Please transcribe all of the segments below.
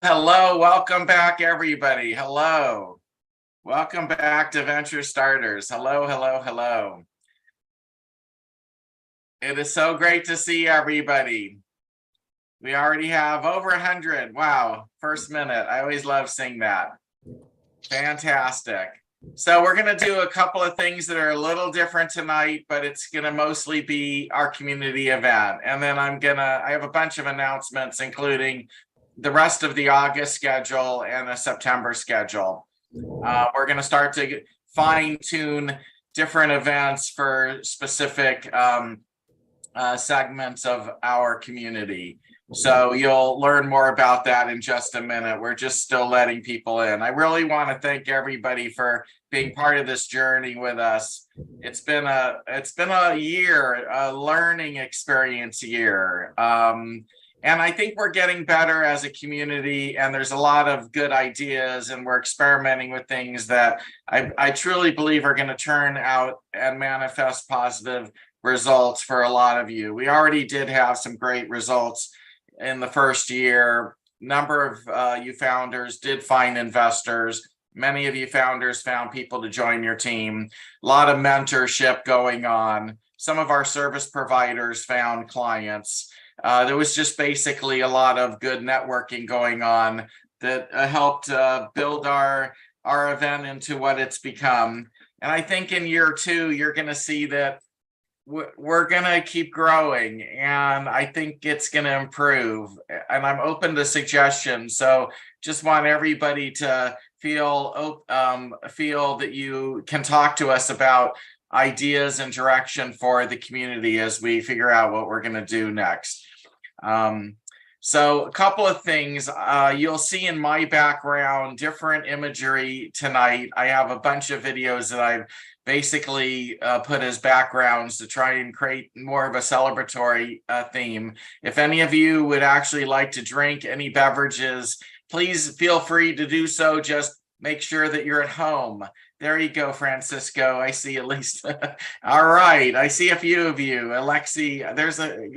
Hello, welcome back, everybody. Hello. Welcome back to Venture Starters. Hello, hello, hello. It is so great to see everybody. We already have over 100. Wow, first minute. I always love seeing that. Fantastic. So we're going to do a couple of things that are a little different tonight, but it's going to mostly be our community event. And then I have a bunch of announcements, including the rest of the August schedule and the September schedule. We're going to start to fine tune different events for specific segments of our community. So you'll learn more about that in just a minute. We're just still letting people in. I really want to thank everybody for being part of this journey with us. It's been a year, a learning experience year. And I think we're getting better as a community, and there's a lot of good ideas, and we're experimenting with things that I truly believe are going to turn out and manifest positive results for a lot of you. We already did have some great results in the first year. Number of you founders did find investors. Many of you founders found people to join your team. A lot of mentorship going on. Some of our service providers found clients. There was just basically a lot of good networking going on that helped build our event into what it's become. And I think in year two, you're going to see that we're going to keep growing, and I think it's going to improve. And I'm open to suggestions. So just want everybody to feel that you can talk to us about ideas and direction for the community as we figure out what we're going to do next. So a couple of things you'll see in my background, different imagery tonight. I have a bunch of videos that I've basically put as backgrounds to try and create more of a celebratory theme. If any of you would actually like to drink any beverages, please feel free to do so. Just make sure that you're at home. There you go, Francisco. I see at least. All right. I see a few of you. Alexi,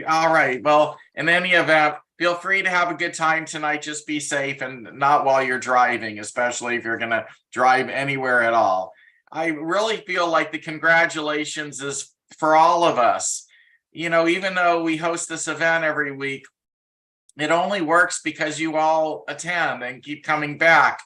all right. Well, in any event, feel free to have a good time tonight. Just be safe and not while you're driving, especially if you're going to drive anywhere at all. I really feel like the congratulations is for all of us. You know, even though we host this event every week, it only works because you all attend and keep coming back.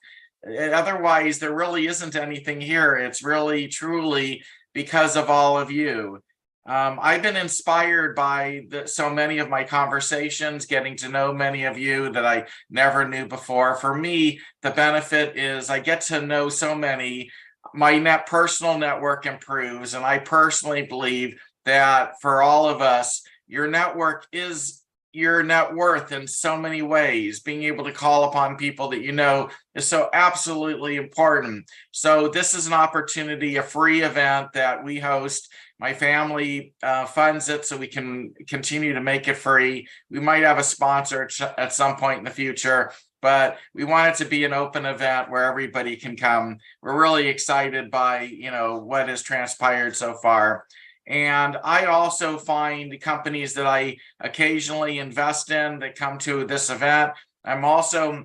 Otherwise, there really isn't anything here. It's really, truly because of all of you. I've been inspired by so many of my conversations, getting to know many of you that I never knew before. For me, the benefit is I get to know so many. My personal network improves, and I personally believe that for all of us, your network is your net worth in so many ways. Being able to call upon people that you know is so absolutely important. So this is an opportunity, a free event that we host. My family funds it so we can continue to make it free. We might have a sponsor at some point in the future, but we want it to be an open event where everybody can come. We're really excited by, what has transpired so far. And I also find companies that I occasionally invest in that come to this event. I'm also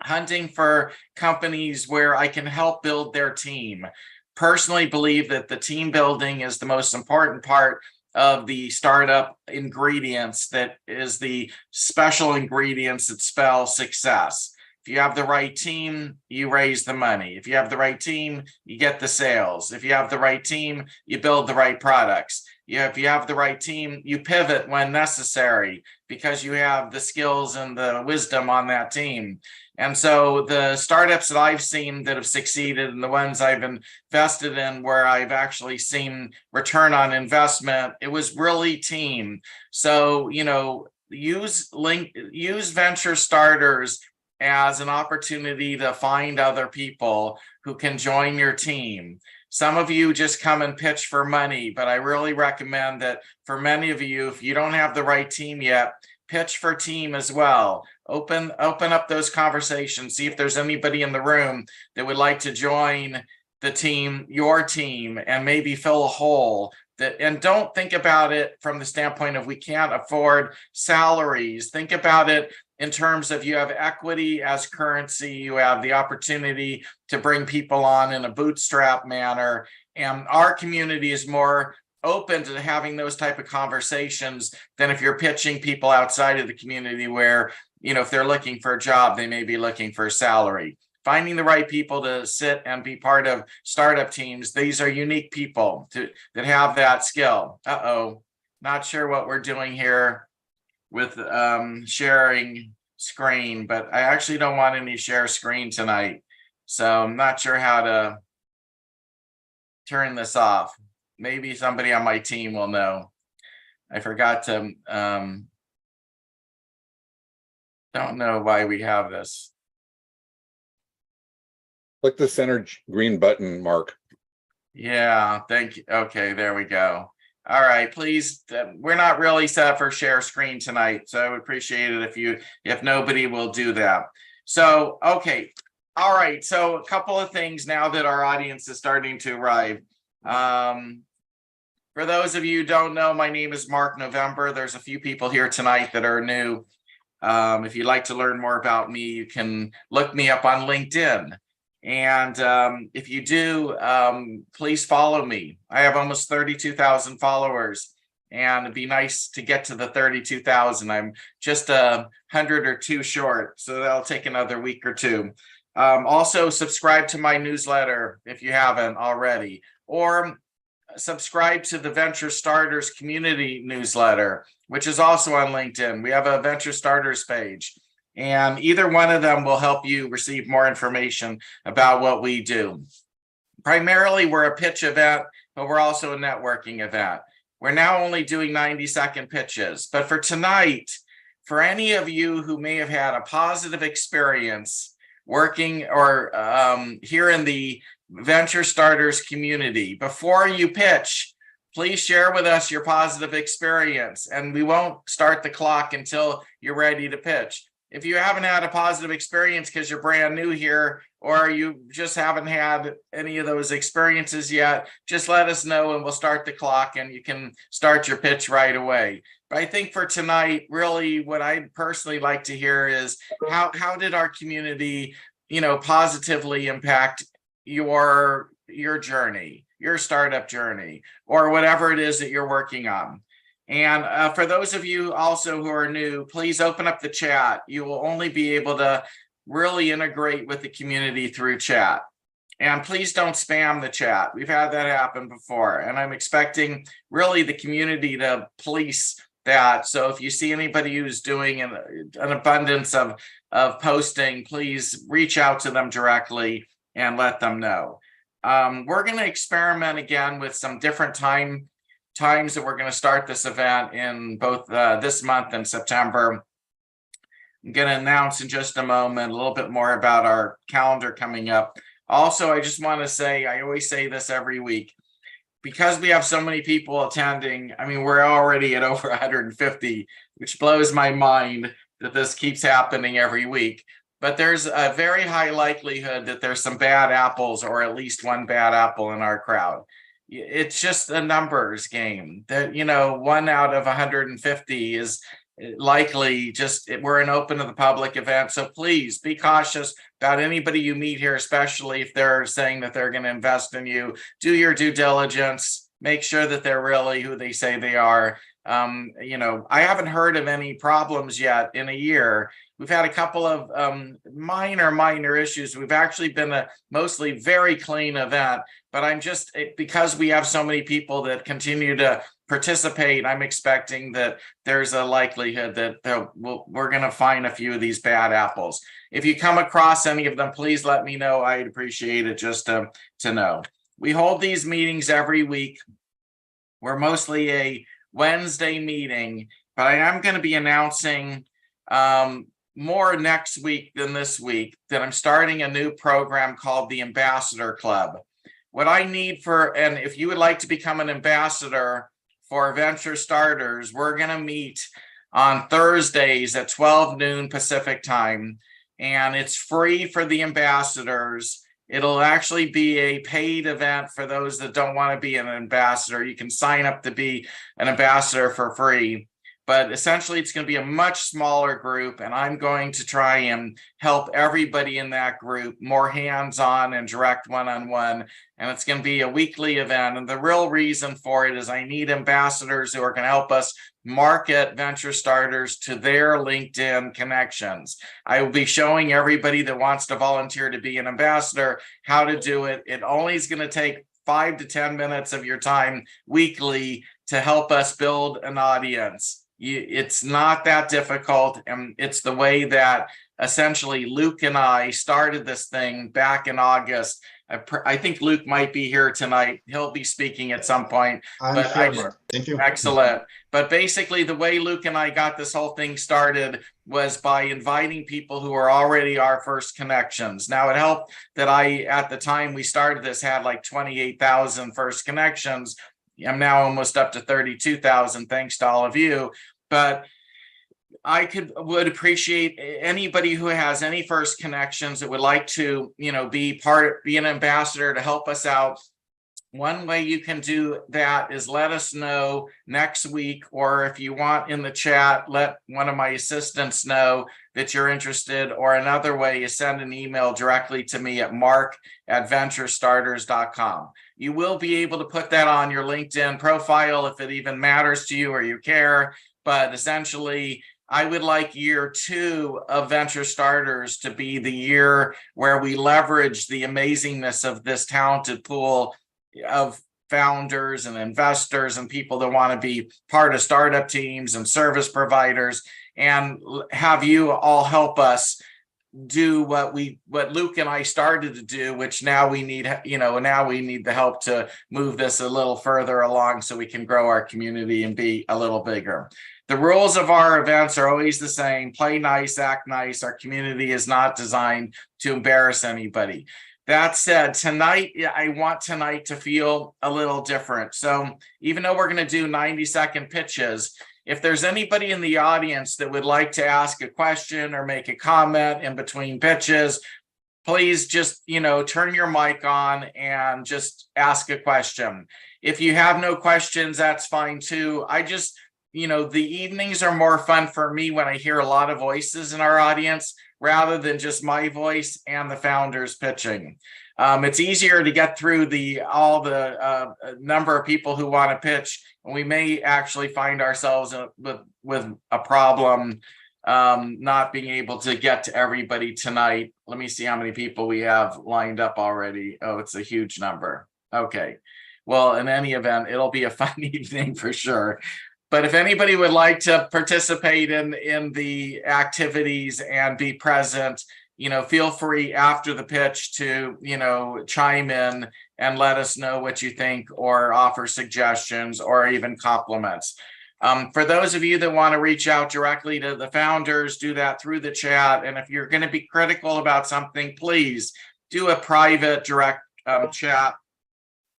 hunting for companies where I can help build their team. Personally believe that the team building is the most important part of the startup ingredients, that is the special ingredients that spell success. If you have the right team, you raise the money. If you have the right team, you get the sales. If you have the right team, you build the right products. If you have the right team, you pivot when necessary because you have the skills and the wisdom on that team. And so the startups that I've seen that have succeeded and the ones I've invested in where I've actually seen return on investment, it was really team. So, use Venture Starters as an opportunity to find other people who can join your team. Some of you just come and pitch for money, but I really recommend that for many of you, if you don't have the right team yet, pitch for team as well. Open up those conversations. See if there's anybody in the room that would like to join the team, your team, and maybe fill a hole. And don't think about it from the standpoint of we can't afford salaries. Think about it in terms of you have equity as currency, you have the opportunity to bring people on in a bootstrap manner. And our community is more open to having those type of conversations than if you're pitching people outside of the community where, if they're looking for a job, they may be looking for a salary. Finding the right people to sit and be part of startup teams. These are unique people that have that skill. Not sure what we're doing here with sharing screen, but I actually don't want any share screen tonight. So I'm not sure how to turn this off. Maybe somebody on my team will know. I forgot to, don't know why we have this. Click the center green button, Mark. Yeah, thank you. Okay, there we go. All right, please. We're not really set up for share screen tonight, so I would appreciate it if nobody will do that. So, okay. All right. So a couple of things now that our audience is starting to arrive. For those of you who don't know, my name is Mark November. There's a few people here tonight that are new. If you'd like to learn more about me, you can look me up on LinkedIn. And if you do, please follow me. I have almost 32,000 followers, and it'd be nice to get to the 32,000. I'm just 100 or 2 short, so that'll take another week or two. Also, subscribe to my newsletter if you haven't already, or subscribe to the Venture Starters community newsletter, which is also on LinkedIn. We have a Venture Starters page. And either one of them will help you receive more information about what we do. Primarily, we're a pitch event, but we're also a networking event. We're now only doing 90-second pitches. But for tonight, for any of you who may have had a positive experience working or here in the Venture Starters community, before you pitch, please share with us your positive experience. And we won't start the clock until you're ready to pitch. If you haven't had a positive experience because you're brand new here, or you just haven't had any of those experiences yet, just let us know and we'll start the clock and you can start your pitch right away. But I think for tonight, really what I'd personally like to hear is how did our community, positively impact your journey, your startup journey, or whatever it is that you're working on. And for those of you also who are new, please open up the chat. You will only be able to really integrate with the community through chat. And please don't spam the chat. We've had that happen before. And I'm expecting really the community to police that. So if you see anybody who's doing an abundance of posting, please reach out to them directly and let them know. We're going to experiment again with some different times that we're going to start this event in both this month and September. I'm going to announce in just a moment a little bit more about our calendar coming up. Also, I just want to say, I always say this every week, because we have so many people attending. I mean, we're already at over 150, which blows my mind that this keeps happening every week. But there's a very high likelihood that there's some bad apples, or at least one bad apple in our crowd. It's just a numbers game that, 1 out of 150 is likely. We're an open to the public event. So please be cautious about anybody you meet here, especially if they're saying that they're going to invest in you. Do your due diligence, make sure that they're really who they say they are. I haven't heard of any problems yet in a year. We've had a couple of minor issues. We've actually been a mostly very clean event, but because we have so many people that continue to participate, I'm expecting that there's a likelihood that we're going to find a few of these bad apples. If you come across any of them, please let me know. I'd appreciate it just to know. We hold these meetings every week. We're mostly a Wednesday meeting, but I am going to be announcing more next week than this week that I'm starting a new program called the Ambassador Club. What I need and if you would like to become an ambassador for Venture Starters, we're going to meet on Thursdays at 12 noon Pacific time, and it's free for the ambassadors. It'll actually be a paid event for those that don't want to be an ambassador. You can sign up to be an ambassador for free. but essentially it's going to be a much smaller group, and I'm going to try and help everybody in that group more hands-on and direct one-on-one. And it's going to be a weekly event. And the real reason for it is I need ambassadors who are going to help us market Venture Starters to their LinkedIn connections. I will be showing everybody that wants to volunteer to be an ambassador how to do it. It only is going to take 5 to 10 minutes of your time weekly to help us build an audience. It's not that difficult, and it's the way that essentially Luke and I started this thing back in August. I think Luke might be here tonight. He'll be speaking at some point. I'm here, Mark. Thank you. Excellent. But basically, the way Luke and I got this whole thing started was by inviting people who are already our first connections. Now, it helped that at the time we started this, had like 28,000 first connections. I'm now almost up to 32,000, thanks to all of you. But I would appreciate anybody who has any first connections that would like to, be an ambassador to help us out. One way you can do that is let us know next week, or if you want in the chat, let one of my assistants know that you're interested. Or another way is send an email directly to me at mark@venturestarters.com. You will be able to put that on your LinkedIn profile if it even matters to you or you care. But essentially, I would like year 2 of Venture Starters to be the year where we leverage the amazingness of this talented pool of founders and investors and people that want to be part of startup teams and service providers, and have you all help us do what Luke and I started to do, which now we need, now we need the help to move this a little further along so we can grow our community and be a little bigger. The rules of our events are always the same. Play nice, act nice. Our community is not designed to embarrass anybody. That said, tonight, I want tonight to feel a little different. So even though we're going to do 90-second pitches, if there's anybody in the audience that would like to ask a question or make a comment in between pitches, please just, turn your mic on and just ask a question. If you have no questions, that's fine too. The evenings are more fun for me when I hear a lot of voices in our audience rather than just my voice and the founders pitching. It's easier to get through all the number of people who want to pitch, and we may actually find ourselves with a problem not being able to get to everybody tonight. Let me see how many people we have lined up already. Oh, it's a huge number. Okay. Well, in any event, it'll be a fun evening for sure. But if anybody would like to participate in the activities and be present, feel free after the pitch to, chime in and let us know what you think, or offer suggestions or even compliments. For those of you that want to reach out directly to the founders, do that through the chat. And if you're going to be critical about something, please do a private direct chat.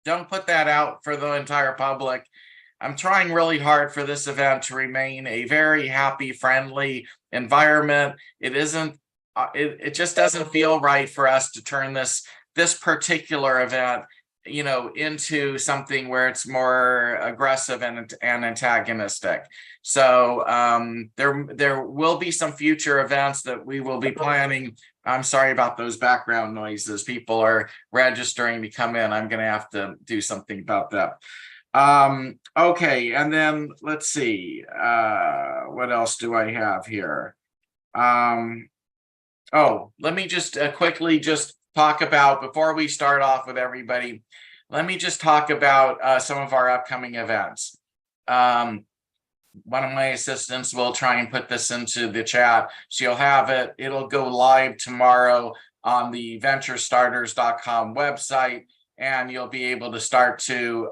Don't put that out for the entire public. I'm trying really hard for this event to remain a very happy, friendly environment. It just doesn't feel right for us to turn this particular event, into something where it's more aggressive and antagonistic. So there will be some future events that we will be planning. I'm sorry about those background noises. People are registering to come in. I'm going to have to do something about that. Okay, and then let's see, what else do I have here? Let me just quickly just talk about, before we start off with everybody, let me just talk about some of our upcoming events. One of my assistants will try and put this into the chat, so you'll have it. It'll go live tomorrow on the venturestarters.com website, and you'll be able to start to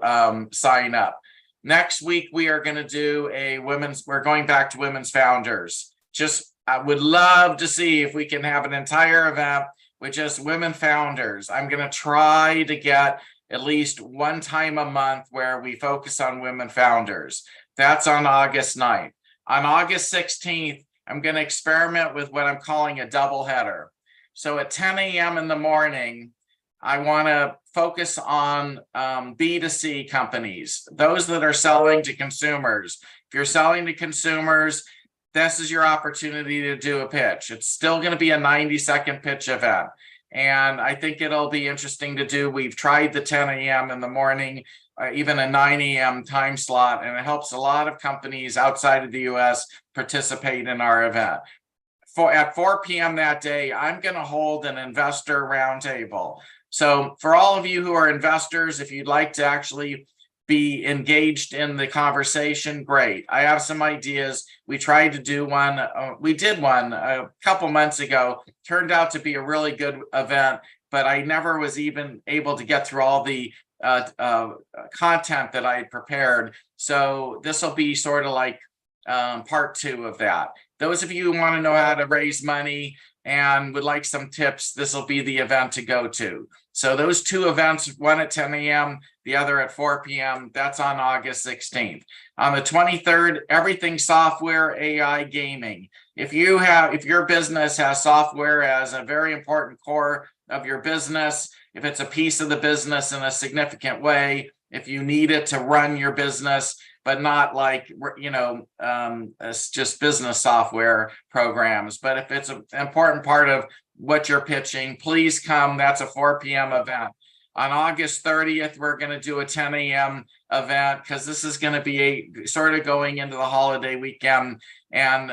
sign up. Next week, we are going to do we're going back to women's founders. I would love to see if we can have an entire event with just women founders. I'm going to try to get at least one time a month where we focus on women founders. That's on August 9th. On August 16th, I'm going to experiment with what I'm calling a double header. So at 10 a.m. in the morning, I want to focus on B2C companies, those that are selling to consumers. If you're selling to consumers, this is your opportunity to do a pitch. It's still going to be a 90-second pitch event. And I think it'll be interesting to do. We've tried the 10 a.m. in the morning, even a 9 a.m. time slot, and it helps a lot of companies outside of the U.S. participate in our event. At 4 p.m. that day, I'm going to hold an investor roundtable. So for all of you who are investors, if you'd like to actually be engaged in the conversation, great. I have some ideas. We tried to do one. We did one a couple months ago. Turned out to be a really good event, but I never was even able to get through all the content that I had prepared. So this will be sort of like part 2 of that. Those of you who want to know how to raise money and would like some tips, this will be the event to go to. So those 2 events, one at 10 a.m., the other at 4 p.m., that's on August 16th. On the 23rd, everything software, AI, gaming. If your business has software as a very important core of your business, if it's a piece of the business in a significant way, if you need it to run your business, but not like, it's just business software programs. But if it's an important part of what you're pitching, please come. That's a 4 p.m. event. On August 30th, we're going to do a 10 a.m. event because this is going to be sort of going into the holiday weekend. And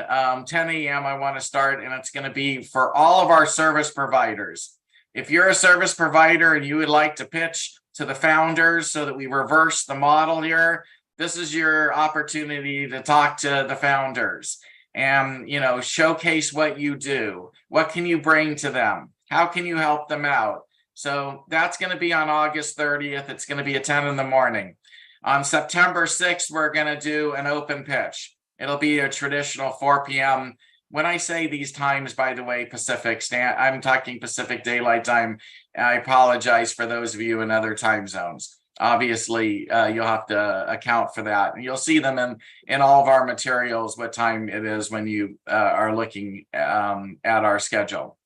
10 a.m. I want to start, and it's going to be for all of our service providers. If you're a service provider and you would like to pitch to the founders so that we reverse the model here, this is your opportunity to talk to the founders and, showcase what you do. What can you bring to them? How can you help them out? So that's going to be on August 30th. It's going to be at 10 in the morning. On September 6th, we're going to do an open pitch. It'll be a traditional 4 p.m. When I say these times, by the way, I'm talking Pacific Daylight Time. I apologize for those of you in other time zones. Obviously, you'll have to account for that. And you'll see them in all of our materials, what time it is when you are looking at our schedule.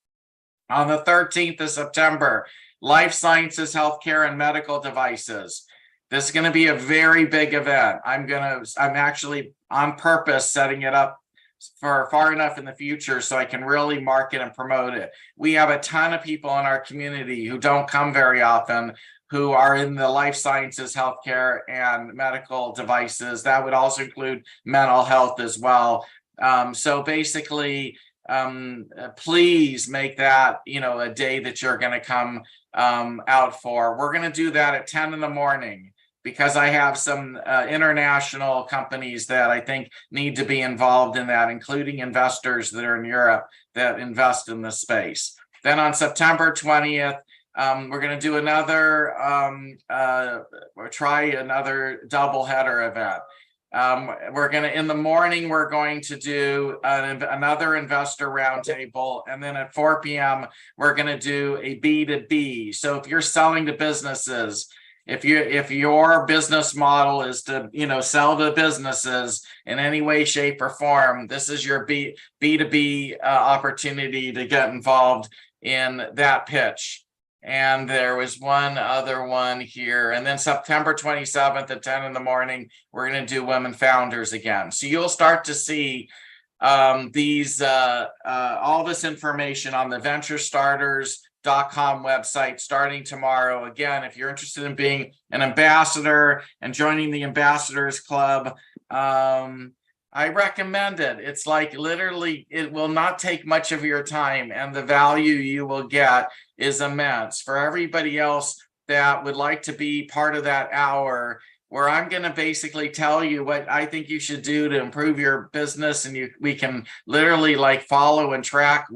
On the 13th of September, life sciences, healthcare, and medical devices. This is going to be a very big event. I'm actually on purpose setting it up for far enough in the future so I can really market and promote it. We have a ton of people in our community who don't come very often, who are in the life sciences, healthcare, and medical devices. That would also include mental health as well. So basically, please make that, a day that you're going to come out for. We're going to do that at 10 in the morning because I have some international companies that I think need to be involved in that, including investors that are in Europe that invest in this space. Then on September 20th, we're going to do another doubleheader event. In the morning, we're going to do another investor roundtable. And then at 4 p.m., we're going to do a B2B. So if you're selling to businesses, if your business model is to, sell to businesses in any way, shape, or form, this is your B2B opportunity to get involved in that pitch. And there was one other one here. And then September 27th at 10 in the morning, we're going to do women founders again. So you'll start to see all this information on the venturestarters.com website starting tomorrow. Again, if you're interested in being an ambassador and joining the Ambassadors Club, I recommend it. It's like literally, it will not take much of your time, and the value you will get is immense. For everybody else that would like to be part of that hour, where I'm going to basically tell you what I think you should do to improve your business, and we can literally follow and track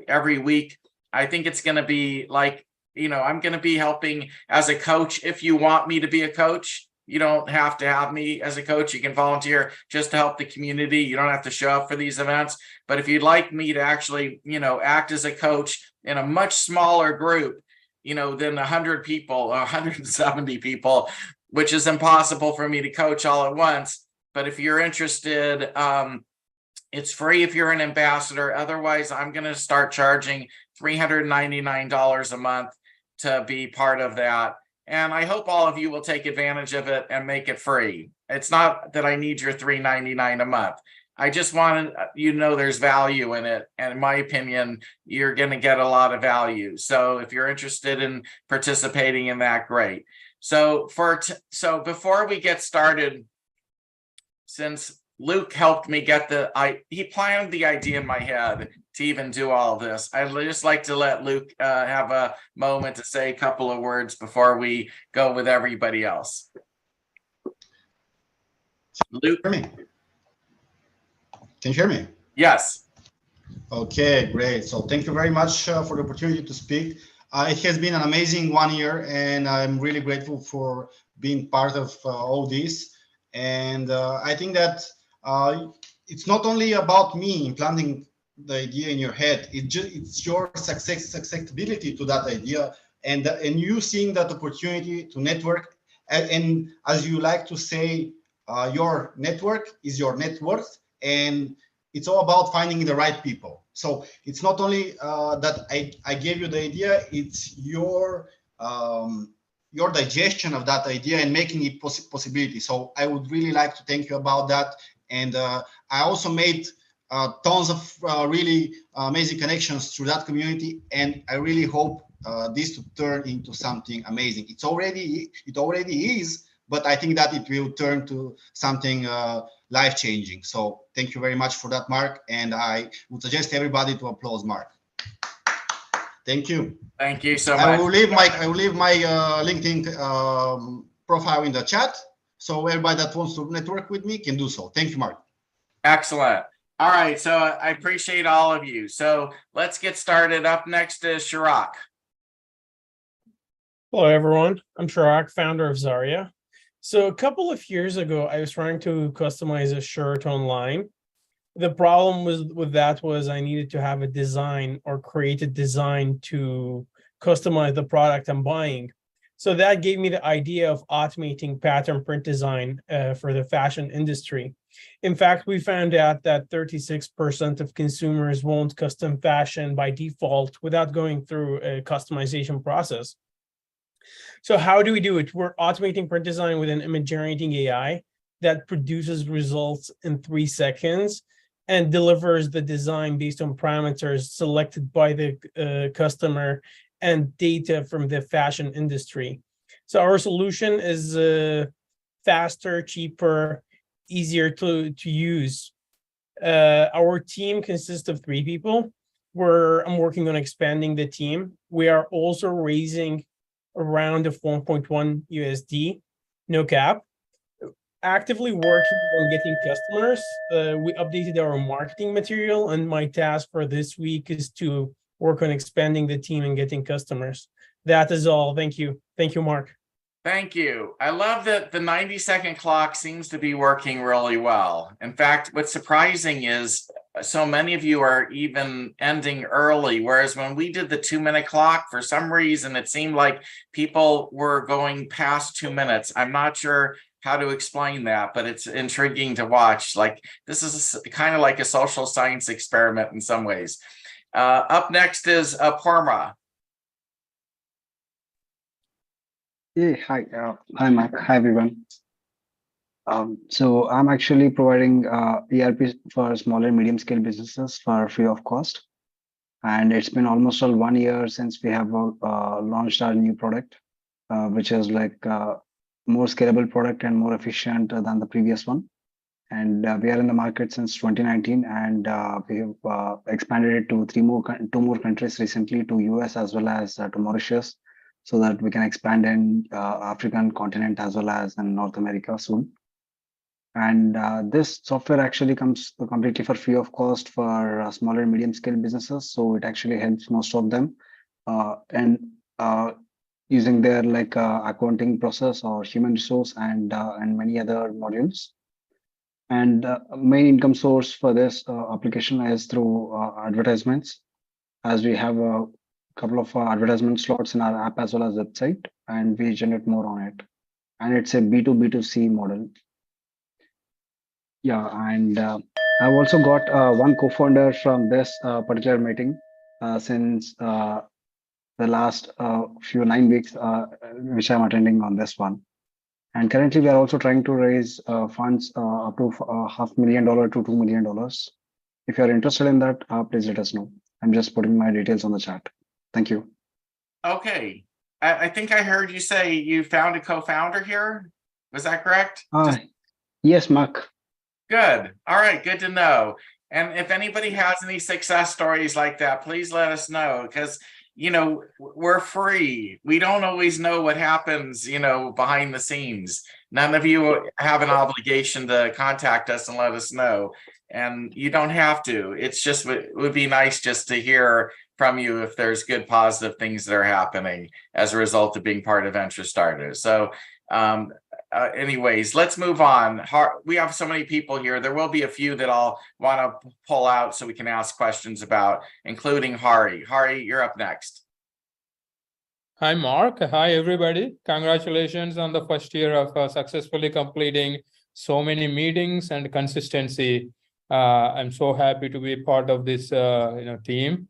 every week. I think it's going to be I'm going to be helping as a coach. If you want me to be a coach, you don't have to have me as a coach. You can volunteer just to help the community. You don't have to show up for these events. But if you'd like me to actually, act as a coach in a much smaller group, than 100 people, or 170 people, which is impossible for me to coach all at once. But if you're interested, it's free if you're an ambassador. Otherwise, I'm going to start charging $399 a month to be part of that. And I hope all of you will take advantage of it and make it free. It's not that I need your $3.99 a month. I just want you to know there's value in it. And in my opinion, you're going to get a lot of value. So if you're interested in participating in that, great. So before we get started, since Luke helped me get he planted the idea in my head to even do all of this, I'd just like to let Luke have a moment to say a couple of words before we go with everybody else. Luke? Can you hear me? Yes. Okay, great. So thank you very much for the opportunity to speak. It has been an amazing 1 year, and I'm really grateful for being part of all this. And I think that it's not only about me implanting the idea in your head. It's your susceptibility to that idea, and you seeing that opportunity to network. And as you like to say, your network is your net worth, and it's all about finding the right people. So it's not only that I gave you the idea, it's your digestion of that idea and making it possibility. So I would really like to thank you about that. And I also made tons of really amazing connections through that community. And I really hope this to turn into something amazing. It already is, but I think that it will turn to something life-changing. So thank you very much for that, Mark. And I would suggest everybody to applaud Mark. Thank you. Thank you so much. I will leave my LinkedIn profile in the chat, so everybody that wants to network with me can do so. Thank you, Mark. Excellent. All right, so I appreciate all of you. So let's get started. Up next is Chirag. Hello, everyone. I'm Chirag, founder of Zarya. So a couple of years ago, I was trying to customize a shirt online. The problem with that was I needed to have a design or create a design to customize the product I'm buying. So that gave me the idea of automating pattern print design for the fashion industry. In fact, we found out that 36% of consumers want custom fashion by default without going through a customization process. So how do we do it? We're automating print design with an image generating AI that produces results in 3 seconds and delivers the design based on parameters selected by the customer and data from the fashion industry. So our solution is faster, cheaper, easier to use. Our team consists of 3 people. I'm working on expanding the team. We are also raising around of 1.1 USD, no cap. Actively working on getting customers. We updated our marketing material, and my task for this week is to work on expanding the team and getting customers. That is all. Thank you. Thank you, Mark. Thank you. I love that the 90-second clock seems to be working really well. In fact, what's surprising is so many of you are even ending early, whereas when we did the 2-minute clock, for some reason, it seemed like people were going past 2 minutes. I'm not sure how to explain that, but it's intriguing to watch. Like, this is kind of like a social science experiment in some ways. Up next is Parma. Hey, hi. Hi, Mark. Hi, everyone. So I'm actually providing ERP for small and medium scale businesses for free of cost. And it's been almost 1 year since we have launched our new product, which is like more scalable product and more efficient than the previous one. And we are in the market since 2019, and we have expanded it to 2 more countries recently, to US as well as to Mauritius, so that we can expand in African continent as well as in North America soon. And this software actually comes completely for free of cost for small and medium scale businesses. So it actually helps most of them and using their like accounting process or human resource and many other modules. And main income source for this application is through advertisements, as we have a couple of advertisement slots in our app as well as website, and we generate more on it. And it's a B2B2C model. Yeah, and I've also got one co-founder from this particular meeting, since the last few 9 weeks, which I'm attending on this one. And currently, we are also trying to raise funds up to $500,000 to $2 million. If you're interested in that, please let us know. I'm just putting my details on the chat. Thank you. Okay, I think I heard you say you found a co-founder here. Was that correct? Yes, Mark. Good. All right, good to know. And if anybody has any success stories like that, please let us know, because we're free. We don't always know what happens, behind the scenes. None of you have an obligation to contact us and let us know. And you don't have to. It's just, it would be nice just to hear from you if there's good, positive things that are happening as a result of being part of Venture Starters. So anyways, let's move on. We have so many people here. There will be a few that I'll want to pull out so we can ask questions about, including Hari. Hari, you're up next. Hi, Mark. Hi, everybody. Congratulations on the first year of successfully completing so many meetings and consistency. I'm so happy to be part of this team.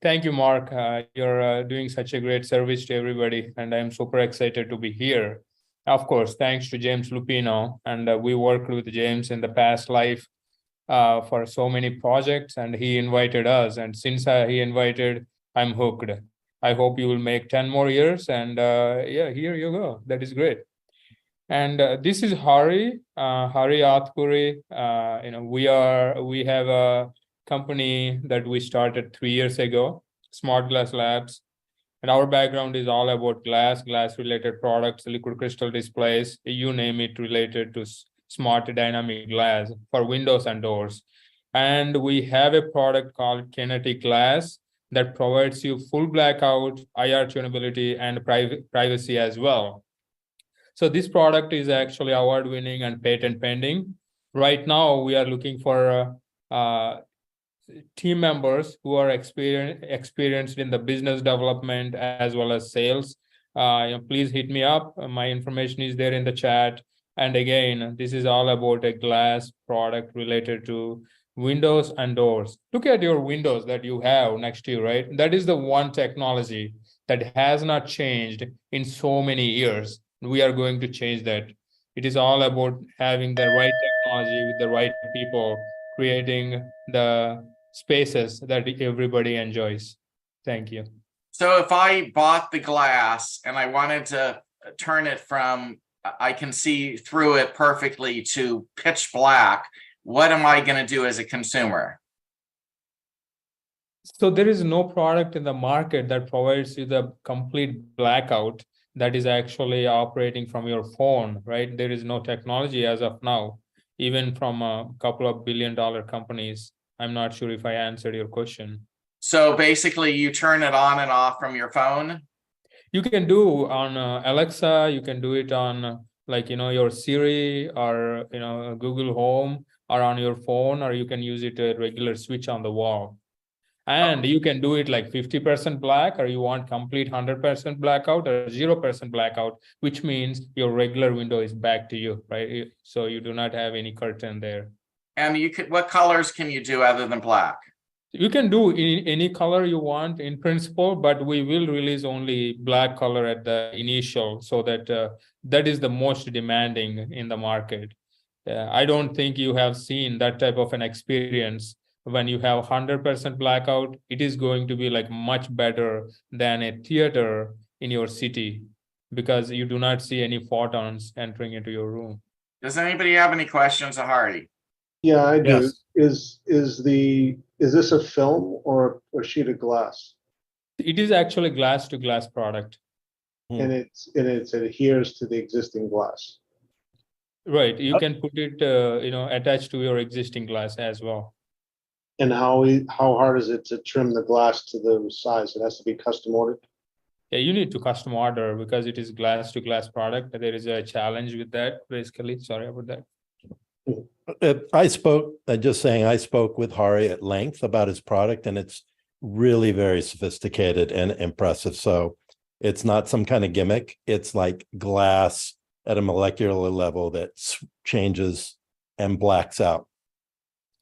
Thank you, Mark. You're doing such a great service to everybody, and I'm super excited to be here. Of course, thanks to James Lupino, and we worked with James in the past life for so many projects, and he invited us. And since he invited, I'm hooked. I hope you will make 10 more years, and yeah, here you go. That is great. And this is Hari Athpuri. We have a company that we started 3 years ago, Smart Glass Labs. And our background is all about glass-related products, liquid crystal displays, you name it, related to smart dynamic glass for windows and doors. And we have a product called Kinetic Glass that provides you full blackout, IR tunability, and privacy as well. So this product is actually award-winning and patent pending. Right now, we are looking for team members who are experienced in the business development as well as sales. Please hit me up. My information is there in the chat. And again, this is all about a glass product related to windows and doors. Look at your windows that you have next to you, right? That is the one technology that has not changed in so many years. We are going to change that. It is all about having the right technology with the right people, creating the spaces that everybody enjoys. Thank you. So if I bought the glass and I wanted to turn it from, I can see through it perfectly, to pitch black, what am I going to do as a consumer? So there is no product in the market that provides you the complete blackout that is actually operating from your phone, right? There is no technology as of now, even from a couple of billion-dollar companies. I'm not sure if I answered your question. So basically you turn it on and off from your phone? You can do on Alexa, you can do it on your Siri or Google Home, or on your phone, or you can use it a regular switch on the wall. And you can do it like 50% black, or you want complete 100% blackout or 0% blackout, which means your regular window is back to you, right? So you do not have any curtain there. And what colors can you do other than black? You can do any color you want in principle, but we will release only black color at the initial, so that that is the most demanding in the market. I don't think you have seen that type of an experience. When you have 100% blackout, it is going to be like much better than a theater in your city, because you do not see any photons entering into your room. Does anybody have any questions of Hari? Yeah, I do. Yes. Is this a film or a sheet of glass? It is actually glass to glass product. And it adheres to the existing glass. Right. You can put it attached to your existing glass as well. And how hard is it to trim the glass to the size? It has to be custom ordered? Yeah, you need to custom order because it is glass to glass product. There is a challenge with that, basically. Sorry about that. I spoke with Hari at length about his product, and it's really very sophisticated and impressive. So it's not some kind of gimmick. It's like glass at a molecular level that changes and blacks out.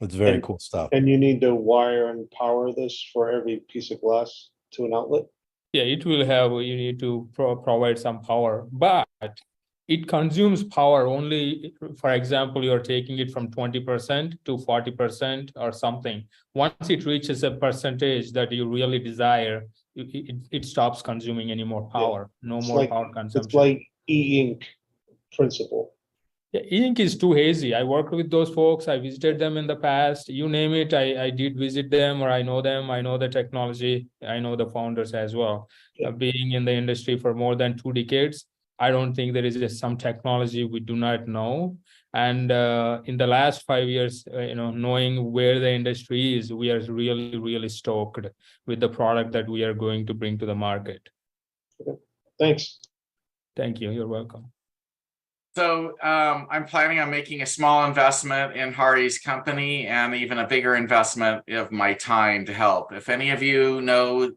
It's very cool stuff. And you need to wire and power this for every piece of glass to an outlet? Yeah, it will have, you need to provide some power, but it consumes power only, for example, you're taking it from 20% to 40% or something. Once it reaches a percentage that you really desire, it stops consuming any more power, no It's more like- power It's consumption. like e-ink principle. Yeah, ink is too hazy. I worked with those folks. I visited them in the past. You name it, I did visit them, or I know them. I know the technology. I know the founders as well. Yeah. Being in the industry for more than 2 decades, I don't think there is some technology we do not know. And in the last 5 years, knowing where the industry is, we are really, really stoked with the product that we are going to bring to the market. Thanks. Thank you. You're welcome. So I'm planning on making a small investment in Hari's company and even a bigger investment of my time to help. If any of you know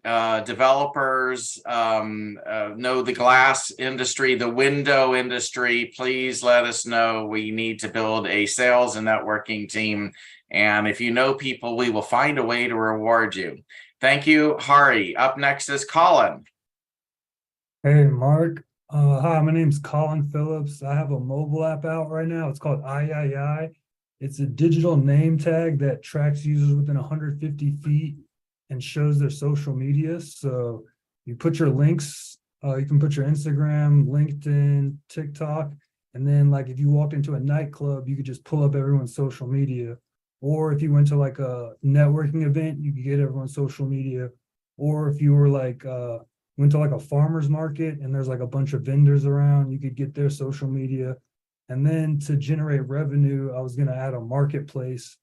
developers, know the glass industry, the window industry, please let us know. We need to build a sales and networking team. And if you know people, we will find a way to reward you. Thank you, Hari. Up next is Colin. Hey, Mark. Hi, my name's Colin Phillips. I have a mobile app out right now. It's called III. It's a digital name tag that tracks users within 150 feet and shows their social media. So you put your links, you can put your Instagram, LinkedIn, TikTok, and then like if you walked into a nightclub, you could just pull up everyone's social media. Or if you went to like a networking event, you could get everyone's social media. Or if you were like went to like a farmer's market and there's like a bunch of vendors around, you could get their social media. And then to generate revenue, I was going to add a marketplace.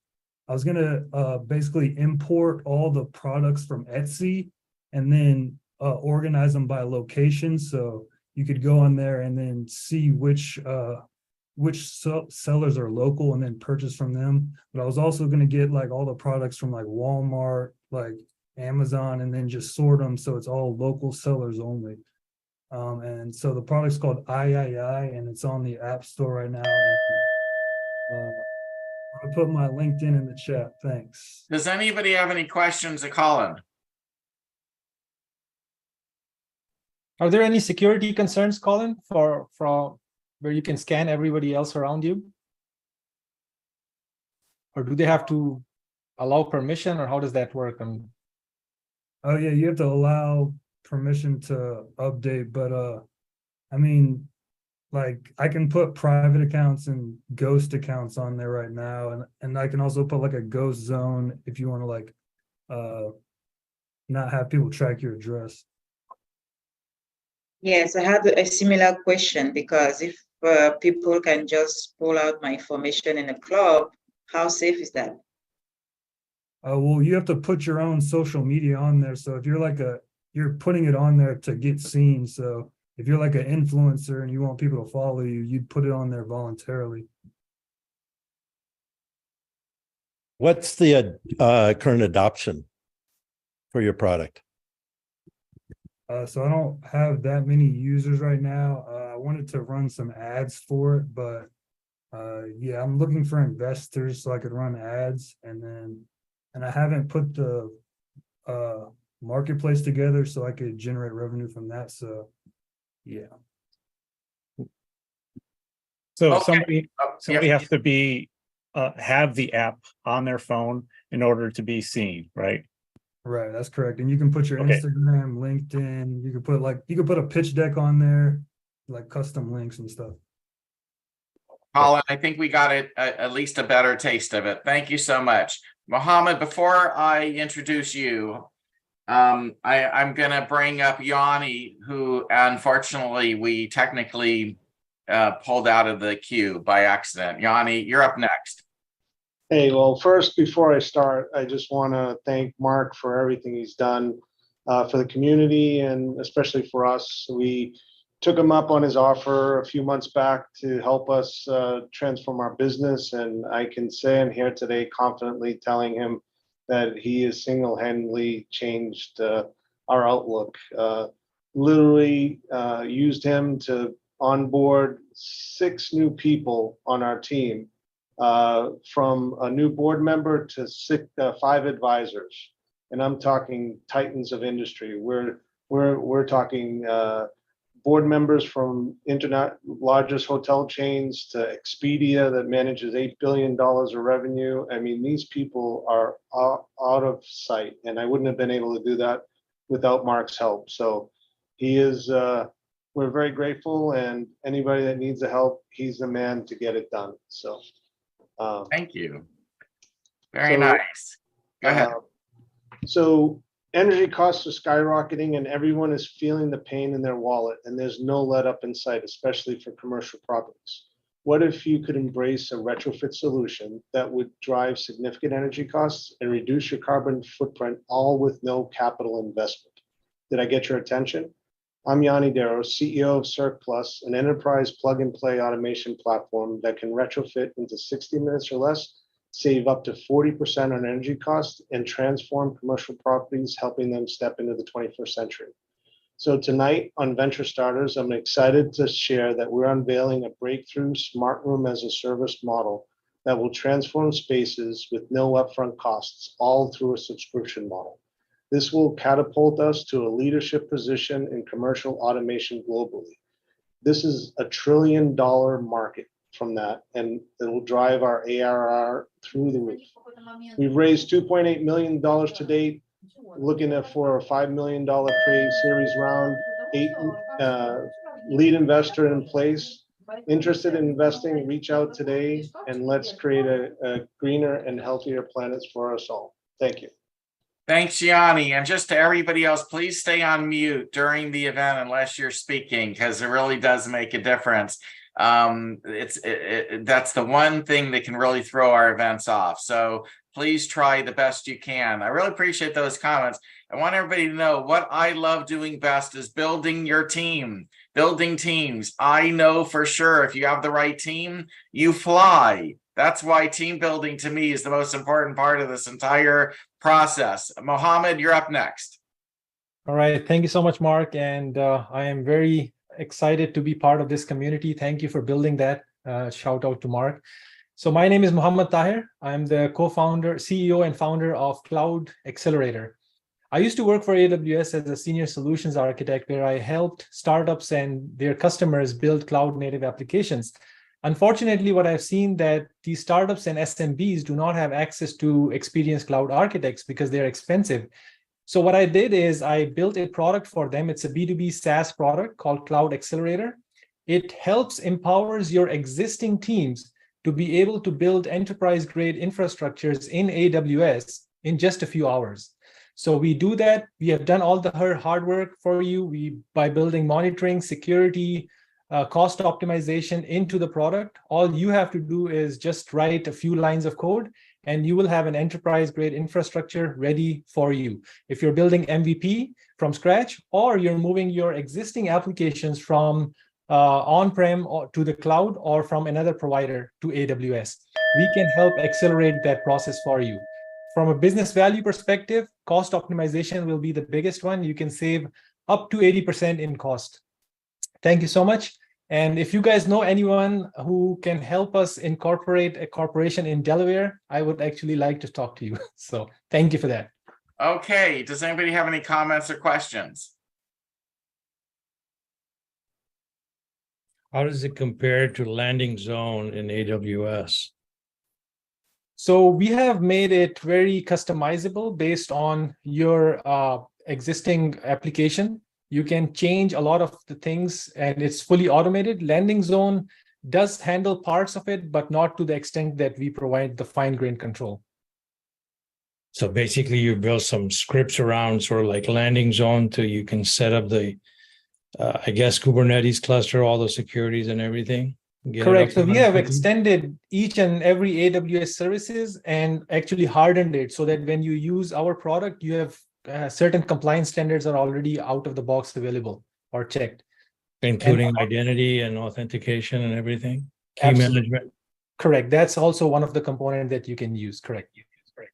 I was going to basically import all the products from Etsy and then organize them by location. So you could go on there and then see which sellers are local and then purchase from them. But I was also going to get like all the products from like Walmart, like Amazon, and then just sort them so it's all local sellers only. And so the product's called III, and it's on the App Store right now. And, I'm gonna put my LinkedIn in the chat. Thanks. Does anybody have any questions of Colin? Are there any security concerns, Colin, for where you can scan everybody else around you? Or do they have to allow permission, or how does that work? Oh yeah, you have to allow permission to update, but I mean, like I can put private accounts and ghost accounts on there right now, and I can also put like a ghost zone if you want to like not have people track your address. Yes, I had a similar question, because if people can just pull out my information in a club, how safe is that? Well, you have to put your own social media on there. So if you're like you're putting it on there to get seen. So if you're like an influencer and you want people to follow you, you'd put it on there voluntarily. What's the current adoption for your product? So I don't have that many users right now. I wanted to run some ads for it, but yeah, I'm looking for investors so I could run ads, and I haven't put the marketplace together so I could generate revenue from that. So yeah. So Okay. somebody Yeah. has to be have the app on their phone in order to be seen, right? Right, that's correct. And you can put your Okay. Instagram, LinkedIn, you could put a pitch deck on there, like custom links and stuff. Colin, I think we got it at least a better taste of it. Thank you so much. Mohammed, before I introduce you, I'm gonna bring up Yanni, who unfortunately we technically pulled out of the queue by accident. Yanni, you're up next. Hey, well, first, before I start, I just want to thank Mark for everything he's done for the community and especially for us. We took him up on his offer a few months back to help us transform our business. And I can say I'm here today confidently telling him that he has single-handedly changed our outlook. Literally used him to onboard 6 new people on our team. From a new board member to 5 advisors. And I'm talking titans of industry. We're we're talking board members from internet largest hotel chains to Expedia that manages $8 billion of revenue. I mean, these people are out of sight, and I wouldn't have been able to do that without Mark's help. So he is, we're very grateful, and anybody that needs the help, he's the man to get it done. So Thank you. Very So, nice. Go ahead. So energy costs are skyrocketing and everyone is feeling the pain in their wallet, and there's no let up in sight, especially for commercial properties. What if you could embrace a retrofit solution that would drive significant energy costs and reduce your carbon footprint, all with no capital investment? Did I get your attention? I'm Yanni Darrow, CEO of CircPlus, an enterprise plug and play automation platform that can retrofit into 60 minutes or less, save up to 40% on energy costs, and transform commercial properties, helping them step into the 21st century. So tonight on Venture Starters, I'm excited to share that we're unveiling a breakthrough smart room as a service model that will transform spaces with no upfront costs, all through a subscription model. This will catapult us to a leadership position in commercial automation globally. This is $1 trillion market from that, and it will drive our ARR through the roof. We've raised $2.8 million to date, looking for a $5 million pre-series round, 8 lead investor in place. Interested in investing, reach out today, and let's create a greener and healthier planet for us all. Thank you. Thanks, Yanni. And just to everybody else, please stay on mute during the event unless you're speaking, because it really does make a difference. That's the one thing that can really throw our events off. So please try the best you can. I really appreciate those comments. I want everybody to know what I love doing best is building your team, building teams. I know for sure if you have the right team, you fly. That's why team building to me is the most important part of this entire process. Mohammed, you're up next. All right. Thank you so much, Mark. And I am very excited to be part of this community. Thank you for building that. Shout out to Mark. So my name is Mohammed Tahir. I'm the co-founder, CEO and founder of Cloud Accelerator. I used to work for AWS as a senior solutions architect, where I helped startups and their customers build cloud native applications. Unfortunately, what I've seen that these startups and SMBs do not have access to experienced cloud architects because they're expensive. So what I did is I built a product for them. It's a B2B SaaS product called Cloud Accelerator. It empowers your existing teams to be able to build enterprise-grade infrastructures in AWS in just a few hours. So we do that. We have done all the hard work for you by building monitoring, security, cost optimization into the product. All you have to do is just write a few lines of code, and you will have an enterprise-grade infrastructure ready for you. If you're building MVP from scratch, or you're moving your existing applications from on-prem to the cloud, or from another provider to AWS, we can help accelerate that process for you. From a business value perspective, cost optimization will be the biggest one. You can save up to 80% in cost. Thank you so much. And if you guys know anyone who can help us incorporate a corporation in Delaware, I would actually like to talk to you. So thank you for that. Okay. Does anybody have any comments or questions? How does it compare to Landing Zone in AWS? So we have made it very customizable based on your existing application. You can change a lot of the things, and it's fully automated. Landing Zone does handle parts of it, but not to the extent that we provide the fine-grained control. So basically you build some scripts around sort of like Landing Zone to you can set up the, I guess, Kubernetes cluster, all the securities and everything. Correct. So we have extended each and every AWS services and actually hardened it so that when you use our product, you have certain compliance standards are already out of the box available or checked. Including identity and authentication and everything? Key management? Correct. That's also one of the components that you can use. Correct.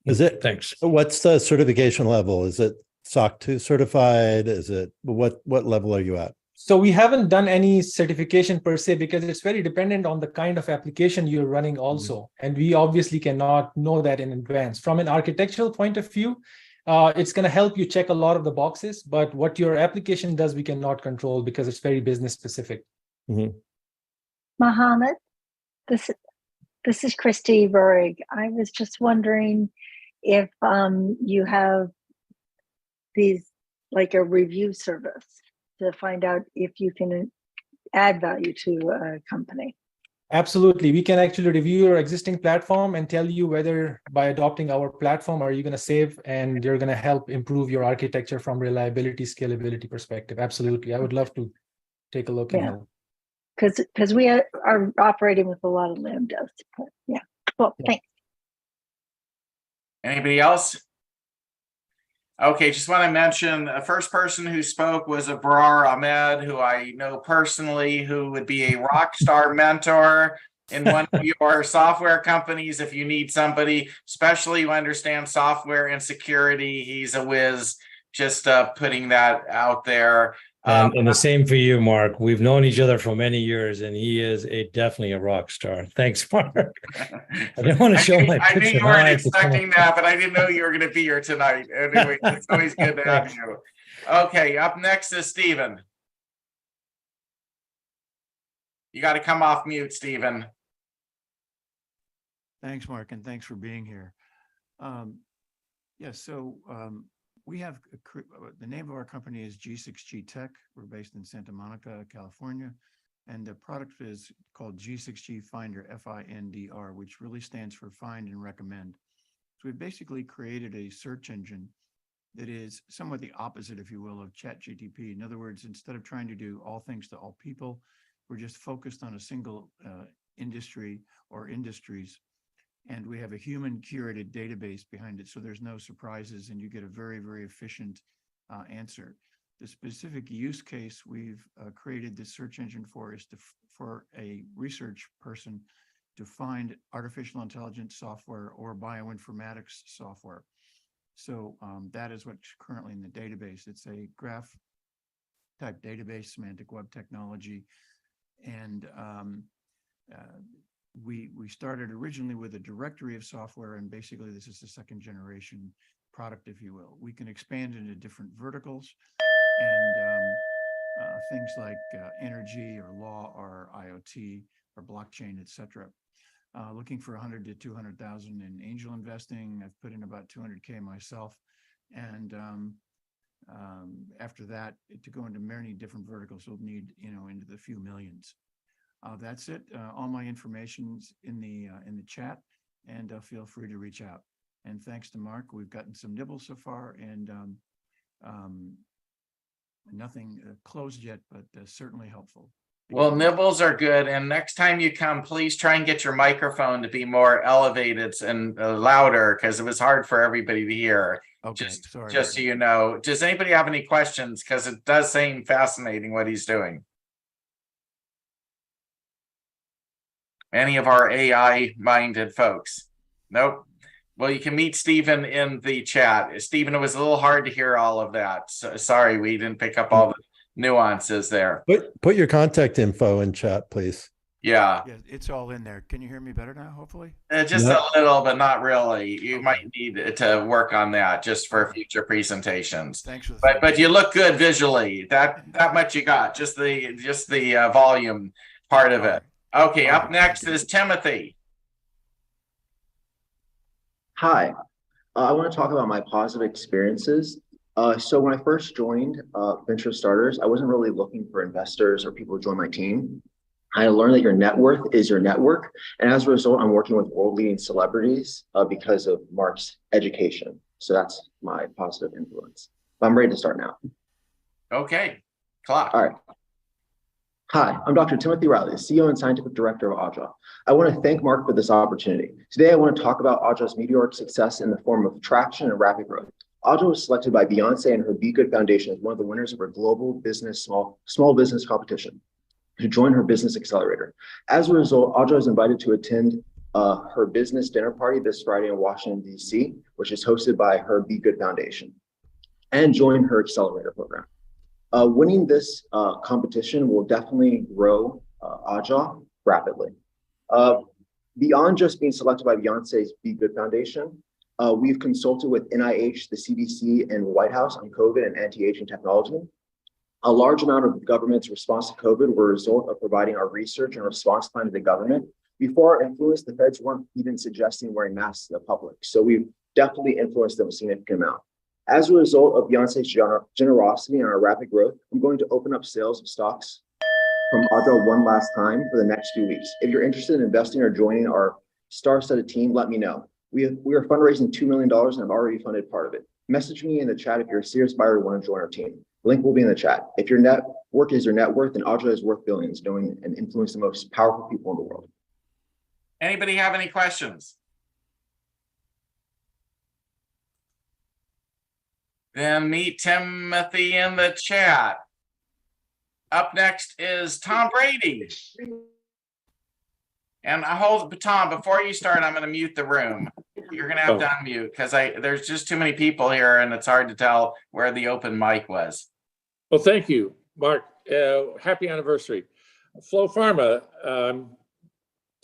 Is it? Thanks. What's the certification level? Is it SOC 2 certified? Is it what level are you at? So we haven't done any certification per se because it's very dependent on the kind of application you're running also. And we obviously cannot know that in advance. From an architectural point of view, It's going to help you check a lot of the boxes, but what your application does, we cannot control because it's very business specific. Mohammed, this is Christy Verrig. I was just wondering if you have these, like a review service to find out if you can add value to a company. Absolutely. We can actually review your existing platform and tell you whether by adopting our platform, are you going to save and you're going to help improve your architecture from reliability, scalability perspective. Absolutely. I would love to take a look and help. Because we are operating with a lot of Lambdas. But yeah. Well, thanks. Anybody else? Okay, just want to mention the first person who spoke was Abrar Ahmed, who I know personally, who would be a rock star mentor in one of your software companies. If you need somebody, especially who understands software and security, he's a whiz. Just putting that out there. And the same for you, Mark. We've known each other for many years, and he is definitely a rock star. Thanks, Mark. I didn't want to show my I knew picture. you weren't expecting that, but I didn't know you were going to be here tonight. Anyway, it's always good to have you. Okay, up next is Stephen. You got to come off mute, Stephen. Thanks, Mark, and thanks for being here. We have the name of our company is G6G Tech. We're based in Santa Monica, California, and the product is called G6G Finder, FINDR, which really stands for Find and Recommend. So we've basically created a search engine that is somewhat the opposite, if you will, of ChatGPT. In other words, instead of trying to do all things to all people, we're just focused on a single industry or industries. And we have a human curated database behind it. So there's no surprises and you get a very, very efficient answer. The specific use case we've created this search engine for is for a research person to find artificial intelligence software or bioinformatics software. So that is what's currently in the database. It's a graph type database, semantic web technology. And we started originally with a directory of software, and basically this is the second generation product, if you will. We can expand into different verticals and things like energy or law or IoT or blockchain, et cetera. Looking for 100 to 200,000 in angel investing. I've put in about 200K myself. And after that, to go into many different verticals, we'll need, into the few millions. That's it. All my information's in the chat, and feel free to reach out. And thanks to Mark, we've gotten some nibbles so far, and nothing closed yet, but certainly helpful. Well, nibbles are good. And next time you come, please try and get your microphone to be more elevated and louder, because it was hard for everybody to hear. Okay, just so you know. Does anybody have any questions? Because it does seem fascinating what he's doing. Any of our AI-minded folks? Nope. Well, you can meet Stephen in the chat. Stephen, it was a little hard to hear all of that. So, sorry, we didn't pick up all the nuances there. Put your contact info in chat, please. Yeah. Yeah, it's all in there. Can you hear me better now, hopefully? Just a little, but not really. You might need to work on that just for future presentations. Thanks for the but you look good visually. That much you got. Just the volume part of it. Okay, up next is Timothy. Hi, I want to talk about my positive experiences. So when I first joined Venture Starters, I wasn't really looking for investors or people to join my team. I learned that your net worth is your network. And as a result, I'm working with world-leading celebrities because of Mark's education. So that's my positive influence. But I'm ready to start now. Okay, clock. All right. Hi, I'm Dr. Timothy Riley, CEO and Scientific Director of Aja. I want to thank Mark for this opportunity. Today, I want to talk about Aja's meteoric success in the form of traction and rapid growth. Aja was selected by Beyonce and her Be Good Foundation as one of the winners of her global business small business competition to join her business accelerator. As a result, Aja is invited to attend her business dinner party this Friday in Washington, D.C., which is hosted by her Be Good Foundation, and join her accelerator program. Winning this competition will definitely grow Aja rapidly. Beyond just being selected by Beyonce's Be Good Foundation, We've consulted with NIH, the CDC, and White House on COVID and anti-aging technology. A large amount of government's response to COVID were a result of providing our research and response plan to the government. Before our influence, the feds weren't even suggesting wearing masks to the public. So we've definitely influenced them a significant amount. As a result of Beyonce's generosity and our rapid growth, I'm going to open up sales of stocks from Audra one last time for the next few weeks. If you're interested in investing or joining our star-studded team, let me know. We are fundraising $2 million and I've already funded part of it. Message me in the chat if you're a serious buyer and want to join our team. Link will be in the chat. If your network is your net worth, then Audra is worth billions, knowing and influencing the most powerful people in the world. Anybody have any questions? Then meet Timothy in the chat. Up next is Tom Brady. And I hold, Tom, before you start, I'm going to mute the room. You're going to have to unmute because there's just too many people here and it's hard to tell where the open mic was. Well, thank you, Mark. Happy anniversary. Flow Pharma,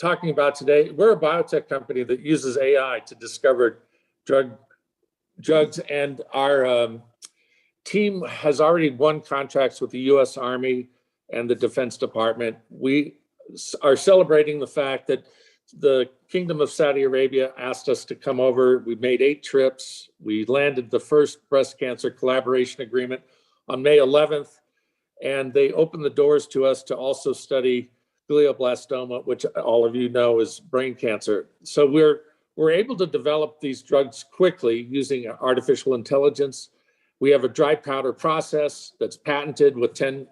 talking about today, we're a biotech company that uses AI to discover drugs, and our team has already won contracts with the U.S. Army and the Defense Department. We are celebrating the fact that the Kingdom of Saudi Arabia asked us to come over. We made 8 trips. We landed the first breast cancer collaboration agreement on May 11th, and they opened the doors to us to also study glioblastoma, which all of you know is brain cancer. So we're able to develop these drugs quickly using artificial intelligence. We have a dry powder process that's patented with 10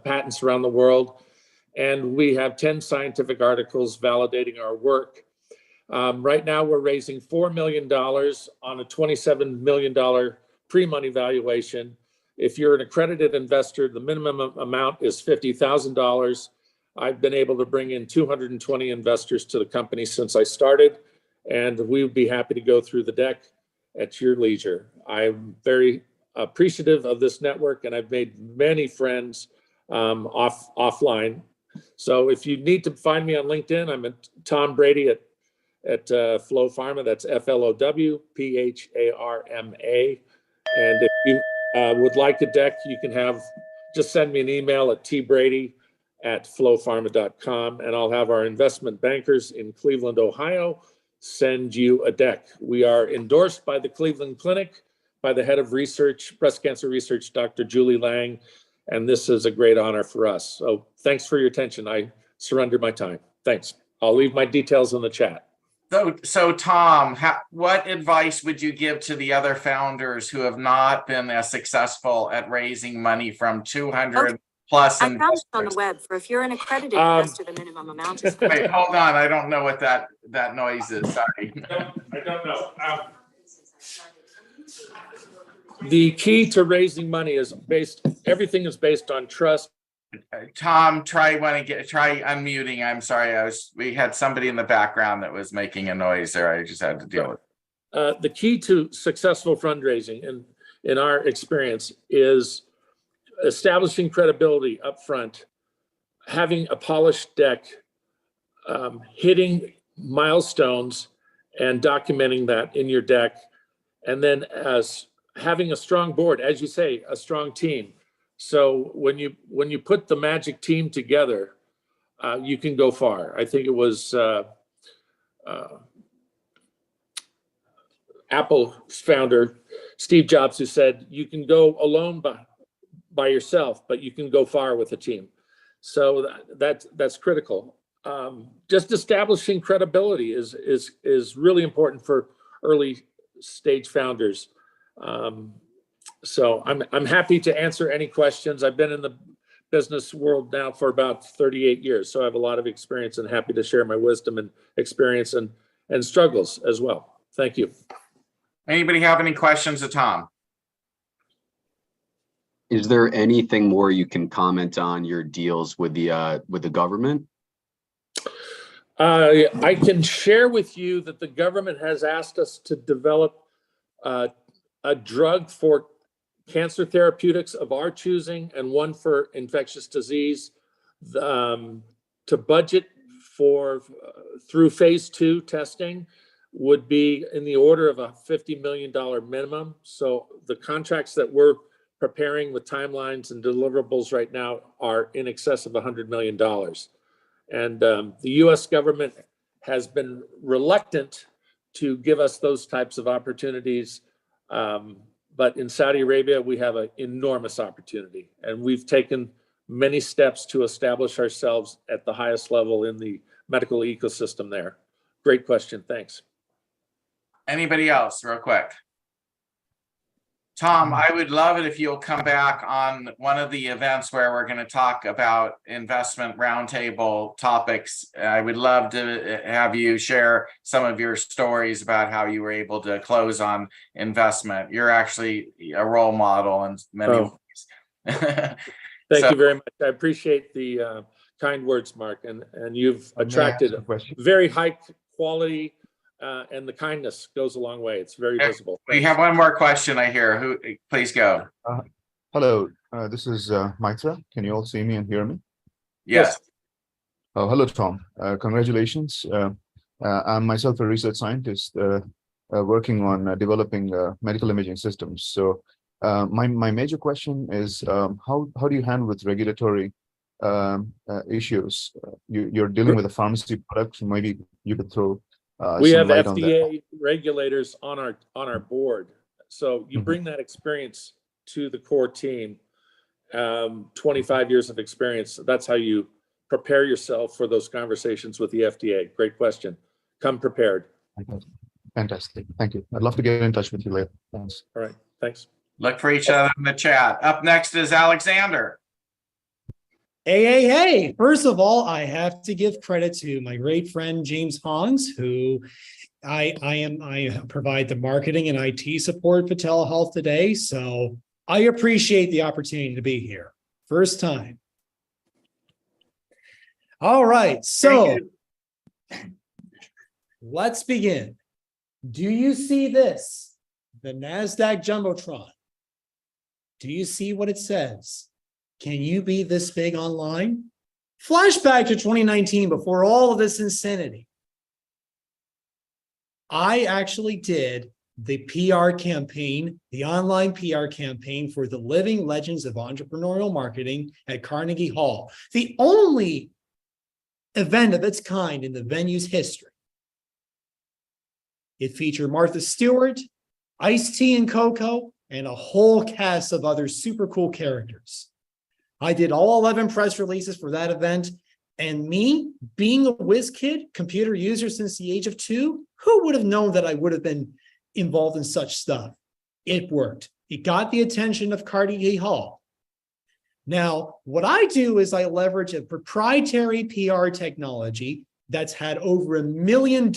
patents around the world. And we have 10 scientific articles validating our work. Right now, we're raising $4 million on a $27 million pre-money valuation. If you're an accredited investor, the minimum amount is $50,000. I've been able to bring in 220 investors to the company since I started, and we would be happy to go through the deck at your leisure. I'm very appreciative of this network, and I've made many friends offline. So if you need to find me on LinkedIn, I'm at Tom Brady at Flow Pharma. That's FLOW PHARMA. And if you would like a deck, you can just send me an email at tbrady@flowpharma.com, and I'll have our investment bankers in Cleveland, Ohio, send you a deck. We are endorsed by the Cleveland Clinic, by the head of research, breast cancer research, Dr. Julie Lang. And this is a great honor for us. So thanks for your attention. I surrender my time. Thanks. I'll leave my details in the chat. So Tom, what advice would you give to the other founders who have not been as successful at raising money from 200 plus I found it on the web. For if you're an accredited investor, the minimum amount is. Wait, hold on. I don't know what that noise is. Sorry. I don't know. The key to raising money is everything is based on trust. Tom, try unmuting. I'm sorry. We had somebody in the background that was making a noise there. I just had to deal with it. The key to successful fundraising, in our experience, is establishing credibility up front, having a polished deck, hitting milestones and documenting that in your deck, and then having a strong board, as you say, a strong team. So when you put the magic team together, you can go far. I think it was Apple's founder, Steve Jobs, who said, you can go alone by yourself, but you can go far with a team. So that's critical. Just establishing credibility is really important for early stage founders. So I'm happy to answer any questions. I've been in the business world now for about 38 years, so I have a lot of experience and happy to share my wisdom and experience and struggles as well. Thank you. Anybody have any questions of Tom? Is there anything more you can comment on your deals with the government? I can share with you that the government has asked us to develop a drug for cancer therapeutics of our choosing and one for infectious disease, to budget through phase 2 testing. would be in the order of a $50 million minimum. So the contracts that we're preparing with timelines and deliverables right now are in excess of $100 million. And the US government has been reluctant to give us those types of opportunities. But in Saudi Arabia, we have an enormous opportunity, and we've taken many steps to establish ourselves at the highest level in the medical ecosystem there. Great question, thanks. Anybody else, real quick? Tom, I would love it if you'll come back on one of the events where we're going to talk about investment roundtable topics. I would love to have you share some of your stories about how you were able to close on investment. You're actually a role model in many ways. Thank you very much. I appreciate the kind words, Mark, and you've attracted very high quality and the kindness goes a long way. It's very visible. We have one more question I hear. Who? Please go. Hello, this is Maitra. Can you all see me and hear me? Yes. Oh, hello, Tom. Congratulations. I'm myself a research scientist working on developing medical imaging systems. So my major question is how do you handle with regulatory issues? You're dealing with a pharmacy product. Maybe you could throw we have some light on that. FDA regulators on our board. So you bring that experience to the core team, 25 years of experience. That's how you prepare yourself for those conversations with the FDA. Great question. Come prepared. Fantastic. Thank you. I'd love to get in touch with you later. Thanks. All right. Thanks. Look for each other in the chat. Up next is Alexander. Hey. First of all, I have to give credit to my great friend, James Hans, who I provide the marketing and IT support for telehealth today. So I appreciate the opportunity to be here. First time. All right. So let's begin. Do you see this? The NASDAQ Jumbotron. Do you see what it says? Can you be this big online? Flashback to 2019, before all of this insanity. I actually did the PR campaign, the online PR campaign for the Living Legends of Entrepreneurial Marketing at Carnegie Hall, the only event of its kind in the venue's history. It featured Martha Stewart, Ice-T and Coco, and a whole cast of other super cool characters. I did all 11 press releases for that event, and me, being a whiz kid, computer user since the age of 2, who would have known that I would have been involved in such stuff? It worked. It got the attention of Carnegie Hall. Now, what I do is I leverage a proprietary PR technology that's had over $1 million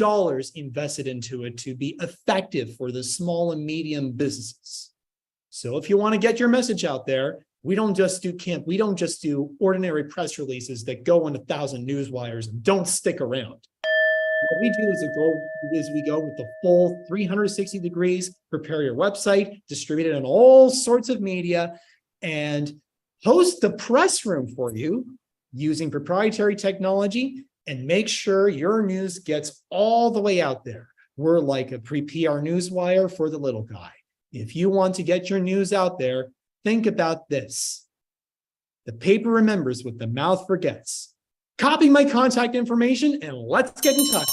invested into it to be effective for the small and medium businesses. So if you want to get your message out there, we don't just do ordinary press releases that go on 1,000 news wires and don't stick around. What we do is we go with the full 360 degrees, prepare your website, distribute it on all sorts of media, and host the press room for you using proprietary technology, and make sure your news gets all the way out there. We're like a pre-PR news wire for the little guy. If you want to get your news out there, think about this. The paper remembers what the mouth forgets. Copy my contact information and let's get in touch.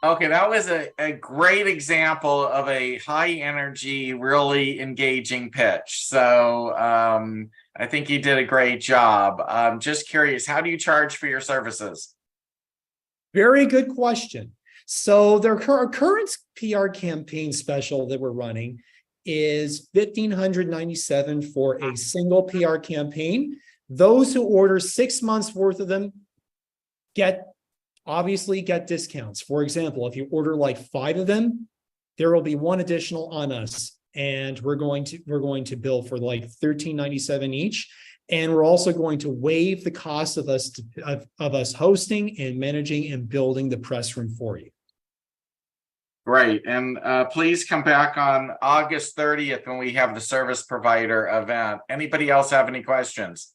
Okay, that was a great example of a high energy, really engaging pitch. So I think you did a great job. I'm just curious, how do you charge for your services? Very good question. So their current PR campaign special that we're running is $1,597 for a single PR campaign. Those who order 6 months worth of them obviously get discounts. For example, if you order like 5 of them, there will be one additional on us, and we're going to bill for like $13.97 each. And we're also going to waive the cost of us hosting and managing and building the press room for you. Great. And please come back on August 30th when we have the service provider event. Anybody else have any questions?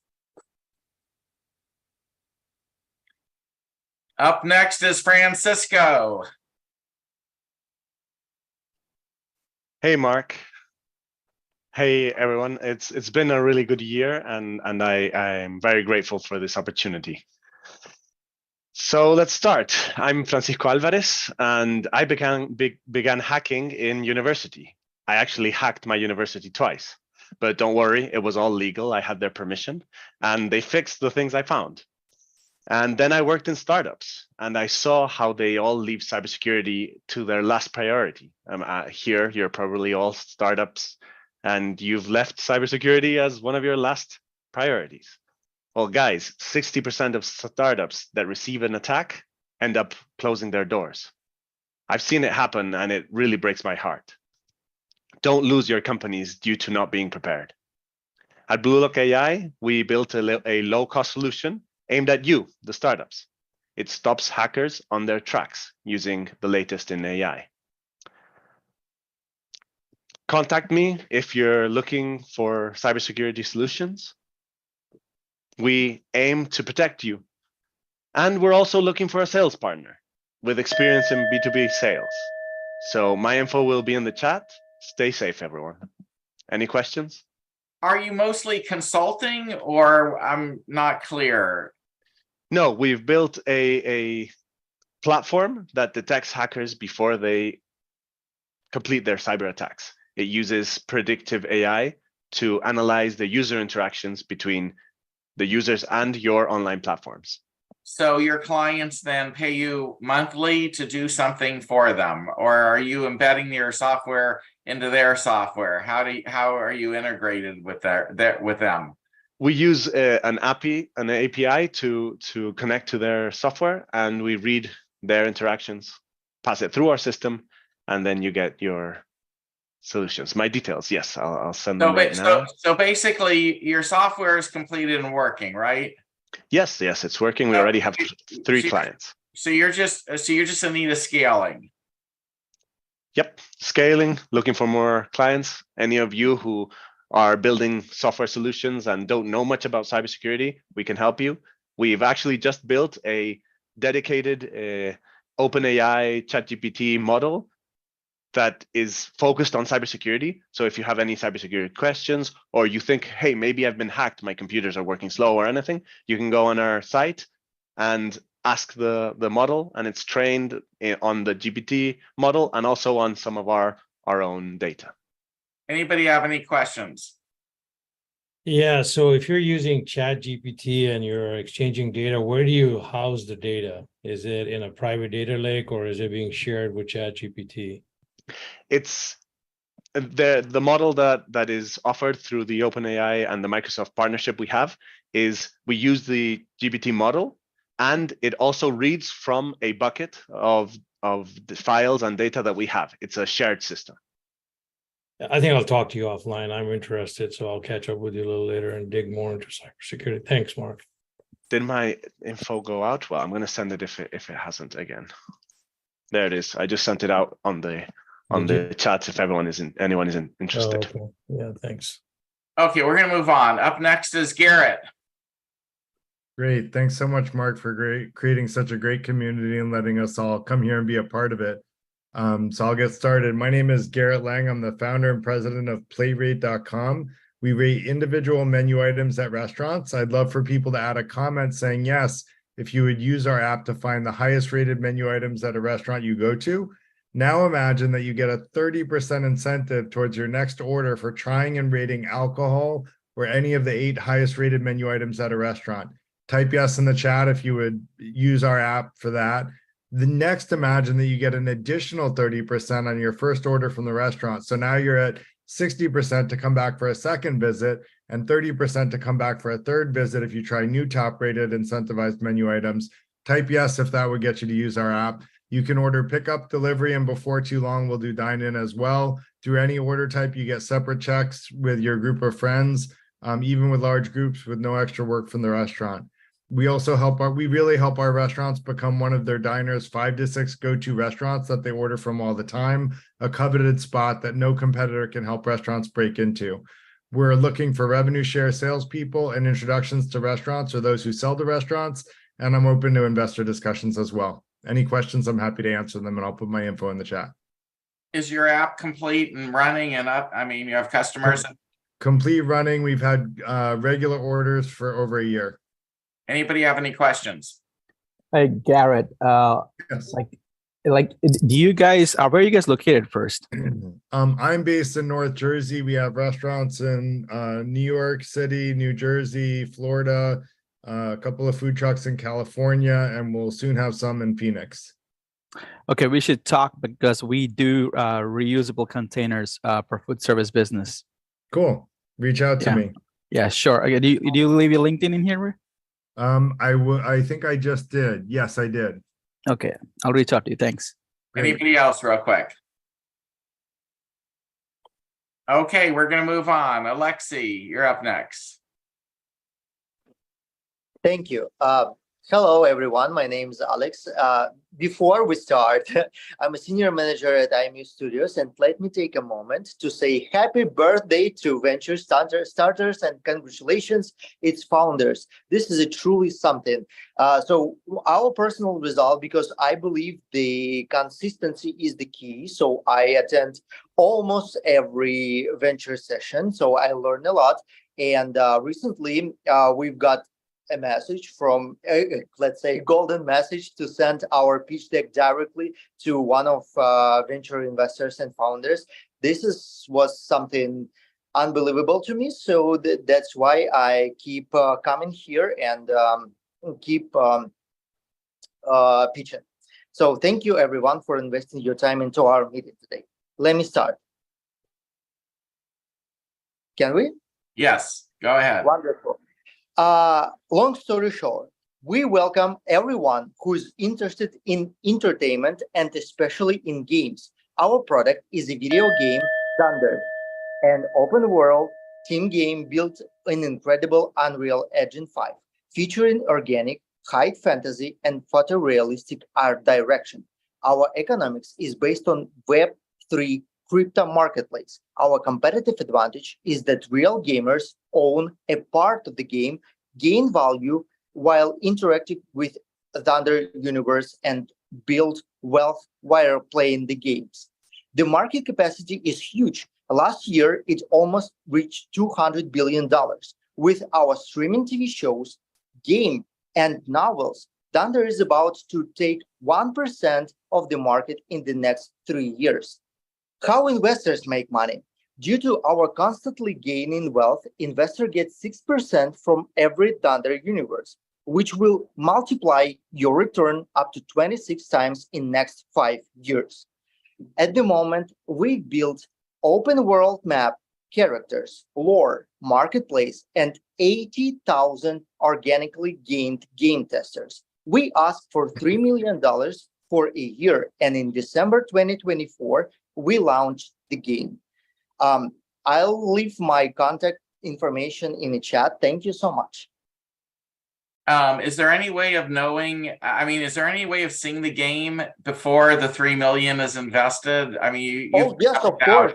Up next is Francisco. Hey, Mark. Hey, everyone. It's been a really good year, and I'm very grateful for this opportunity. So let's start. I'm Francisco Alvarez, and I began hacking in university. I actually hacked my university twice, but don't worry, it was all legal. I had their permission, and they fixed the things I found. And then I worked in startups, and I saw how they all leave cybersecurity to their last priority. Here, you're probably all startups, and you've left cybersecurity as one of your last priorities. Well, guys, 60% of startups that receive an attack end up closing their doors. I've seen it happen, and it really breaks my heart. Don't lose your companies due to not being prepared. At Bluelock AI, we built a low-cost solution aimed at you, the startups. It stops hackers on their tracks using the latest in AI. Contact me if you're looking for cybersecurity solutions. We aim to protect you. And we're also looking for a sales partner with experience in B2B sales. So my info will be in the chat. Stay safe, everyone. Any questions? Are you mostly consulting, or I'm not clear? No, we've built a platform that detects hackers before they complete their cyber attacks. It uses predictive AI to analyze the user interactions between the users and your online platforms. So your clients then pay you monthly to do something for them, or are you embedding your software into their software? How are you integrated with with them? We use an API to connect to their software, and we read their interactions, pass it through our system, and then you get your solutions. My details, yes, I'll send them right now. So basically, your software is completed and working, right? Yes, it's working. We already have 3 clients. So you're just in need of scaling. Yep, scaling, looking for more clients. Any of you who are building software solutions and don't know much about cybersecurity, we can help you. We've actually just built a dedicated OpenAI ChatGPT model that is focused on cybersecurity. So if you have any cybersecurity questions, or you think, hey, maybe I've been hacked, my computers are working slow or anything, you can go on our site and ask the model, and it's trained on the GPT model and also on some of our own data. Anybody have any questions? Yeah, so if you're using ChatGPT and you're exchanging data, where do you house the data? Is it in a private data lake, or is it being shared with ChatGPT? It's the model that is offered through the OpenAI and the Microsoft partnership we have is we use the GPT model, and it also reads from a bucket of the files and data that we have. It's a shared system. I think I'll talk to you offline. I'm interested, so I'll catch up with you a little later and dig more into cybersecurity. Thanks, Mark. Did my info go out? Well, I'm going to send it if it hasn't again. There it is. I just sent it out on the chat if anyone isn't interested. Oh, okay. Yeah, thanks. Okay, we're gonna move on. Up next is Garrett. Great. Thanks so much, Mark, for creating such a great community and letting us all come here and be a part of it. So I'll get started. My name is Garrett Lang. I'm the founder and president of Playrate.com. We rate individual menu items at restaurants. I'd love for people to add a comment saying, yes, if you would use our app to find the highest rated menu items at a restaurant you go to. Now imagine that you get a 30% incentive towards your next order for trying and rating alcohol or any of the 8 highest rated menu items at a restaurant. Type yes in the chat if you would use our app for that. The next, imagine that you get an additional 30% on your first order from the restaurant. So now you're at 60% to come back for a second visit and 30% to come back for a third visit if you try new top-rated incentivized menu items. Type yes if that would get you to use our app. You can order pickup, delivery, and before too long, we'll do dine-in as well. Through any order type, you get separate checks with your group of friends, even with large groups with no extra work from the restaurant. We also really help our restaurants become one of their diners' 5 to 6 go-to restaurants that they order from all the time, a coveted spot that no competitor can help restaurants break into. We're looking for revenue share salespeople and introductions to restaurants or those who sell to restaurants. and I'm open to investor discussions as well. Any questions, I'm happy to answer them, and I'll put my info in the chat. Is your app complete and running and up? I mean, you have customers. Complete running. We've had regular orders for over a year. Anybody have any questions? Hey, Garrett, Yes. do you guys, where are you guys located first? I'm based in North Jersey. We have restaurants in New York City, New Jersey, Florida, a couple of food trucks in California, and we'll soon have some in Phoenix. Okay, we should talk because we do reusable containers for food service business. Cool. Reach out to me. Yeah, sure. Okay, do you leave your LinkedIn in here? I think I just did. Yes, I did. Okay, I'll reach out to you. Thanks. Anybody else real quick? Okay, we're gonna move on. Alexi, you're up next. Thank you. Hello, everyone. My name is Alex. Before we start, I'm a senior manager at IMU Studios, and let me take a moment to say happy birthday to Venture Starters and congratulations its founders. This is truly something. So our personal result, because I believe the consistency is the key. So I attend almost every venture session, so I learn a lot. And recently, we've got a message from, let's say, golden message to send our pitch deck directly to one of venture investors and founders. This was something unbelievable to me. So that's why I keep coming here and keep pitching. So thank you, everyone, for investing your time into our meeting today. Let me start. Can we? Yes, go ahead. Wonderful. Long story short, we welcome everyone who is interested in entertainment and especially in games. Our product is a video game, Thunder, an open world team game built in incredible Unreal Engine 5, featuring organic, high fantasy, and photorealistic art direction. Our economics is based on Web3 crypto marketplace. Our competitive advantage is that real gamers own a part of the game, gain value while interacting with Thunder universe, and build wealth while playing the games. The market capacity is huge. Last year, it almost reached $200 billion. With our streaming TV shows, game, and novels, Thunder is about to take 1% of the market in the next 3 years. How investors make money? Due to our constantly gaining wealth, investor gets 6% from every Thunder universe, which will multiply your return up to 26 times in next 5 years. At the moment, we built open world map, characters, lore, marketplace, and 80,000 organically gained game testers. We asked for $3 million for a year, and in December 2024, we launched the game. I'll leave my contact information in the chat. Thank you so much. Is there any way of knowing, I mean, is there any way of seeing the game before the 3 million is invested? I mean, yes, of course.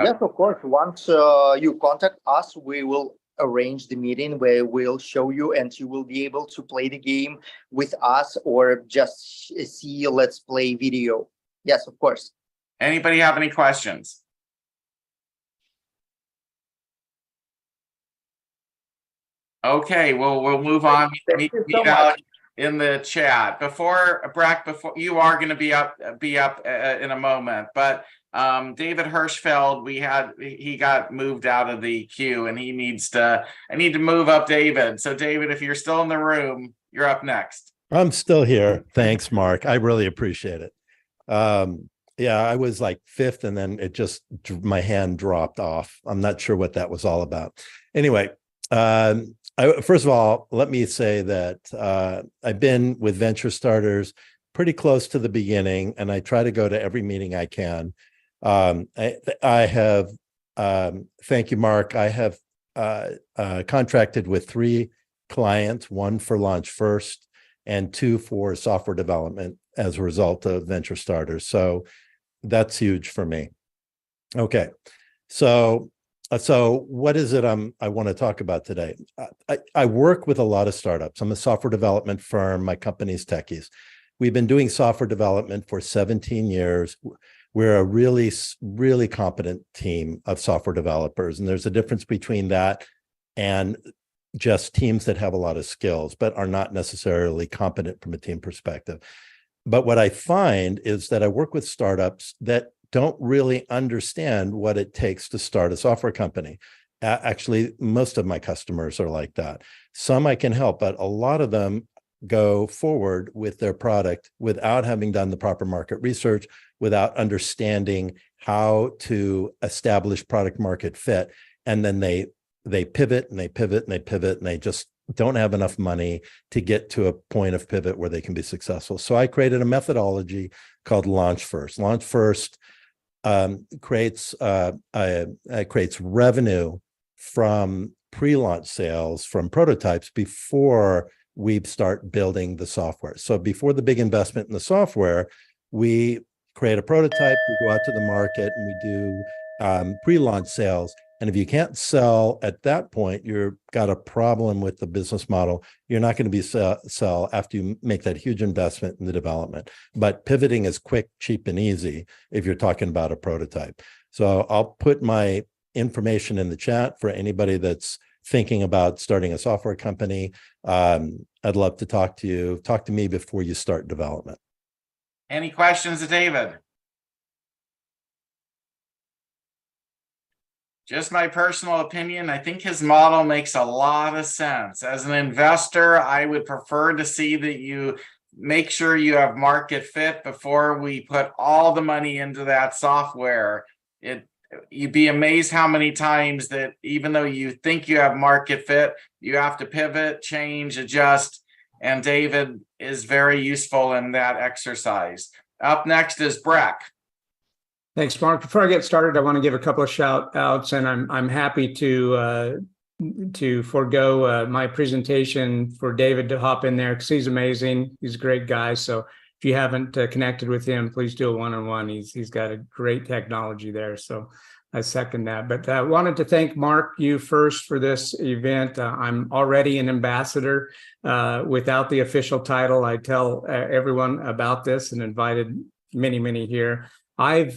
Yes, of course. Once you contact us, we will arrange the meeting where we'll show you, and you will be able to play the game with us or just see Let's Play video. Yes, of course. Anybody have any questions? Okay, well, we'll move on. Meet out in the chat. Before Brack, you are going to be up in a moment, but David Hirschfeld, he got moved out of the queue, and I need to move up David. So David, if you're still in the room, you're up next. I'm still here. Thanks, Mark. I really appreciate it. Yeah, I was like fifth, and then my hand dropped off. I'm not sure what that was all about. Anyway, first of all, let me say that I've been with Venture Starters pretty close to the beginning, and I try to go to every meeting I can. I have, thank you, Mark. I have contracted with 3 clients, 1 for Launch First and 2 for software development as a result of Venture Starters. So that's huge for me. Okay, so So what is it I want to talk about today? I work with a lot of startups. I'm a software development firm. My company's Techies. We've been doing software development for 17 years. We're a really, really competent team of software developers. And there's a difference between that and just teams that have a lot of skills, but are not necessarily competent from a team perspective. But what I find is that I work with startups that don't really understand what it takes to start a software company. Actually, most of my customers are like that. Some I can help, but a lot of them go forward with their product without having done the proper market research, without understanding how to establish product market fit. And then they pivot and they pivot and they pivot and they just don't have enough money to get to a point of pivot where they can be successful. So I created a methodology called Launch First. Launch First creates revenue from pre-launch sales from prototypes before we start building the software. So before the big investment in the software, we create a prototype, we go out to the market, and we do pre-launch sales. And if you can't sell at that point, you've got a problem with the business model. You're not going to be sell after you make that huge investment in the development. But pivoting is quick, cheap, and easy if you're talking about a prototype. So I'll put my information in the chat for anybody that's thinking about starting a software company. I'd love to talk to you. Talk to me before you start development. Any questions of David? Just my personal opinion, I think his model makes a lot of sense. As an investor, I would prefer to see that you make sure you have market fit before we put all the money into that software. You'd be amazed how many times that even though you think you have market fit, you have to pivot, change, adjust. And David is very useful in that exercise. Up next is Breck. Thanks, Mark. Before I get started, I want to give a couple of shout outs, and I'm happy to forego my presentation for David to hop in there because he's amazing. He's a great guy. So if you haven't connected with him, please do a one-on-one. He's got a great technology there. So I second that. But I wanted to thank Mark, you first for this event. I'm already an ambassador without the official title. I tell everyone about this and invited many here. I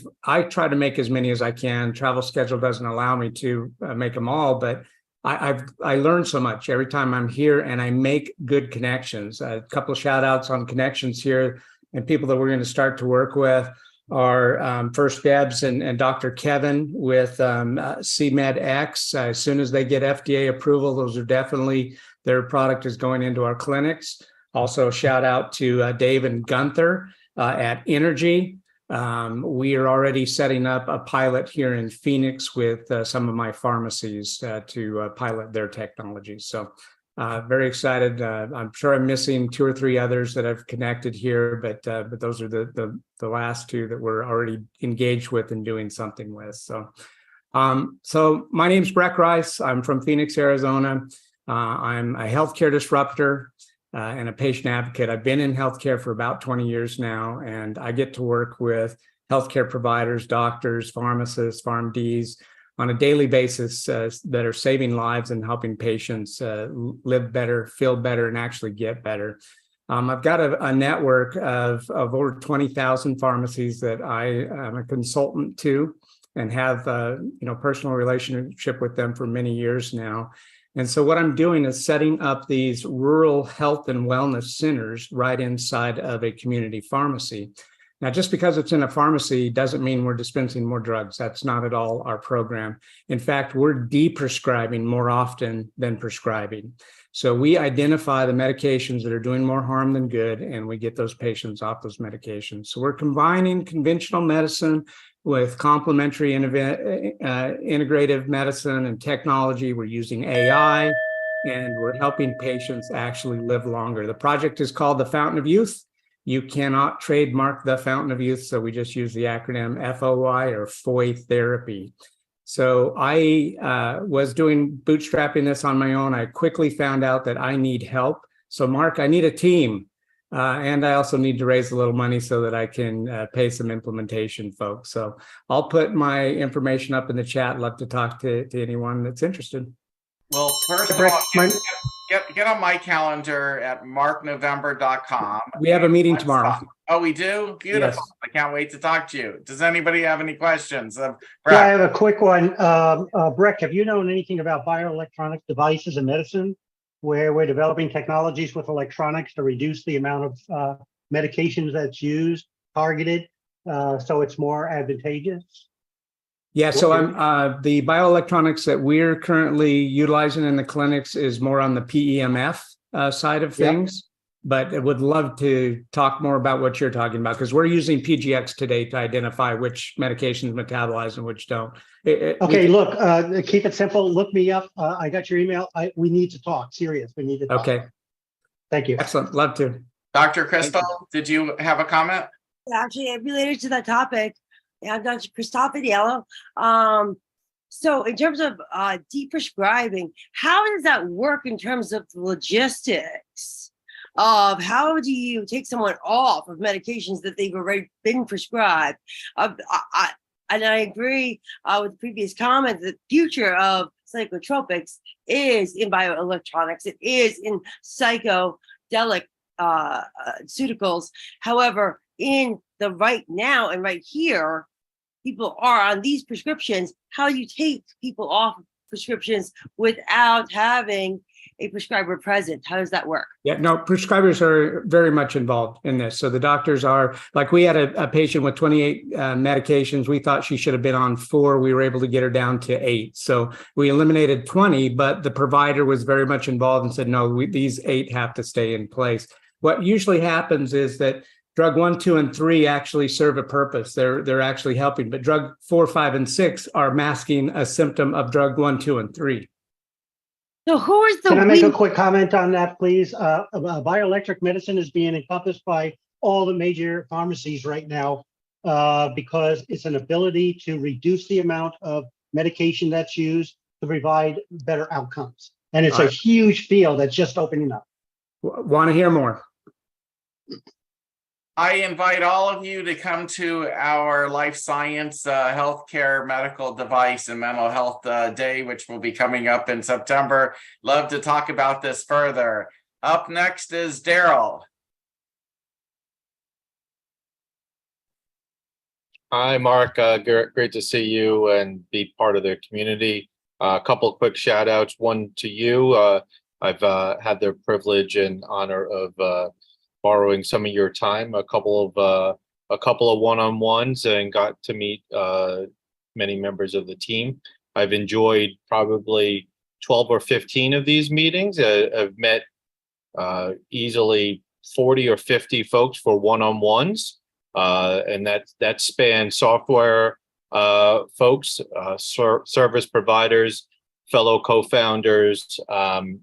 try to make as many as I can. Travel schedule doesn't allow me to make them all, but I learn so much every time I'm here, and I make good connections. A couple of shout outs on connections here and people that we're going to start to work with are First Debs and Dr. Kevin with CMedX. As soon as they get FDA approval, those are definitely, their product is going into our clinics. Also shout out to Dave and Gunther at Energy. We are already setting up a pilot here in Phoenix with some of my pharmacies to pilot their technology. So very excited. I'm sure I'm missing 2 or 3 others that I've connected here, but those are the last 2 that we're already engaged with and doing something with. So my name's Breck Rice. I'm from Phoenix, Arizona. I'm a healthcare disruptor and a patient advocate. I've been in healthcare for about 20 years now, and I get to work with healthcare providers, doctors, pharmacists, PharmDs on a daily basis that are saving lives and helping patients live better, feel better, and actually get better. I've got a network of over 20,000 pharmacies that I am a consultant to and have personal relationship with them for many years now. And so what I'm doing is setting up these rural health and wellness centers right inside of a community pharmacy. Now, just because it's in a pharmacy doesn't mean we're dispensing more drugs. That's not at all our program. In fact, we're de-prescribing more often than prescribing. So we identify the medications that are doing more harm than good, and we get those patients off those medications. So we're combining conventional medicine with complementary integrative medicine and technology. We're using AI, and we're helping patients actually live longer. The project is called the Fountain of Youth. You cannot trademark the Fountain of Youth, so we just use the acronym FOI or FOI therapy. So I was doing bootstrapping this on my own. I quickly found out that I need help. So Mark, I need a team. And I also need to raise a little money so that I can pay some implementation folks. So I'll put my information up in the chat. Love to talk to anyone that's interested. Well, first of all, get on my calendar at marknovember.com. We have a meeting tomorrow. Oh, we do? Beautiful. Yes. I can't wait to talk to you. Does anybody have any questions? Yeah, I have a quick one. Breck, have you known anything about bioelectronic devices in medicine, where we're developing technologies with electronics to reduce the amount of medications that's used, targeted, so it's more advantageous? Yeah, so I'm the bioelectronics that we're currently utilizing in the clinics is more on the PEMF side of things, but I would love to talk more about what you're talking about, because we're using PGX today to identify which medications metabolize and which don't. Okay, look, keep it simple. Look me up. I got your email. We need to talk. Serious. We need to talk. Okay. Thank you. Excellent. Love to. Dr. Crystal, did you have a comment? Actually, related to that topic, I'm Dr. Christoph Yellow. So in terms of deprescribing, how does that work in terms of the logistics of how do you take someone off of medications that they've already been prescribed? And I agree with the previous comment, the future of psychotropics is in bioelectronics. It is in psychedelic pharmaceuticals. However, in the right now and right here, people are on these prescriptions. How do you take people off prescriptions without having a prescriber present? How does that work? Yeah, no, prescribers are very much involved in this. So the doctors are, like we had a patient with 28 medications. We thought she should have been on 4. We were able to get her down to 8. So we eliminated 20, but the provider was very much involved and said, no, these 8 have to stay in place. What usually happens is that drug 1, 2, and 3 actually serve a purpose. They're actually helping, but drug 4, 5, and 6 are masking a symptom of drug 1, 2, and 3. So who is the? Can I make a quick comment on that, please? Bioelectric medicine is being encompassed by all the major pharmacies right now because it's an ability to reduce the amount of medication that's used to provide better outcomes. And it's a huge field that's just opening up. Want to hear more? I invite all of you to come to our life science, healthcare, medical device, and mental health day, which will be coming up in September. Love to talk about this further. Up next is Daryl. Hi, Mark. Great to see you and be part of the community. A couple of quick shout outs. One to you. I've had the privilege and honor of borrowing some of your time, a couple of one-on-ones, and got to meet many members of the team. I've enjoyed probably 12 or 15 of these meetings. I've met easily 40 or 50 folks for one-on-ones, and that spans software folks, service providers, fellow co-founders,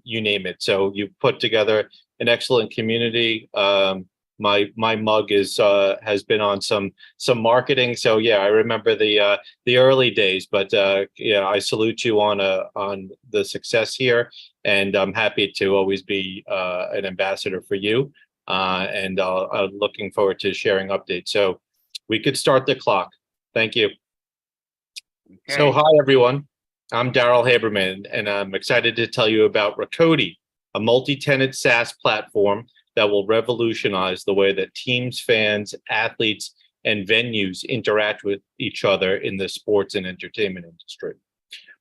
you name it. So you've put together an excellent community. My mug has been on some marketing. So yeah, I remember the early days, but yeah, I salute you on the success here, and I'm happy to always be an ambassador for you. And I'm looking forward to sharing updates. So we could start the clock. Thank you. Okay. So hi everyone, I'm Daryl Haberman, and I'm excited to tell you about Recody, a multi-tenant SaaS platform that will revolutionize the way that teams, fans, athletes, and venues interact with each other in the sports and entertainment industry.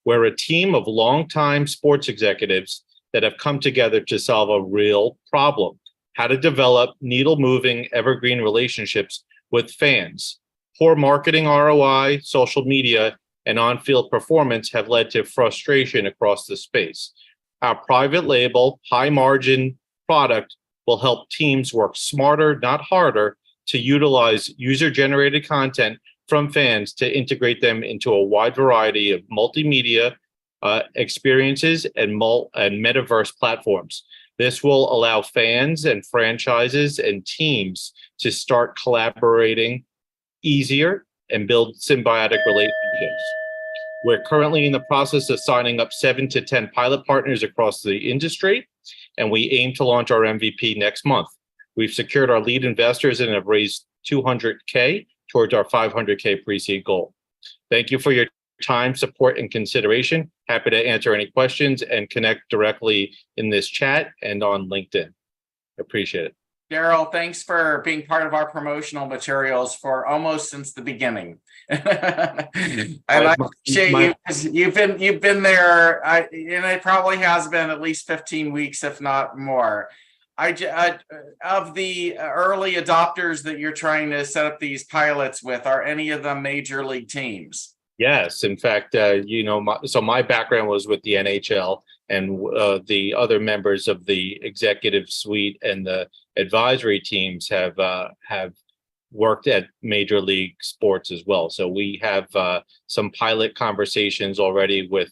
We're a team of longtime sports executives that have come together to solve a real problem: how to develop needle-moving, evergreen relationships with fans. Poor marketing ROI, social media, and on-field performance have led to frustration across the space. Our private label, high-margin product will help teams work smarter, not harder, to utilize user-generated content from fans to integrate them into a wide variety of multimedia experiences and metaverse platforms. This will allow fans and franchises and teams to start collaborating easier and build symbiotic relationships. We're currently in the process of signing up 7 to 10 pilot partners across the industry, and we aim to launch our MVP next month. We've secured our lead investors and have raised $200K towards our $500K pre-seed goal. Thank you for your time, support, and consideration. Happy to answer any questions and connect directly in this chat and on LinkedIn. Appreciate it. Daryl, thanks for being part of our promotional materials for almost since the beginning. And I appreciate you've been there. And it probably has been at least 15 weeks, if not more. Of the early adopters that you're trying to set up these pilots with, are any of them major league teams? Yes, in fact, my background was with the NHL, and the other members of the executive suite and the advisory teams have worked at major league sports as well. So we have some pilot conversations already with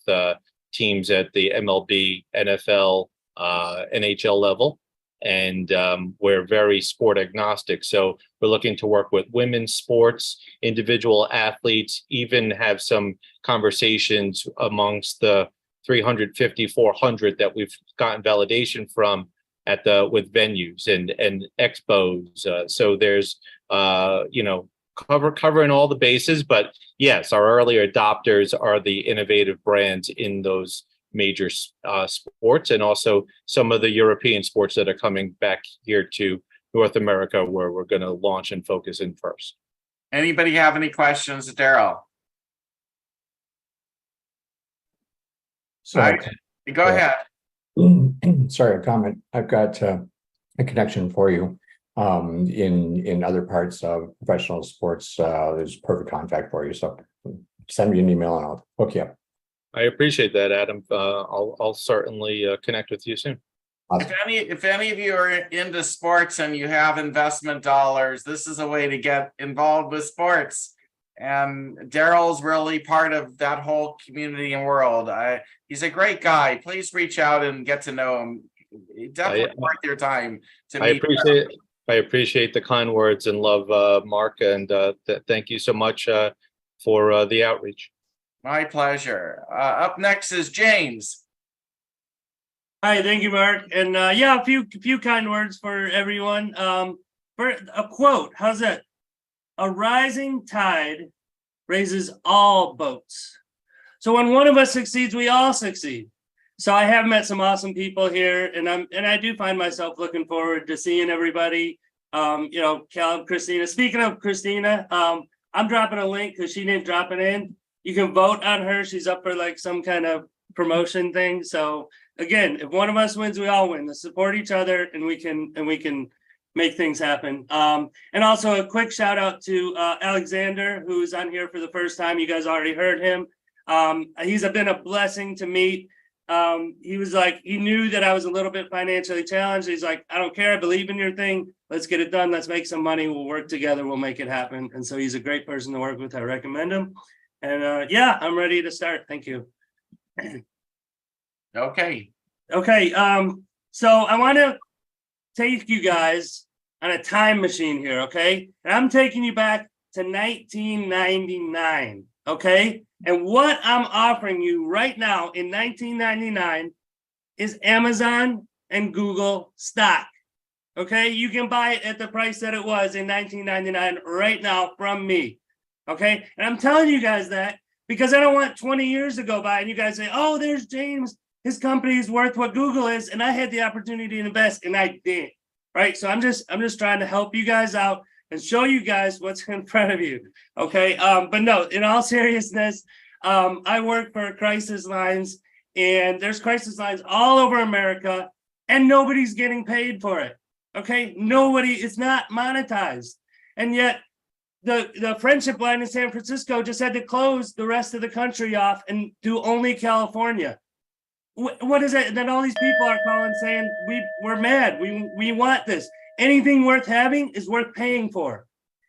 teams at the MLB, NFL, NHL level. And we're very sport agnostic. So we're looking to work with women's sports, individual athletes, even have some conversations amongst the 350, 400 that we've gotten validation from with venues and expos. So there's, covering all the bases. But yes, our early adopters are the innovative brands in those major sports, and also some of the European sports that are coming back here to North America, where we're going to launch and focus in first. Anybody have any questions, Daryl? So, go ahead. Sorry, a comment. I've got a connection for you. In other parts of professional sports, there's perfect contact for you. So send me an email and I'll hook you up. I appreciate that, Adam. I'll certainly connect with you soon. If any of you are into sports and you have investment dollars, this is a way to get involved with sports. And Daryl's really part of that whole community and world. He's a great guy. Please reach out and get to know him. Definitely worth your time to meet him. I appreciate the kind words and love, Mark, and thank you so much for the outreach. My pleasure. Up next is James. Hi, thank you, Mark. And a few kind words for everyone. For a quote, how's that? A rising tide raises all boats. So when one of us succeeds, we all succeed. So I have met some awesome people here, and I do find myself looking forward to seeing everybody. Caleb, Christina. Speaking of Christina, I'm dropping a link because she named dropping in. You can vote on her. She's up for like some kind of promotion thing. So again, if one of us wins, we all win. Let's support each other, and we can make things happen. And also a quick shout out to Alexander, who's on here for the first time. You guys already heard him. He's been a blessing to meet. He was like, he knew that I was a little bit financially challenged. He's like, I don't care. I believe in your thing. Let's get it done. Let's make some money. We'll work together. We'll make it happen. And so he's a great person to work with. I recommend him. And I'm ready to start. Thank you. Okay. So I want to take you guys on a time machine here, okay? And I'm taking you back to 1999, okay? And what I'm offering you right now in 1999 is Amazon and Google stock, okay? You can buy it at the price that it was in 1999 right now from me, okay? And I'm telling you guys that because I don't want 20 years to go by and you guys say, oh, there's James. His company is worth what Google is, and I had the opportunity to invest, and I did, right? So I'm just trying to help you guys out and show you guys what's in front of you, okay? But no, in all seriousness, I work for crisis lines, and there's crisis lines all over America, and nobody's getting paid for it, okay? Nobody, it's not monetized, and yet the friendship line in San Francisco just had to close the rest of the country off and do only California. What is it that all these people are calling saying we're mad, we want this? Anything worth having is worth paying for.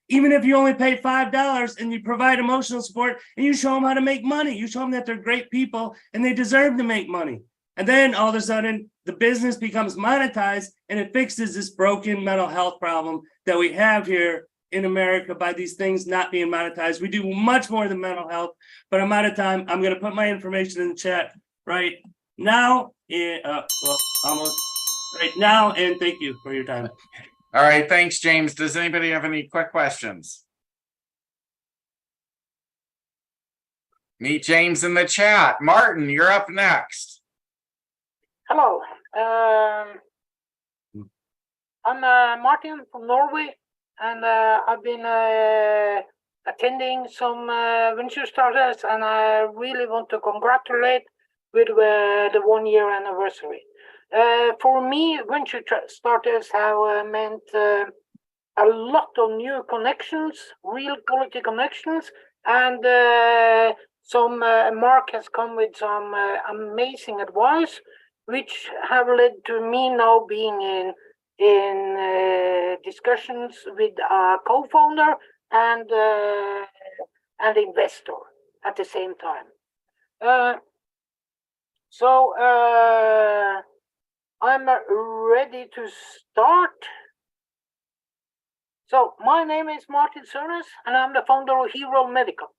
Even if you only pay $5 and you provide emotional support and you show them how to make money, you show them that they're great people and they deserve to make money. And then all of a sudden the business becomes monetized and it fixes this broken mental health problem that we have here in America by these things not being monetized. We do much more than mental health, but I'm out of time. I'm going to put my information in the chat right now, almost right now, and thank you for your time. All right, thanks, James. Does anybody have any quick questions? Meet James in the chat. Martin, you're up next. Hello. I'm Martin from Norway, and I've been attending some venture startups, and I really want to congratulate with the 1-year anniversary. For me, venture startups have meant a lot of new connections, real quality connections, and Mark has come with some amazing advice, which have led to me now being in discussions with a co-founder and investor at the same time. I'm ready to start. So my name is Martin Sørnes, and I'm the founder of Hero Medical.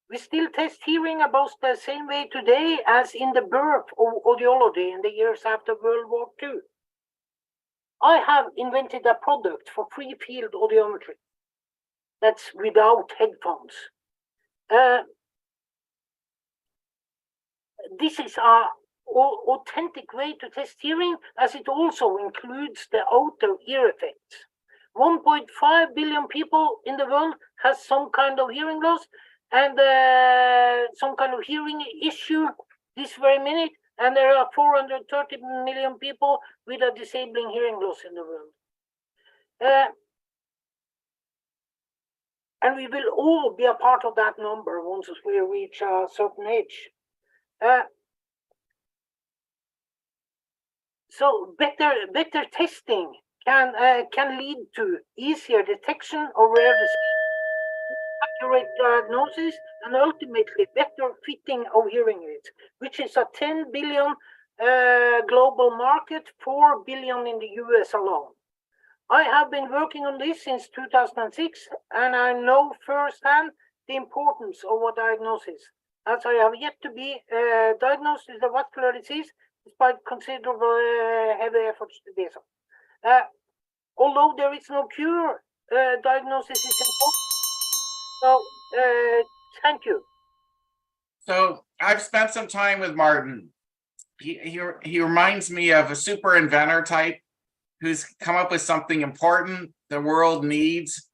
We still test hearing about the same way today as in the birth of audiology in the years after World War II. I have invented a product for free field audiometry that's without headphones. This is an authentic way to test hearing, as it also includes the outer ear effects. 1.5 billion people in the world has some kind of hearing loss and some kind of hearing issue this very minute, and there are 430 million people with a disabling hearing loss in the world. And we will all be a part of that number once we reach a certain age. So better testing can lead to easier detection of rare disease, accurate diagnosis, and ultimately better fitting of hearing aids, which is a 10 billion global market, 4 billion in the US alone. I have been working on this since 2006, and I know firsthand the importance of a diagnosis, as I have yet to be diagnosed with a vascular disease despite considerable heavy efforts to do so. Although there is no cure, diagnosis is important. So, thank you. So I've spent some time with Martin. He reminds me of a super inventor type who's come up with something important the world needs.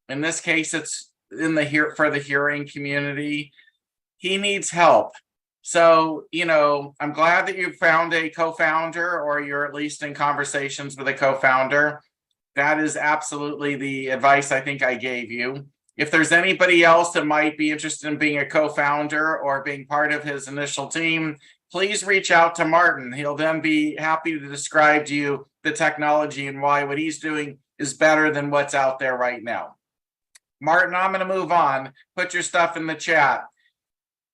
In this case, it's for the hearing community. He needs help. So, I'm glad that you found a co-founder, or you're at least in conversations with a co-founder. That is absolutely the advice I think I gave you. If there's anybody else that might be interested in being a co-founder or being part of his initial team, please reach out to Martin. He'll then be happy to describe to you the technology and why what he's doing is better than what's out there right now. Martin, I'm going to move on. Put your stuff in the chat.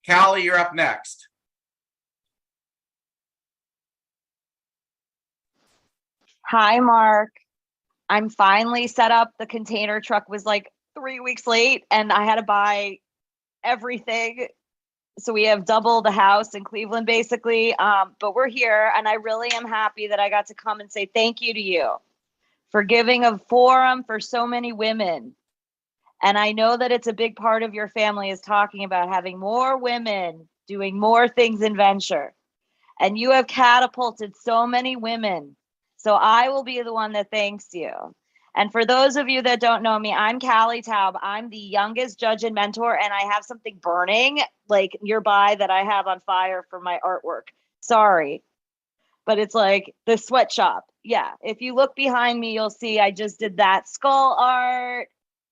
Callie, you're up next. Hi, Mark. I'm finally set up. The container truck was like 3 weeks late and I had to buy everything. So we have double the house in Cleveland, basically. But we're here, and I really am happy that I got to come and say thank you to you for giving a forum for so many women. And I know that it's a big part of your family is talking about having more women doing more things in venture. And you have catapulted so many women. So I will be the one that thanks you. And for those of you that don't know me, I'm Callie Taub. I'm the youngest judge and mentor, and I have something burning like nearby that I have on fire for my artwork. Sorry, but it's like the sweatshop. Yeah, if you look behind me, you'll see I just did that skull art,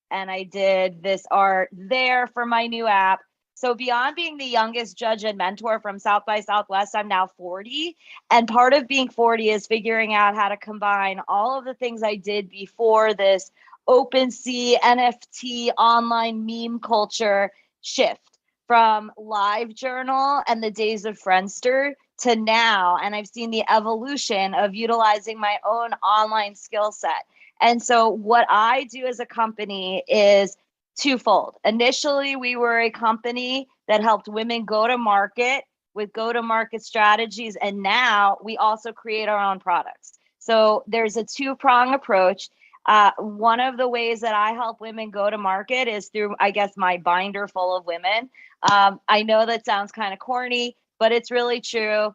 and I did this art there for my new app. So beyond being the youngest judge and mentor from South by Southwest, I'm now 40. And part of being 40 is figuring out how to combine all of the things I did before this OpenSea, NFT, online meme culture shift from LiveJournal and the days of Friendster to now. And I've seen the evolution of utilizing my own online skill set. And so what I do as a company is twofold. Initially, we were a company that helped women go to market with go-to-market strategies. And now we also create our own products. So there's a two-prong approach. One of the ways that I help women go to market is through, I guess, my binder full of women. I know that sounds kind of corny, but it's really true.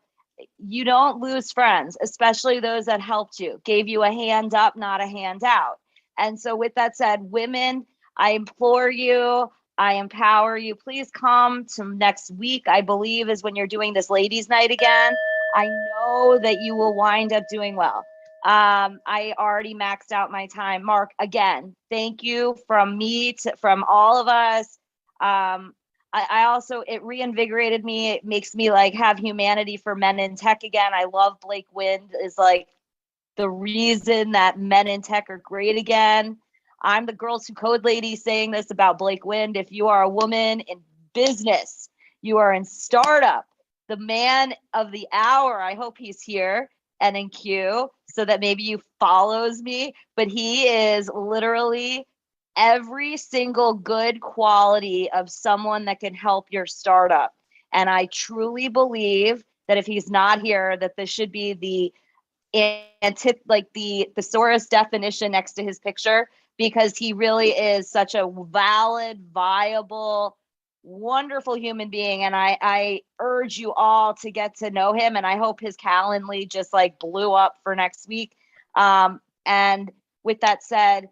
You don't lose friends, especially those that helped you, gave you a hand up, not a hand out. And so with that said, women, I implore you, I empower you, please come to next week, I believe is when you're doing this ladies' night again. I know that you will wind up doing well. I already maxed out my time. Mark, again, thank you from me from all of us. I also, it reinvigorated me. It makes me like have humanity for men in tech again. I love Blake Wind is like the reason that men in tech are great again. I'm the Girls Who Code lady saying this about Blake Wind. If you are a woman in business, you are in startup, the man of the hour, I hope he's here and in queue so that maybe you follows me, but he is literally every single good quality of someone that can help your startup. And I truly believe that if he's not here, that this should be the thesaurus definition next to his picture, because he really is such a valid, viable, wonderful human being. And I urge you all to get to know him. And I hope his Calendly just like blew up for next week. And with that said,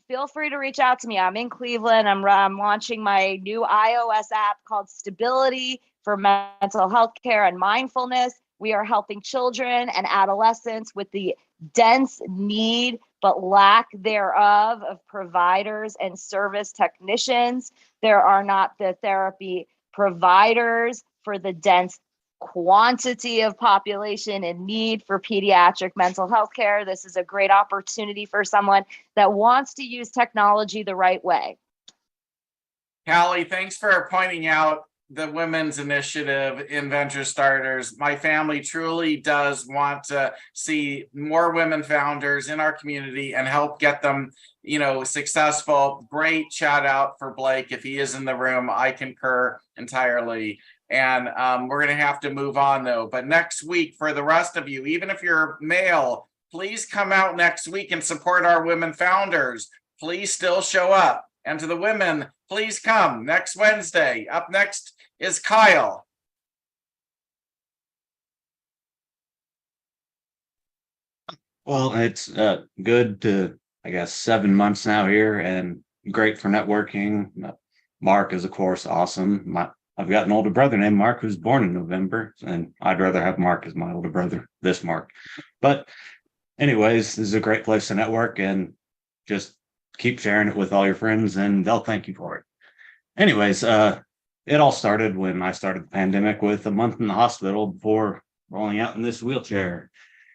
feel free to reach out to me. I'm in Cleveland. I'm launching my new iOS app called Stability for mental health care and mindfulness. We are helping children and adolescents with the dense need but lack thereof of providers and service technicians. There are not the therapy providers for the dense quantity of population in need for pediatric mental health care. This is a great opportunity for someone that wants to use technology the right way. Callie, thanks for pointing out the Women's Initiative in Venture Starters. My family truly does want to see more women founders in our community and help get them, successful. Great shout out for Blake. If he is in the room, I concur entirely. And we're going to have to move on though. But next week, for the rest of you, even if you're male, please come out next week and support our women founders. Please still show up. And to the women, please come next Wednesday. Up next is Kyle. Well, it's good to, 7 months now here and great for networking. Mark is, of course, awesome. I've got an older brother named Mark who's born in November, and I'd rather have Mark as my older brother, this Mark. But anyways, this is a great place to network, and just keep sharing it with all your friends and they'll thank you for it. Anyways, it all started when I started the pandemic with a month in the hospital before rolling out in this wheelchair.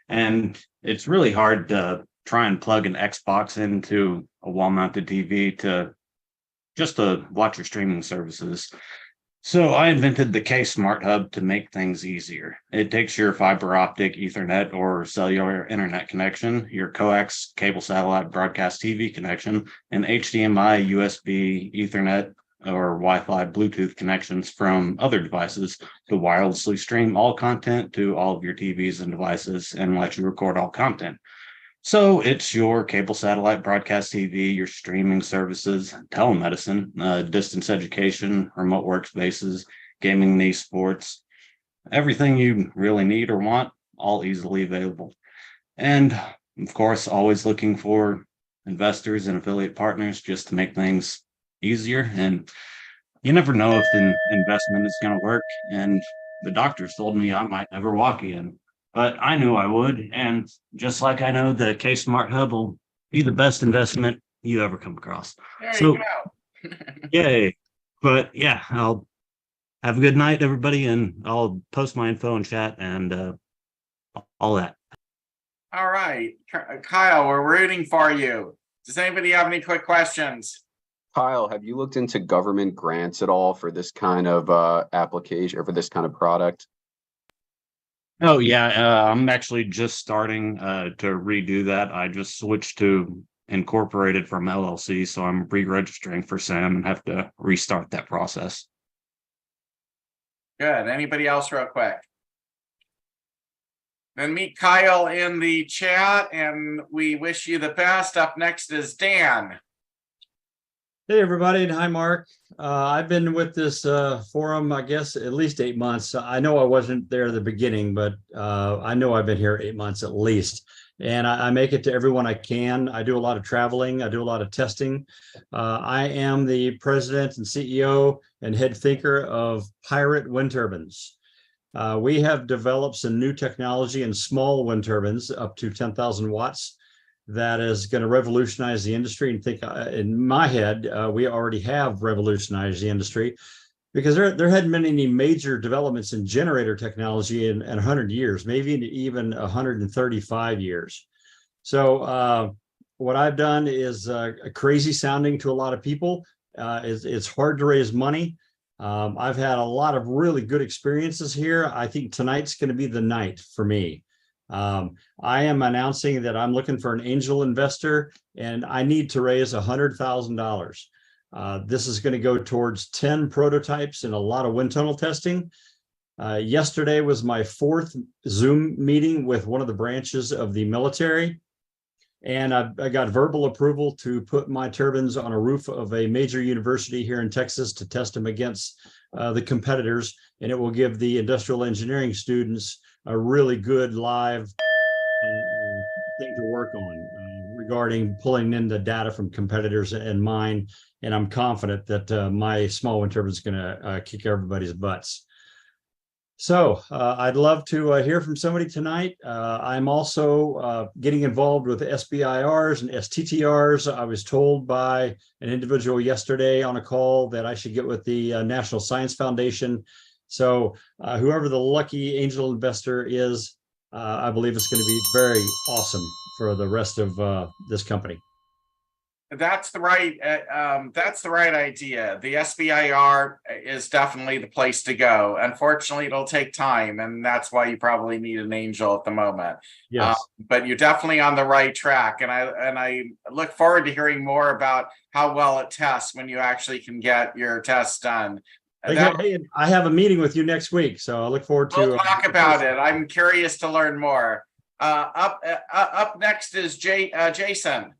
And it's really hard to try and plug an Xbox into a wall-mounted TV to watch your streaming services. So I invented the K Smart Hub to make things easier. It takes your fiber optic, Ethernet, or cellular internet connection, your coax, cable satellite broadcast TV connection, and HDMI, USB, Ethernet, or Wi-Fi, Bluetooth connections from other devices to wirelessly stream all content to all of your TVs and devices and let you record all content. So it's your cable satellite broadcast TV, your streaming services, telemedicine, distance education, remote workspaces, gaming and esports, everything you really need or want, all easily available. And of course, always looking for investors and affiliate partners just to make things easier. And you never know if an investment is going to work. And the doctors told me I might never walk again. But I knew I would, and just like I know the K Smart Hub will be the best investment you ever come across. There you go. Yay. But yeah, I'll have a good night, everybody, and I'll post my info in chat and all that. All right, Kyle, we're rooting for you. Does anybody have any quick questions? Kyle, have you looked into government grants at all for this kind of application or for this kind of product? Oh, yeah. I'm actually just starting to redo that. I just switched to incorporated from LLC, so I'm re-registering for SAM and have to restart that process. Good. Anybody else real quick? Then meet Kyle in the chat, and we wish you the best. Up next is Dan. Hey, everybody, and hi, Mark. I've been with this forum, I guess, at least 8 months. I know I wasn't there at the beginning, but I know I've been here 8 months at least. And I make it to everyone I can. I do a lot of traveling. I do a lot of testing. I am the president and CEO and head thinker of Pirate Wind Turbines. We have developed some new technology in small wind turbines up to 10,000 watts that is going to revolutionize the industry. And think in my head, we already have revolutionized the industry because there hadn't been any major developments in generator technology in 100 years, maybe even 135 years. So what I've done is crazy sounding to a lot of people. It's hard to raise money. I've had a lot of really good experiences here. I think tonight's going to be the night for me. I am announcing that I'm looking for an angel investor, and I need to raise $100,000. This is going to go towards 10 prototypes and a lot of wind tunnel testing. Yesterday was my 4th Zoom meeting with one of the branches of the military. And I got verbal approval to put my turbines on a roof of a major university here in Texas to test them against the competitors. And it will give the industrial engineering students a really good live thing to work on regarding pulling in the data from competitors and mine. And I'm confident that my small wind turbine is going to kick everybody's butts. So I'd love to hear from somebody tonight. I'm also getting involved with SBIRs and STTRs. I was told by an individual yesterday on a call that I should get with the National Science Foundation. So whoever the lucky angel investor is, I believe it's going to be very awesome for the rest of this company. That's the right idea. The SBIR is definitely the place to go. Unfortunately, it'll take time, and that's why you probably need an angel at the moment. Yes. But you're definitely on the right track, and I look forward to hearing more about how well it tests when you actually can get your tests done. Hey, I have a meeting with you next week, so I look forward to. We'll talk about it. I'm curious to learn more. Up next is Jason.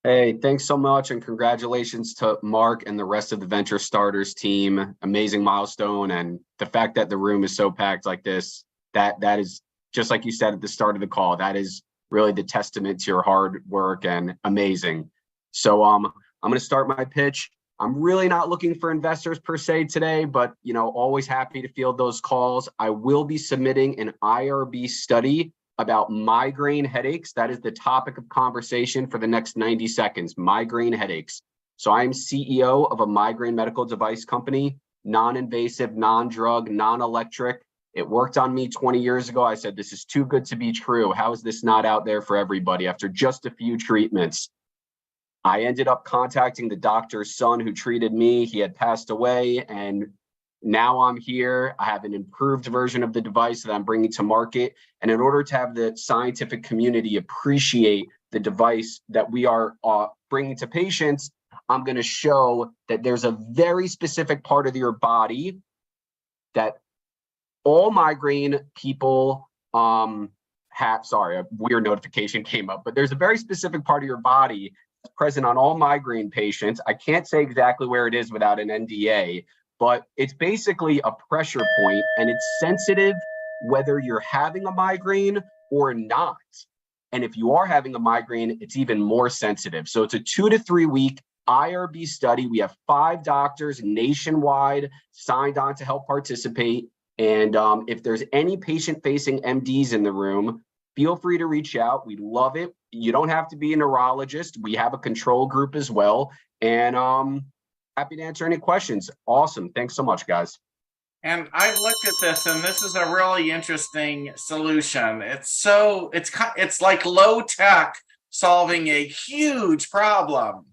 Hey, thanks so much, and congratulations to Mark and the rest of the Venture Starters team. Amazing milestone, and the fact that the room is so packed like this, that is just like you said at the start of the call, that is really the testament to your hard work and amazing. So I'm going to start my pitch. I'm really not looking for investors per se today, but always happy to field those calls. I will be submitting an IRB study about migraine headaches. That is the topic of conversation for the next 90 seconds, migraine headaches. So I'm CEO of a migraine medical device company, non-invasive, non-drug, non-electric. It worked on me 20 years ago. I said, this is too good to be true. How is this not out there for everybody after just a few treatments? I ended up contacting the doctor's son who treated me. He had passed away, and now I'm here. I have an improved version of the device that I'm bringing to market. And in order to have the scientific community appreciate the device that we are bringing to patients, I'm going to show that there's a very specific part of your body that all migraine people have. Sorry, a weird notification came up, but there's a very specific part of your body that's present on all migraine patients. I can't say exactly where it is without an NDA, but it's basically a pressure point, and it's sensitive whether you're having a migraine or not. And if you are having a migraine, it's even more sensitive. So it's a 2 to 3 week IRB study. We have 5 doctors nationwide signed on to help participate. And if there's any patient-facing MDs in the room, feel free to reach out. We love it. You don't have to be a neurologist. We have a control group as well. And happy to answer any questions. Awesome. Thanks so much, guys. And I've looked at this, and this is a really interesting solution. It's like low tech solving a huge problem,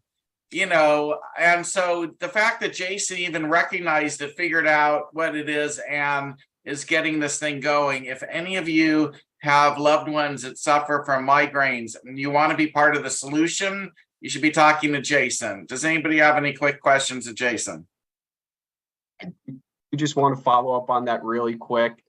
and so the fact that Jason even recognized it, figured out what it is, and is getting this thing going. If any of you have loved ones that suffer from migraines and you want to be part of the solution, you should be talking to Jason. Does anybody have any quick questions of Jason? You just want to follow up on that really quick.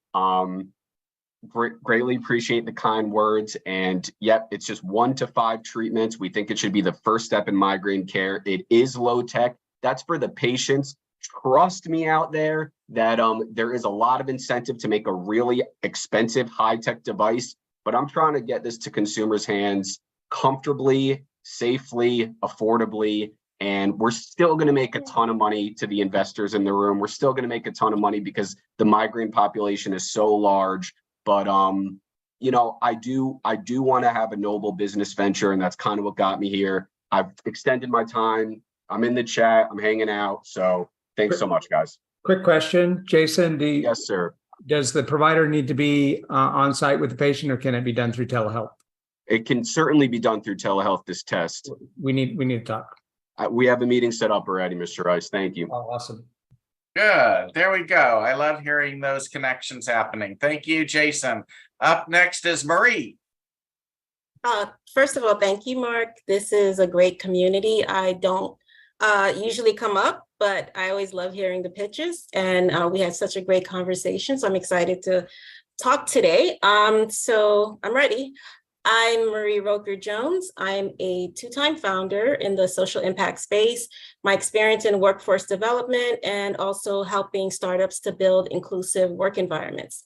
greatly appreciate the kind words. And yep, it's just 1 to 5 treatments. We think it should be the first step in migraine care. It is low tech. That's for the patients. Trust me out there that there is a lot of incentive to make a really expensive high-tech device, but I'm trying to get this to consumers' hands comfortably, safely, affordably, and we're still going to make a ton of money to the investors in the room. We're still going to make a ton of money because the migraine population is so large. But you know, I do want to have a noble business venture, and that's kind of what got me here. I've extended my time. I'm in the chat. I'm hanging out. So thanks so much, guys. Quick question, Jason. Yes, sir. Does the provider need to be on site with the patient, or can it be done through telehealth? It can certainly be done through telehealth, this test. We need to talk. We have a meeting set up already, Mr. Rice. Thank you. Oh, awesome. Good. There we go. I love hearing those connections happening. Thank you, Jason. Up next is Marie. First of all, thank you, Mark. This is a great community. I don't usually come up, but I always love hearing the pitches, and we had such a great conversation. So I'm excited to talk today. So I'm ready. I'm Marie Roker Jones. I'm a 2-time founder in the social impact space. My experience in workforce development and also helping startups to build inclusive work environments.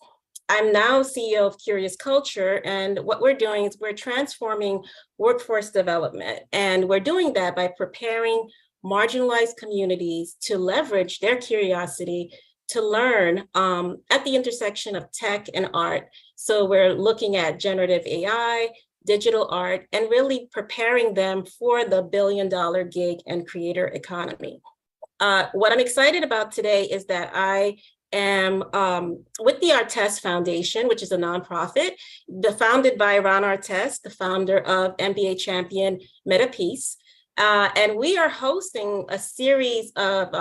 I'm now CEO of Curious Culture, and what we're doing is we're transforming workforce development. And we're doing that by preparing marginalized communities to leverage their curiosity to learn at the intersection of tech and art. So we're looking at generative AI, digital art, and really preparing them for the billion-dollar gig and creator economy. What I'm excited about today is that I am with the Artest Foundation, which is a nonprofit, founded by Ron Artest, the founder of NBA champion MetaPiece. And we are hosting a series of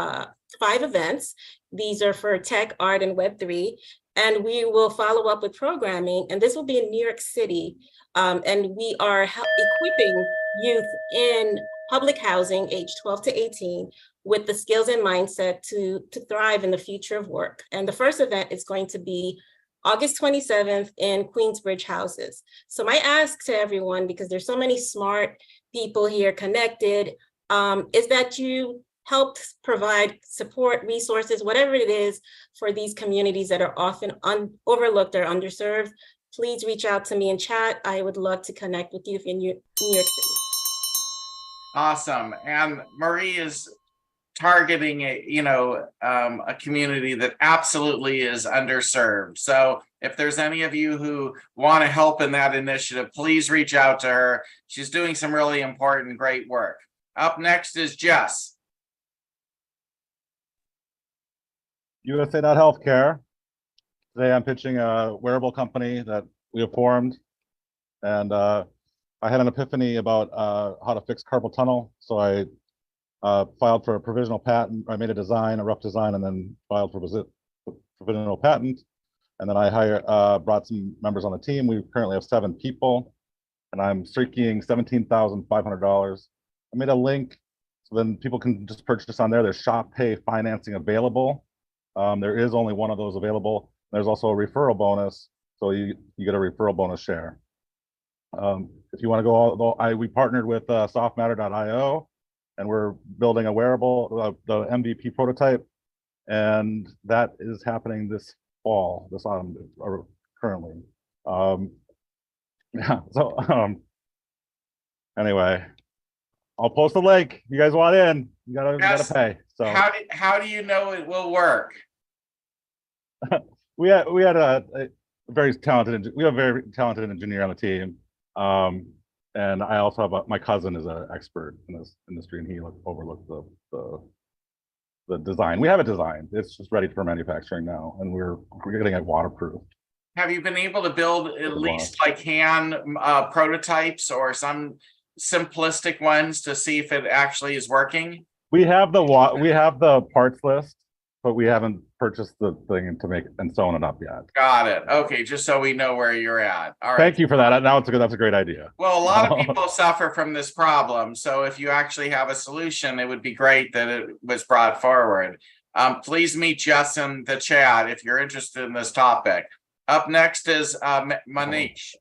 5 events. These are for tech, art, and Web3. And we will follow up with programming. And this will be in New York City. And we are equipping youth in public housing, age 12 to 18, with the skills and mindset to thrive in the future of work. And the first event is going to be August 27th in Queensbridge Houses. So my ask to everyone, because there's so many smart people here connected, is that you help provide support, resources, whatever it is for these communities that are often overlooked or underserved. Please reach out to me in chat. I would love to connect with you if you're in New York City. Awesome. And Marie is targeting a community that absolutely is underserved. So if there's any of you who want to help in that initiative, please reach out to her. She's doing some really important, great work. Up next is Jess. USA.Healthcare. Today I'm pitching a wearable company that we have formed. And I had an epiphany about how to fix carpal tunnel. So I filed for a provisional patent. I made a rough design, and then filed for provisional patent. And then I brought some members on the team. We currently have 7 people, and I'm streaking $17,500. I made a link so then people can just purchase on there. There's Shop Pay financing available. There is only one of those available. There's also a referral bonus, so you get a referral bonus share. If you want to go, we partnered with softmatter.io, and we're building a wearable, the MVP prototype, and that is happening this fall, this autumn, or currently. Yeah. So anyway, I'll post the link. You guys want in? You gotta pay. So how do you know it will work? we had a very talented. We have a very talented engineer on the team. And I also have my cousin is an expert in this industry, and he overlooked the design. We have a design. It's just ready for manufacturing now, and we're getting it waterproof. Have you been able to build at least like hand prototypes or some simplistic ones to see if it actually is working? We have the parts list, but we haven't purchased the thing to make and sewn it up yet. Got it. Okay, just so we know where you're at. All right. Thank you for that. Now that's a great idea. Well, a lot of people suffer from this problem. So if you actually have a solution, it would be great that it was brought forward. Please meet Jess in the chat if you're interested in this topic. Up next is Manish.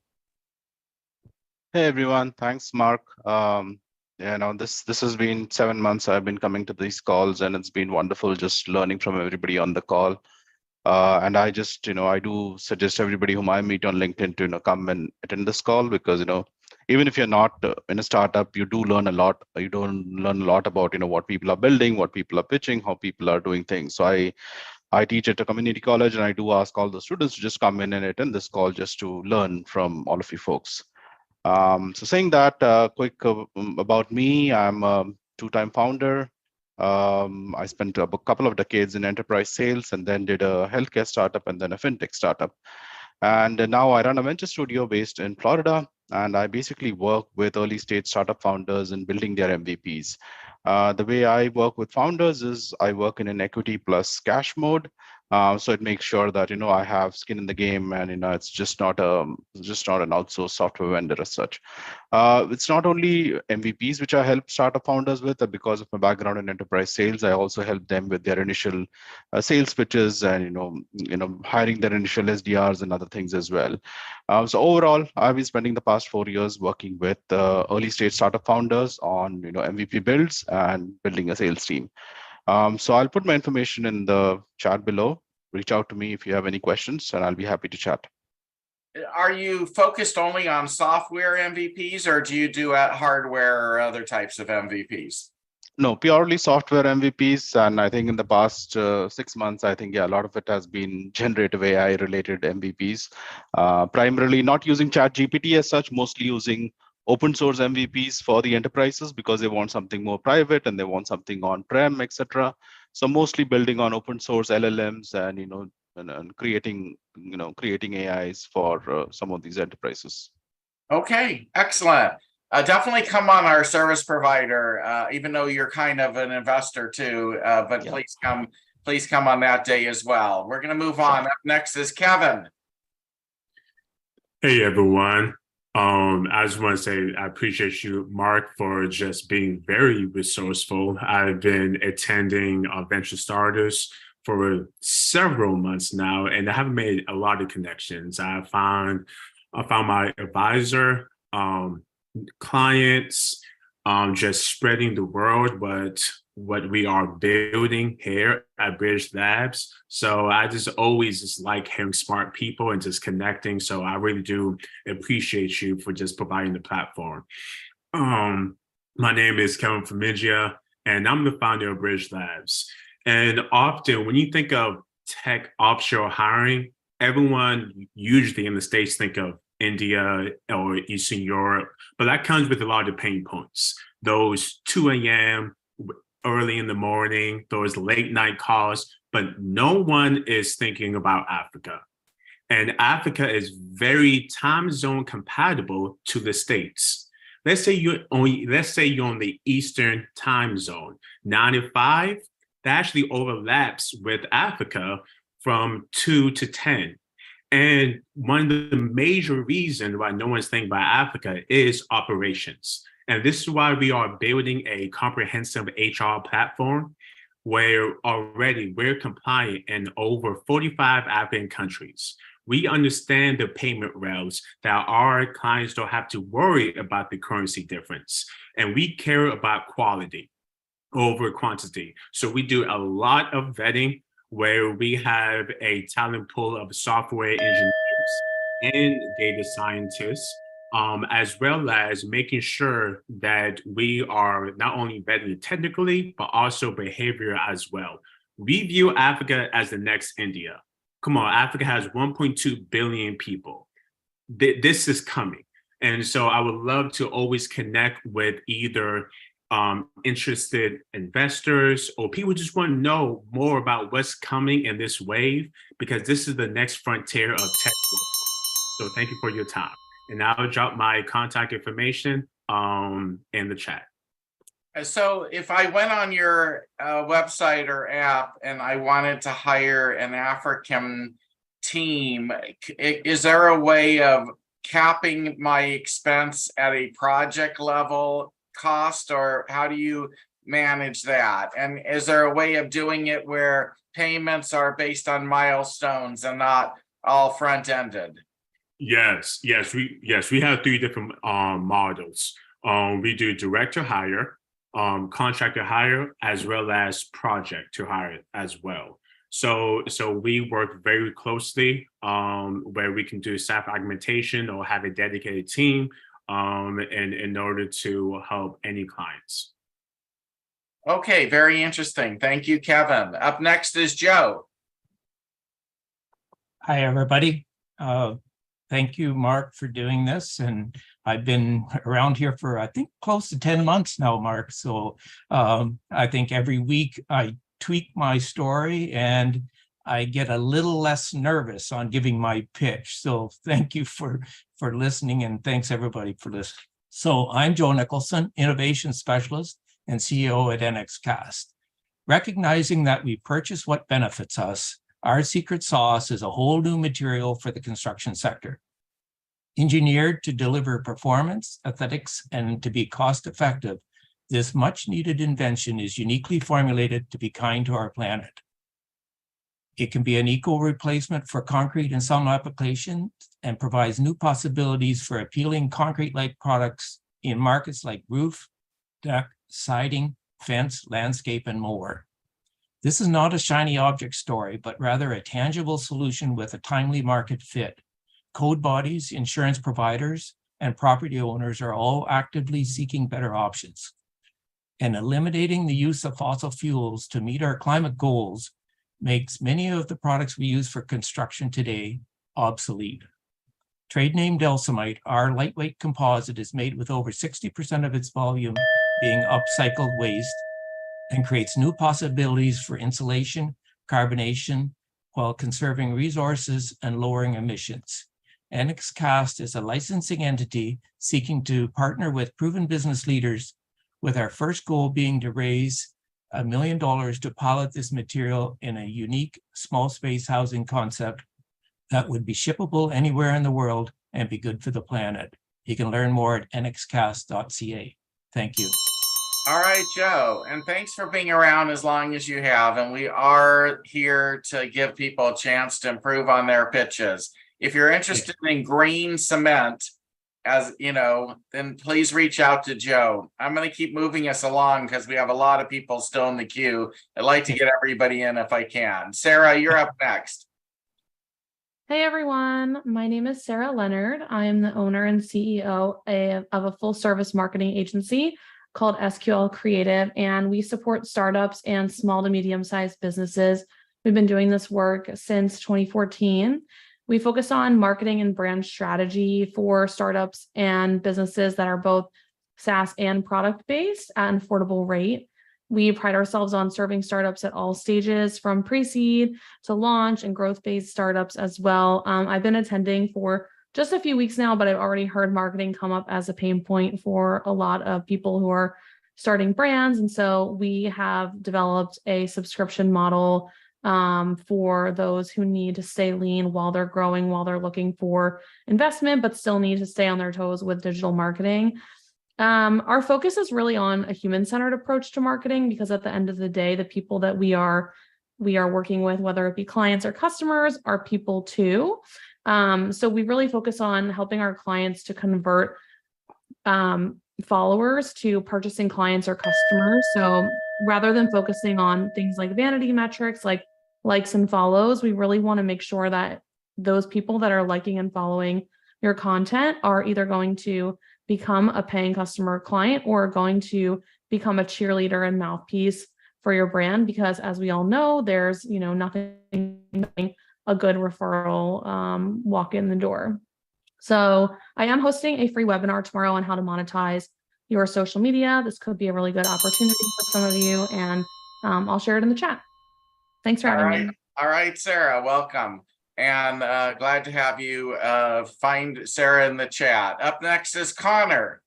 Hey everyone, thanks Mark. This has been 7 months I've been coming to these calls, and it's been wonderful just learning from everybody on the call. And I just, I do suggest everybody whom I meet on LinkedIn to, come and attend this call, because, even if you're not in a startup, you do learn a lot. You don't learn a lot about, what people are building, what people are pitching, how people are doing things. So I teach at a community college, and I do ask all the students to just come in and attend this call just to learn from all of you folks. So saying that, quick about me, I'm a two-time founder. I spent a couple of decades in enterprise sales, and then did a healthcare startup and then a fintech startup. And now I run a venture studio based in Florida, and I basically work with early stage startup founders in building their MVPs. The way I work with founders is I work in an equity plus cash mode. So it makes sure that I have skin in the game, and it's just not an outsourced software vendor as such. It's not only MVPs which I help startup founders with, because of my background in enterprise sales. I also help them with their initial sales pitches, and hiring their initial SDRs and other things as well. So overall, I've been spending the past 4 years working with early stage startup founders on MVP builds and building a sales team. So I'll put my information in the chat below. Reach out to me if you have any questions, and I'll be happy to chat. Are you focused only on software MVPs, or do you do hardware or other types of MVPs? No, purely software MVPs. And I think in the past 6 months, I think, a lot of it has been generative AI related MVPs, primarily not using ChatGPT as such, mostly using open source MVPs for the enterprises, because they want something more private and they want something on-prem, etc. So mostly building on open source LLMs and and creating AIs for some of these enterprises. Okay, excellent. Definitely come on our service provider, even though you're kind of an investor too. But please come on that day as well. We're going to move on. Up next is Kevin. Hey everyone. I just want to say I appreciate you, Mark, for just being very resourceful. I've been attending Venture Starters for several months now, and I haven't made a lot of connections. I found my advisor, clients, just spreading the word, but what we are building here at Bridge Labs. So I just always just like hearing smart people and just connecting. So I really do appreciate you for just providing the platform. My name is Kevin Famigia, and I'm the founder of Bridge Labs. And often when you think of tech offshore hiring, everyone usually in the States think of India or Eastern Europe, but that comes with a lot of pain points. Those 2 a.m. early in the morning, those late night calls, but no one is thinking about Africa. And Africa is very time zone compatible to the States. Let's say you're on the Eastern time zone. 9 to 5, that actually overlaps with Africa from 2 to 10. And one of the major reasons why no one's thinking about Africa is operations. And this is why we are building a comprehensive HR platform where already we're compliant in over 45 African countries. We understand the payment rails that our clients don't have to worry about the currency difference. And we care about quality over quantity. So we do a lot of vetting where we have a talent pool of software engineers and data scientists, as well as making sure that we are not only vetting technically, but also behavior as well. We view Africa as the next India. Come on, Africa has 1.2 billion people. This is coming. And so I would love to always connect with either interested investors or people just want to know more about what's coming in this wave, because this is the next frontier of tech. So thank you for your time. And I'll drop my contact information in the chat. So if I went on your website or app and I wanted to hire an African team, is there a way of capping my expense at a project level cost, or how do you manage that? And is there a way of doing it where payments are based on milestones and not all front-ended? Yes, we have three different models. We do direct to hire, contract to hire, as well as project to hire as well. So we work very closely where we can do staff augmentation or have a dedicated team in order to help any clients. Okay, very interesting. Thank you, Kevin. Up next is Joe. Hi, everybody. Thank you, Mark, for doing this. And I've been around here for, I think, close to 10 months now, Mark. So I think every week I tweak my story and I get a little less nervous on giving my pitch. So thank you for listening, and thanks everybody for listening. So I'm Joe Nicholson, Innovation Specialist and CEO at NXCast. Recognizing that we purchase what benefits us, our secret sauce is a whole new material for the construction sector. Engineered to deliver performance, aesthetics, and to be cost-effective, this much-needed invention is uniquely formulated to be kind to our planet. It can be an eco replacement for concrete in some applications and provides new possibilities for appealing concrete-like products in markets like roof, deck, siding, fence, landscape, and more. This is not a shiny object story, but rather a tangible solution with a timely market fit. Code bodies, insurance providers, and property owners are all actively seeking better options. And eliminating the use of fossil fuels to meet our climate goals makes many of the products we use for construction today obsolete. Trade name Delsamite, our lightweight composite, is made with over 60% of its volume being upcycled waste and creates new possibilities for insulation, carbonation, while conserving resources and lowering emissions. NXCast is a licensing entity seeking to partner with proven business leaders, with our first goal being to raise $1 million to pilot this material in a unique small space housing concept that would be shippable anywhere in the world and be good for the planet. You can learn more at nxcast.ca. Thank you. All right, Joe, and thanks for being around as long as you have. And we are here to give people a chance to improve on their pitches. If you're interested in green cement, as you know, then please reach out to Joe. I'm going to keep moving us along because we have a lot of people still in the queue. I'd like to get everybody in if I can. Sarah, you're up next. Hey everyone, my name is Sarah Leonard. I am the owner and CEO of a full service marketing agency called SQL Creative, and we support startups and small to medium sized businesses. We've been doing this work since 2014. We focus on marketing and brand strategy for startups and businesses that are both SaaS and product based at an affordable rate. We pride ourselves on serving startups at all stages, from pre-seed to launch, and growth-based startups as well. I've been attending for just a few weeks now, but I've already heard marketing come up as a pain point for a lot of people who are starting brands. And so we have developed a subscription model for those who need to stay lean while they're growing, while they're looking for investment, but still need to stay on their toes with digital marketing. Our focus is really on a human-centered approach to marketing, because at the end of the day, the people that we are working with, whether it be clients or customers, are people too. So we really focus on helping our clients to convert followers to purchasing clients or customers. So rather than focusing on things like vanity metrics, like likes and follows, we really want to make sure that those people that are liking and following your content are either going to become a paying customer client or going to become a cheerleader and mouthpiece for your brand. Because as we all know, there's, nothing a good referral walk in the door. So I am hosting a free webinar tomorrow on how to monetize your social media. This could be a really good opportunity for some of you, and I'll share it in the chat. Thanks for having me. All right, Sarah, welcome. And glad to have you find Sarah in the chat. Up next is Connor.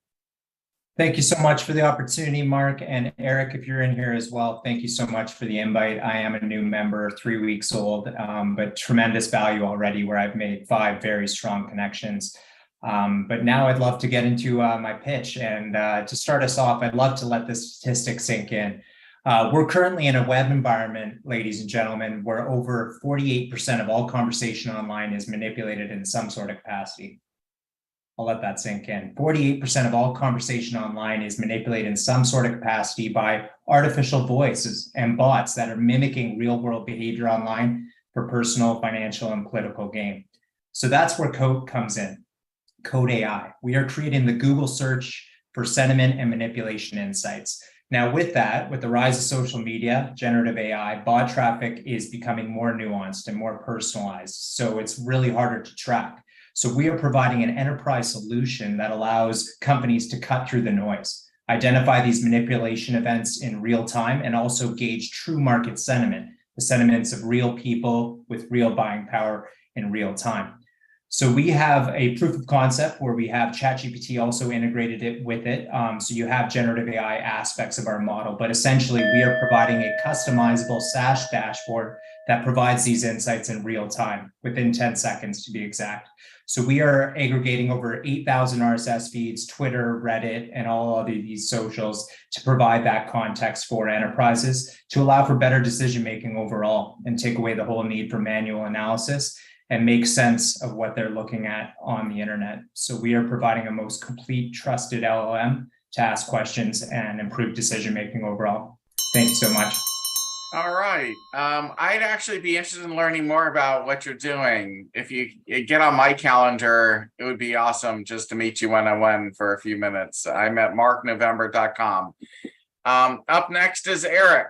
Thank you so much for the opportunity, Mark, and Eric, if you're in here as well. Thank you so much for the invite. I am a new member, 3 weeks old, but tremendous value already, where I've made 5 very strong connections. But now I'd love to get into my pitch. And to start us off, I'd love to let this statistic sink in. We're currently in a web environment, ladies and gentlemen, where over 48% of all conversation online is manipulated in some sort of capacity. I'll let that sink in. 48% of all conversation online is manipulated in some sort of capacity by artificial voices and bots that are mimicking real world behavior online for personal, financial, and political gain. So that's where Code comes in, Code AI. We are creating the Google search for sentiment and manipulation insights. Now with that, with the rise of social media, generative AI, bot traffic is becoming more nuanced and more personalized. So it's really harder to track. So we are providing an enterprise solution that allows companies to cut through the noise, identify these manipulation events in real time, and also gauge true market sentiment, the sentiments of real people with real buying power in real time. So we have a proof of concept where we have ChatGPT also integrated it with it. So you have generative AI aspects of our model, but essentially we are providing a customizable SaaS dashboard that provides these insights in real time, within 10 seconds to be exact. So we are aggregating over 8,000 RSS feeds, Twitter, Reddit, and all of these socials to provide that context for enterprises to allow for better decision-making overall and take away the whole need for manual analysis and make sense of what they're looking at on the internet. So we are providing a most complete, trusted LLM to ask questions and improve decision-making overall. Thank you so much. All right. I'd actually be interested in learning more about what you're doing. If you get on my calendar, it would be awesome just to meet you one-on-one for a few minutes. I'm at marknovember.com. Up next is Eric.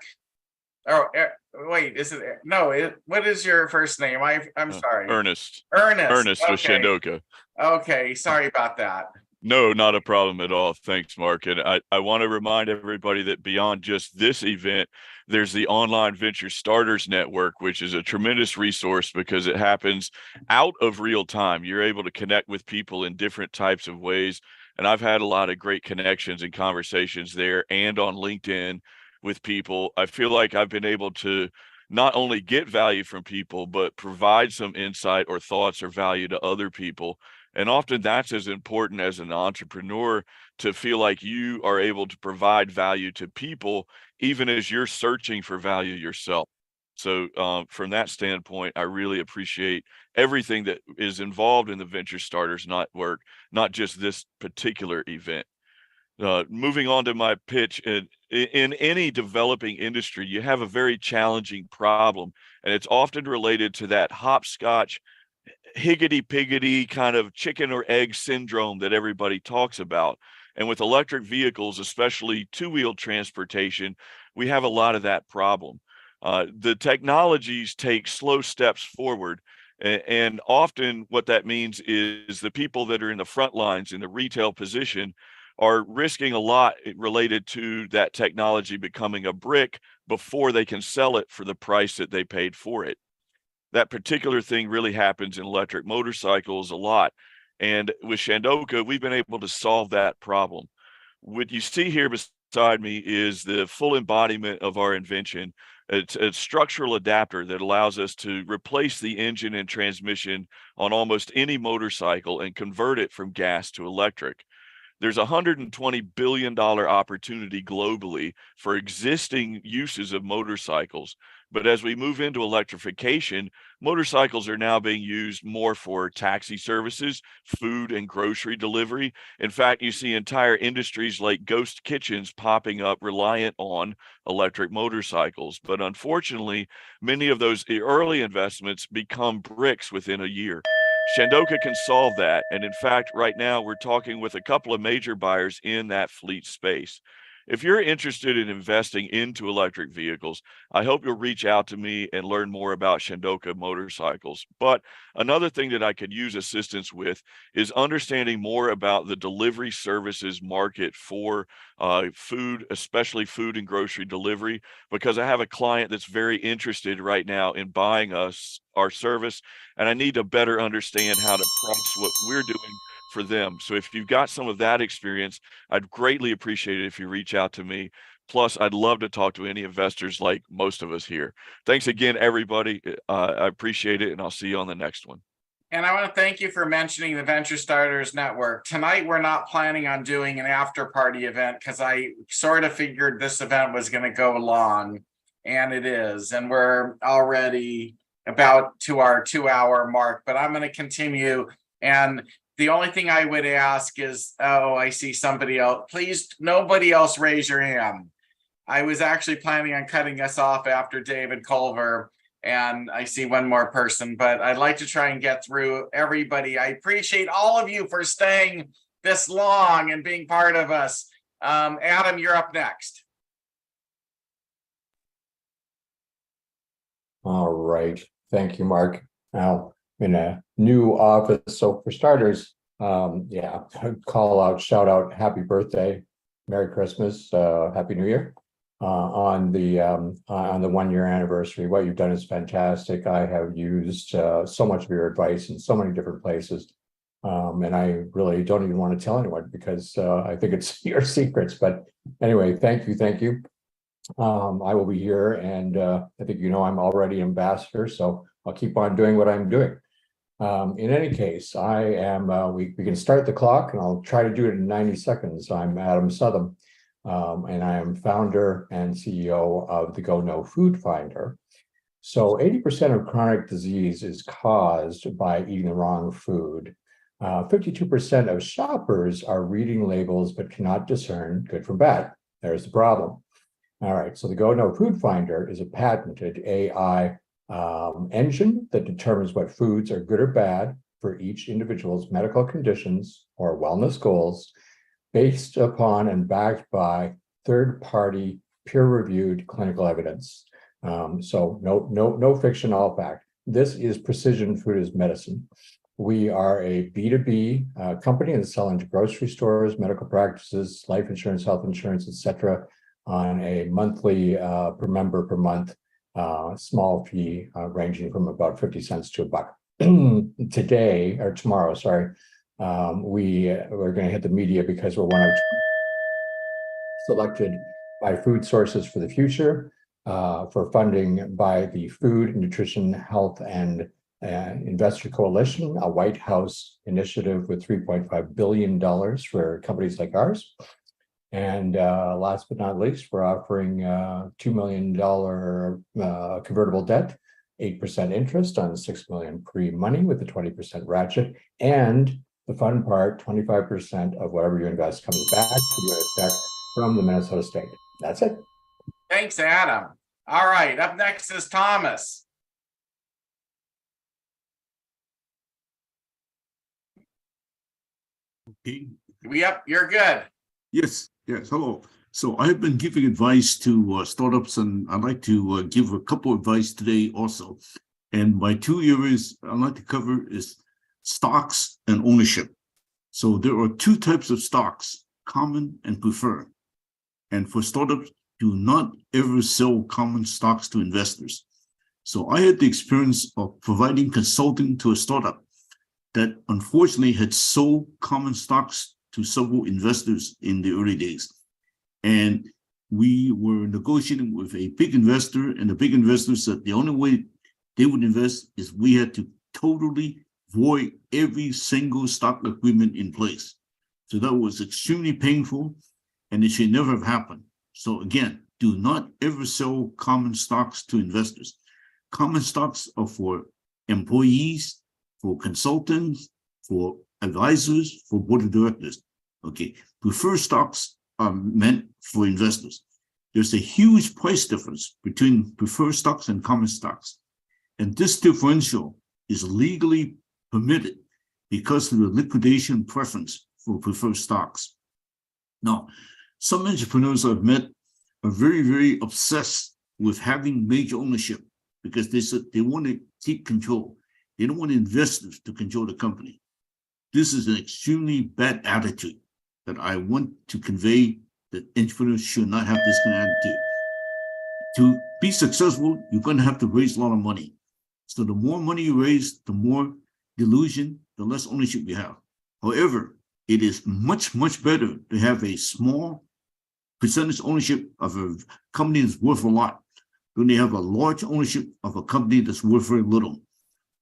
Oh, wait, is it? No, what is your first name? I'm sorry. Ernest. Ernest. With Okay. Shandoka. Okay, sorry about that. No, not a problem at all. Thanks, Mark. And I want to remind everybody that beyond just this event, there's the Online Venture Starters Network, which is a tremendous resource because it happens out of real time. You're able to connect with people in different types of ways. And I've had a lot of great connections and conversations there and on LinkedIn with people. I feel like I've been able to not only get value from people, but provide some insight or thoughts or value to other people. And often that's as important as an entrepreneur, to feel like you are able to provide value to people, even as you're searching for value yourself. So from that standpoint, I really appreciate everything that is involved in the Venture Starters Network, not just this particular event. Moving on to my pitch, in any developing industry, you have a very challenging problem, and it's often related to that hopscotch, higgity-piggity kind of chicken or egg syndrome that everybody talks about. And with electric vehicles, especially two-wheel transportation, we have a lot of that problem. The technologies take slow steps forward. And often what that means is the people that are in the front lines in the retail position are risking a lot related to that technology becoming a brick before they can sell it for the price that they paid for it. That particular thing really happens in electric motorcycles a lot. And with Shandoka, we've been able to solve that problem. What you see here beside me is the full embodiment of our invention. It's a structural adapter that allows us to replace the engine and transmission on almost any motorcycle and convert it from gas to electric. There's a $120 billion opportunity globally for existing uses of motorcycles. But as we move into electrification, motorcycles are now being used more for taxi services, food and grocery delivery. In fact, you see entire industries like ghost kitchens popping up reliant on electric motorcycles. But unfortunately, many of those early investments become bricks within a year. Shandoka can solve that. And in fact, right now we're talking with a couple of major buyers in that fleet space. If you're interested in investing into electric vehicles, I hope you'll reach out to me and learn more about Shandoka motorcycles. But another thing that I could use assistance with is understanding more about the delivery services market for food, especially food and grocery delivery, because I have a client that's very interested right now in buying our service, and I need to better understand how to price what we're doing for them. So if you've got some of that experience, I'd greatly appreciate it if you reach out to me. Plus, I'd love to talk to any investors like most of us here. Thanks again, everybody. I appreciate it, and I'll see you on the next one. And I want to thank you for mentioning the Venture Starters Network. Tonight, we're not planning on doing an after party event because I sort of figured this event was going to go long, and it is. And we're already about to our 2-hour mark, but I'm going to continue. And the only thing I would ask is, oh, I see somebody else. Please, nobody else raise your hand. I was actually planning on cutting us off after David Culver. And I see one more person, but I'd like to try and get through everybody. I appreciate all of you for staying this long and being part of us. Adam, you're up next. All right. Thank you, Mark. Now, in a new office. So for starters, yeah, call out, shout out, happy birthday, Merry Christmas, Happy New Year. On the 1-year anniversary, what you've done is fantastic. I have used so much of your advice in so many different places, and I really don't even want to tell anyone because I think it's your secrets. But anyway, thank you. I will be here, and I think I'm already ambassador, so I'll keep on doing what I'm doing. In any case, I am. We can start the clock, and I'll try to do it in 90 seconds. I'm Adam Southam. And I am founder and CEO of the Go No Food Finder. So 80% of chronic disease is caused by eating the wrong food. 52% of shoppers are reading labels but cannot discern good from bad. There's the problem. All right, so the Go No Food Finder is a patented AI engine that determines what foods are good or bad for each individual's medical conditions or wellness goals, based upon and backed by third-party peer-reviewed clinical evidence. So no fiction, all fact. This is precision food as medicine. We are a B2B company that sell into grocery stores, medical practices, life insurance, health insurance, etc., on a monthly per member per month small fee ranging from about 50 cents to $1. Today or tomorrow, sorry. We're going to hit the media because we're one of selected by Food Sources for the Future for funding by the Food, Nutrition, Health, and Investor Coalition, a White House initiative with $3.5 billion for companies like ours. And last but not least, we're offering $2 million convertible debt, 8% interest on $6 million pre-money with a 20% ratchet, and the fun part, 25% of whatever you invest comes back to you back from the Minnesota State. That's it. Thanks, Adam. All right, up next is Thomas. Okay. Yep, you're good. Yes. Hello. So I've been giving advice to startups, and I'd like to give a couple of advice today also. And my 2 areas I'd like to cover is stocks and ownership. So there are two types of stocks, common and preferred. And for startups, do not ever sell common stocks to investors. So I had the experience of providing consulting to a startup that unfortunately had sold common stocks to several investors in the early days. And we were negotiating with a big investor, and the big investor said the only way they would invest is we had to totally void every single stock agreement in place. So that was extremely painful, and it should never have happened. So again, do not ever sell common stocks to investors. Common stocks are for employees, for consultants, for advisors, for board of directors. Okay, preferred stocks are meant for investors. There's a huge price difference between preferred stocks and common stocks. And this differential is legally permitted because of the liquidation preference for preferred stocks. Now, some entrepreneurs I've met are very, very obsessed with having major ownership because they said they want to keep control. They don't want investors to control the company. This is an extremely bad attitude that I want to convey, that entrepreneurs should not have this kind of attitude. To be successful, you're going to have to raise a lot of money. So the more money you raise, the more dilution, the less ownership you have. However, it is much, much better to have a small percentage ownership of a company that's worth a lot than they have a large ownership of a company that's worth very little.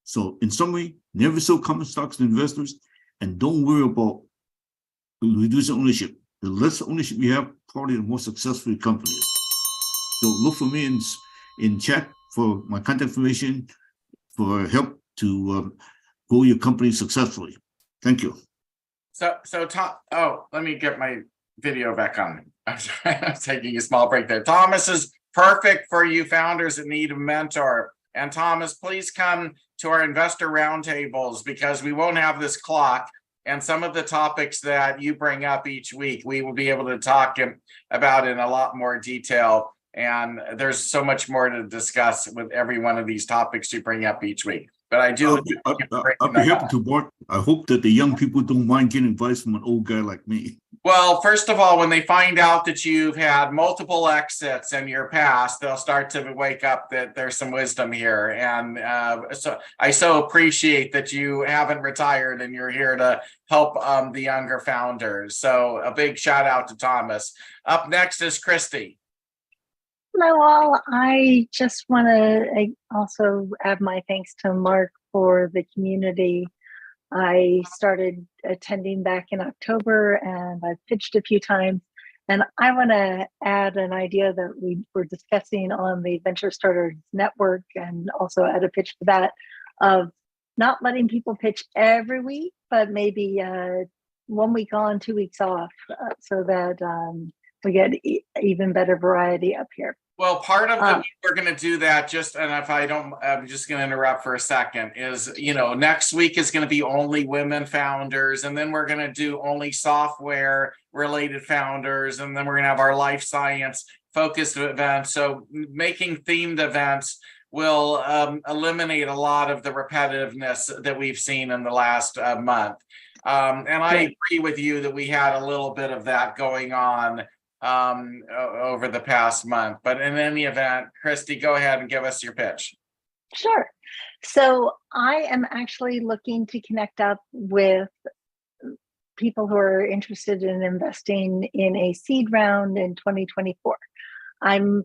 So in summary, never sell common stocks to investors and don't worry about reducing ownership. The less ownership you have, probably the more successful your company is. So look for me in chat for my contact information for help to grow your company successfully. Thank you. So Tom, let me get my video back on. I'm sorry, I'm taking a small break there. Thomas is perfect for you founders that need a mentor. And Thomas, please come to our investor roundtables because we won't have this clock. And some of the topics that you bring up each week, we will be able to talk about in a lot more detail. And there's so much more to discuss with every one of these topics you bring up each week. But I do. I'll be happy to, Bart. I hope that the young people don't mind getting advice from an old guy like me. Well, first of all, when they find out that you've had multiple exits in your past, they'll start to wake up that there's some wisdom here. And so I so appreciate that you haven't retired and you're here to help the younger founders. So a big shout out to Thomas. Up next is Christy. Hello, all. I just want to also add my thanks to Mark for the community. I started attending back in October and I've pitched a few times. And I want to add an idea that we were discussing on the Venture Starters Network and also add a pitch for that of not letting people pitch every week, but maybe 1 week on, 2 weeks off so that we get even better variety up here. Well, part of the we're going to do that and if I don't, I'm just going to interrupt for a second is, next week is going to be only women founders. And then we're going to do only software related founders. And then we're going to have our life science focused events. So making themed events will eliminate a lot of the repetitiveness that we've seen in the last month. And I agree with you that we had a little bit of that going on over the past month, but in any event, Christy, go ahead and give us your pitch. Sure. So I am actually looking to connect up with people who are interested in investing in a seed round in 2024. I'm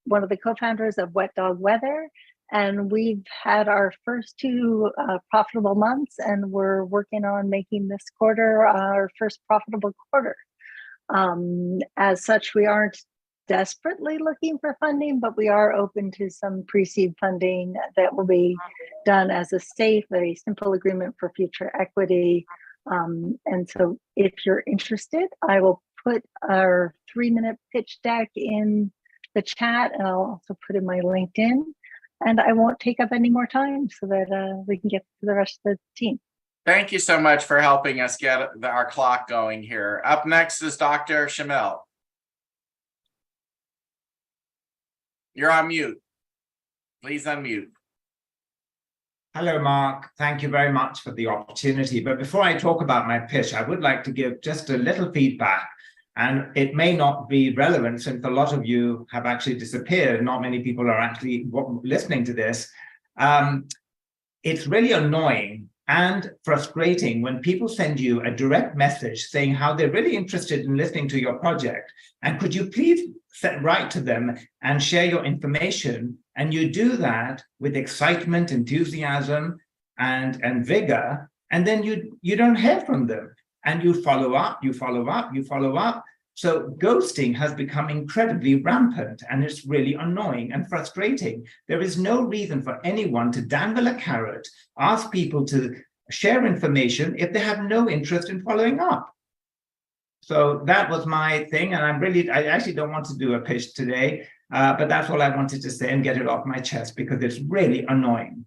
one of the co-founders of Wet Dog Weather, and we've had our first 2 profitable months, and we're working on making this quarter our first profitable quarter. As such, we aren't desperately looking for funding, but we are open to some pre-seed funding that will be done as a safe, very simple agreement for future equity. And so if you're interested, I will put our 3-minute pitch deck in the chat, and I'll also put in my LinkedIn, and I won't take up any more time so that we can get to the rest of the team. Thank you so much for helping us get our clock going here. Up next is Dr. Shamil. You're on mute. Please unmute. Hello, Mark. Thank you very much for the opportunity. But before I talk about my pitch, I would like to give just a little feedback. And it may not be relevant since a lot of you have actually disappeared. Not many people are actually listening to this. It's really annoying and frustrating when people send you a direct message saying how they're really interested in listening to your project. And could you please write to them and share your information? And you do that with excitement, enthusiasm, and vigor. And then you don't hear from them. And you follow up, you follow up, you follow up. So ghosting has become incredibly rampant, and it's really annoying and frustrating. There is no reason for anyone to dangle a carrot, ask people to share information if they have no interest in following up. So that was my thing, and I actually don't want to do a pitch today, but that's all I wanted to say and get it off my chest because it's really annoying.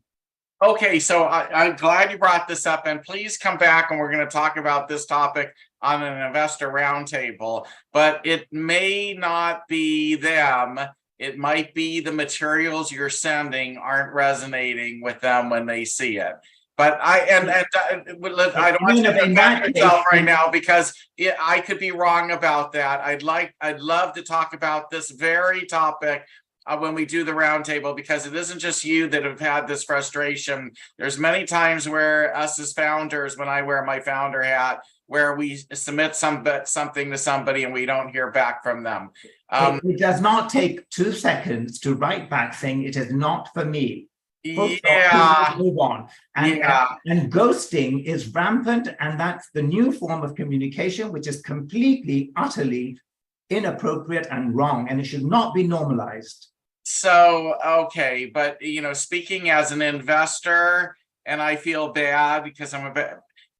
Okay, so I'm glad you brought this up, and please come back and we're going to talk about this topic on an investor roundtable, but it may not be them. It might be the materials you're sending aren't resonating with them when they see it. But I don't want to defend myself right now because I could be wrong about that. I'd love to talk about this very topic when we do the roundtable, because it isn't just you that have had this frustration. There's many times where us as founders, when I wear my founder hat, where we submit something to somebody and we don't hear back from them. It does not take 2 seconds to write back saying it is not for me. Full stop, Yeah. move on. And, Yeah. and ghosting is rampant, and that's the new form of communication, which is completely, utterly inappropriate and wrong, and it should not be normalized. So, okay, but speaking as an investor, and I feel bad because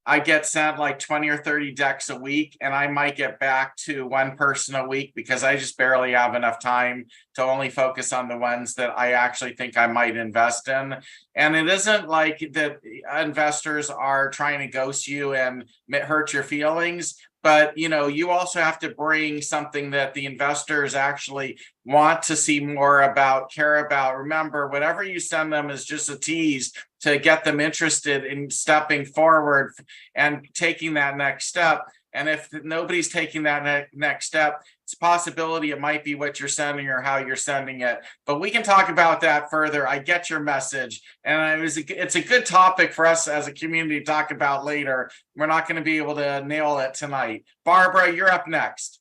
I get sent like 20 or 30 decks a week, and I might get back to one person a week because I just barely have enough time to only focus on the ones that I actually think I might invest in. And it isn't like that investors are trying to ghost you and hurt your feelings, but you also have to bring something that the investors actually want to see more about, care about. Remember, whatever you send them is just a tease to get them interested in stepping forward and taking that next step. And if nobody's taking that next step, it's a possibility it might be what you're sending or how you're sending it. But we can talk about that further. I get your message. And it's a good topic for us as a community to talk about later. We're not going to be able to nail it tonight. Barbara, you're up next.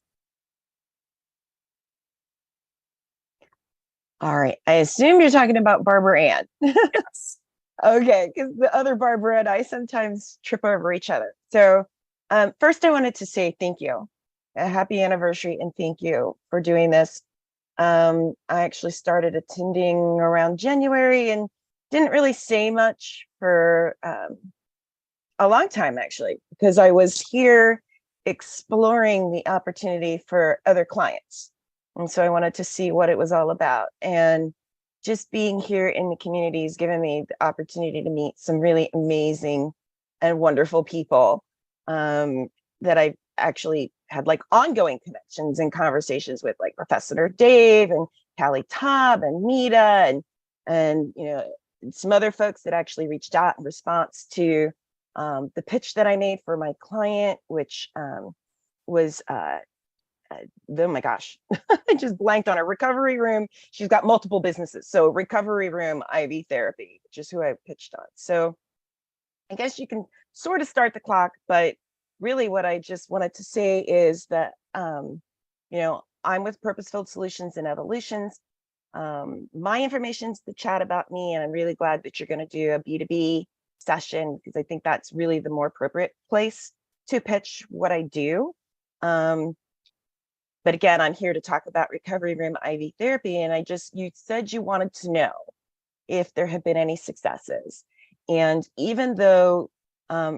All right. I assume you're talking about Barbara Ann. Yes. Okay, because the other Barbara and I sometimes trip over each other. So first I wanted to say thank you. A happy anniversary and thank you for doing this. I actually started attending around January and didn't really say much for a long time, actually, because I was here exploring the opportunity for other clients. And so I wanted to see what it was all about. And just being here in the community has given me the opportunity to meet some really amazing and wonderful people that I've actually had like ongoing connections and conversations with, like Professor Dave and Callie Taub and Mita and some other folks that actually reached out in response to the pitch that I made for my client, which was oh my gosh, I just blanked on her. Recovery Room. She's got multiple businesses. So Recovery Room IV Therapy, which is who I pitched on. So I guess you can sort of start the clock, but really what I just wanted to say is that, I'm with Purpose-Filled Solutions and Evolutions. My information's the chat about me, and I'm really glad that you're going to do a B2B session because I think that's really the more appropriate place to pitch what I do. But again, I'm here to talk about Recovery Room IV Therapy. And you said you wanted to know if there have been any successes. And even though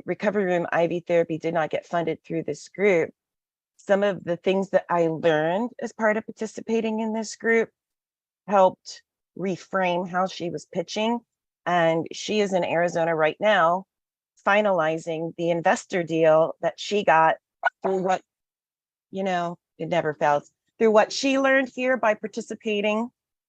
Recovery Room IV Therapy did not get funded through this group, some of the things that I learned as part of participating in this group helped reframe how she was pitching. And she is in Arizona right now, finalizing the investor deal that she got through what, it never fails, through what she learned here by participating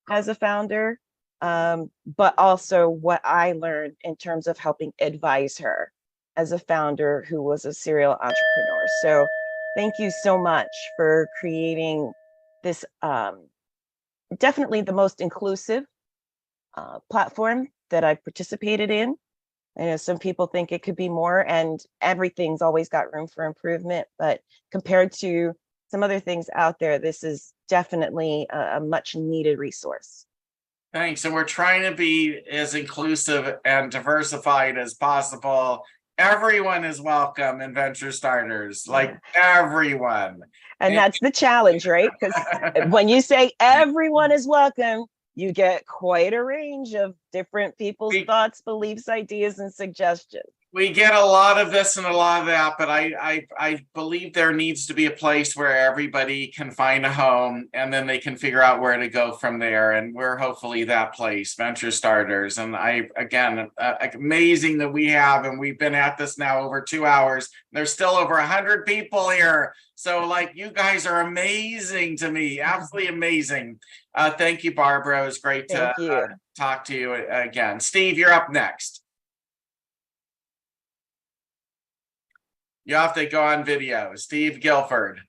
as a founder, but also what I learned in terms of helping advise her as a founder who was a serial entrepreneur. So thank you so much for creating this definitely the most inclusive platform that I've participated in. I know some people think it could be more, and everything's always got room for improvement, but compared to some other things out there, this is definitely a much needed resource. Thanks. And we're trying to be as inclusive and diversified as possible. Everyone is welcome in Venture Starters, like everyone. And that's the challenge, right? Because when you say everyone is welcome, you get quite a range of different people's thoughts, beliefs, ideas, and suggestions. We get a lot of this and a lot of that, but I believe there needs to be a place where everybody can find a home and then they can figure out where to go from there. And we're hopefully that place, Venture Starters. And amazing that we have, and we've been at this now over 2 hours. There's still over 100 people here. So you guys are amazing to me, absolutely amazing. Thank you, Barbara. It was great to talk to you again. Steve, you're up next. You have to go on video. Steve Guilford.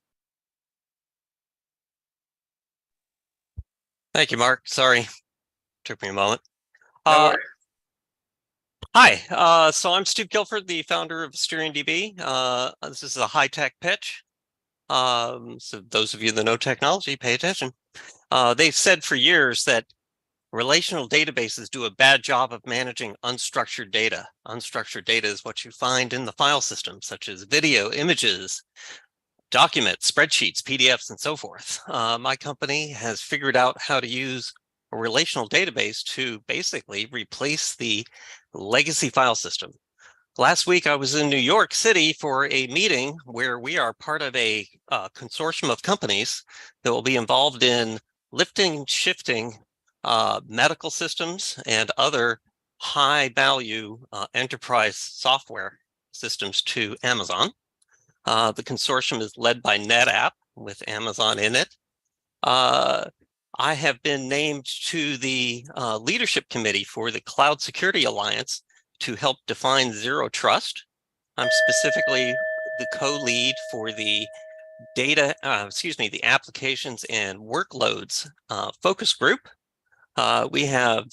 Thank you, Mark. Sorry, took me a moment. No Hi, so I'm Steve Guilford, the founder of SteeringDB. This is a high-tech pitch. So those of you that know technology, pay attention. They've said for years that Relational databases do a bad job of managing unstructured data. Unstructured data is what you find in the file system, such as video, images, documents, spreadsheets, PDFs, and so forth. My company has figured out how to use a relational database to basically replace the legacy file system. Last week, I was in New York City for a meeting where we are part of a consortium of companies that will be involved in lifting, shifting medical systems and other high value enterprise software systems to Amazon. The consortium is led by NetApp with Amazon in it. I have been named to the leadership committee for the Cloud Security Alliance to help define Zero Trust. I'm specifically the co-lead for the the applications and workloads focus group. We have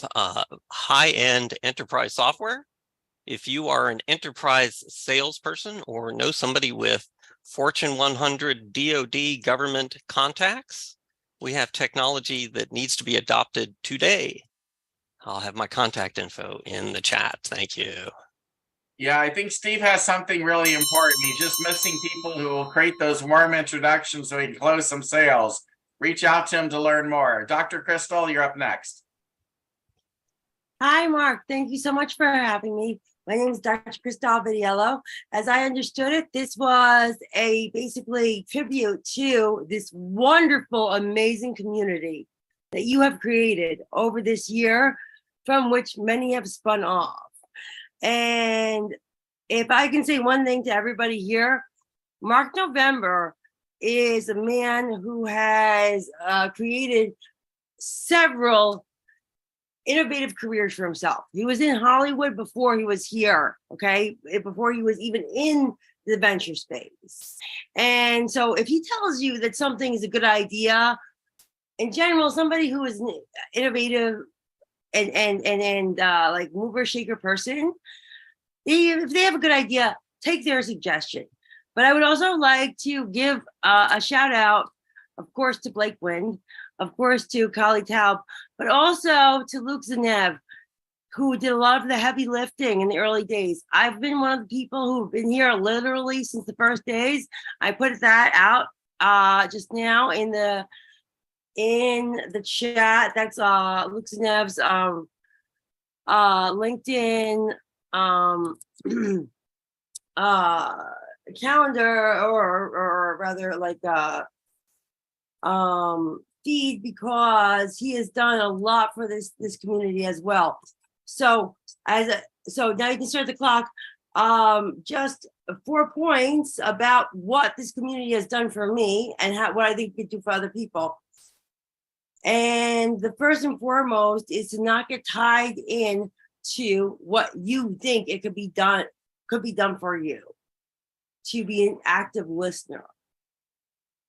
high-end enterprise software. If you are an enterprise salesperson or know somebody with Fortune 100 DoD government contacts, we have technology that needs to be adopted today. I'll have my contact info in the chat. Thank you. Yeah, I think Steve has something really important. He's just missing people who will create those warm introductions so he can close some sales. Reach out to him to learn more. Dr. Crystal, you're up next. Hi, Mark. Thank you so much for having me. My name is Dr. Crystal Vitiello. As I understood it, this was a basically tribute to this wonderful, amazing community that you have created over this year, from which many have spun off. And if I can say one thing to everybody here, Mark November is a man who has created several innovative careers for himself. He was in Hollywood before he was here, okay? Before he was even in the venture space. And so if he tells you that something is a good idea, in general, somebody who is innovative and like mover shaker person, if they have a good idea, take their suggestion. But I would also like to give a shout out, of course, to Blake Wind, of course, to Kali Taub, but also to Luke Zanev, who did a lot of the heavy lifting in the early days. I've been one of the people who've been here literally since the first days. I put that out just now in the chat. That's Luke Zanev's LinkedIn calendar, or rather like feed, because he has done a lot for this community as well. So so now you can start the clock. Just 4 points about what this community has done for me and what I think it could do for other people. And the first and foremost is to not get tied in to what you think it could be done for you, to be an active listener.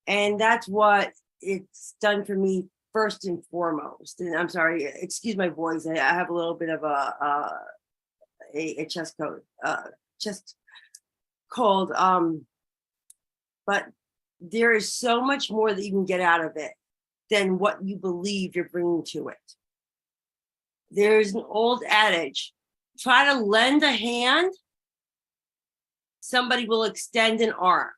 And that's what it's done for me first and foremost. And I'm sorry, excuse my voice. I have a little bit of a chest cold. But there is so much more that you can get out of it than what you believe you're bringing to it. There's an old adage, try to lend a hand, somebody will extend an arm.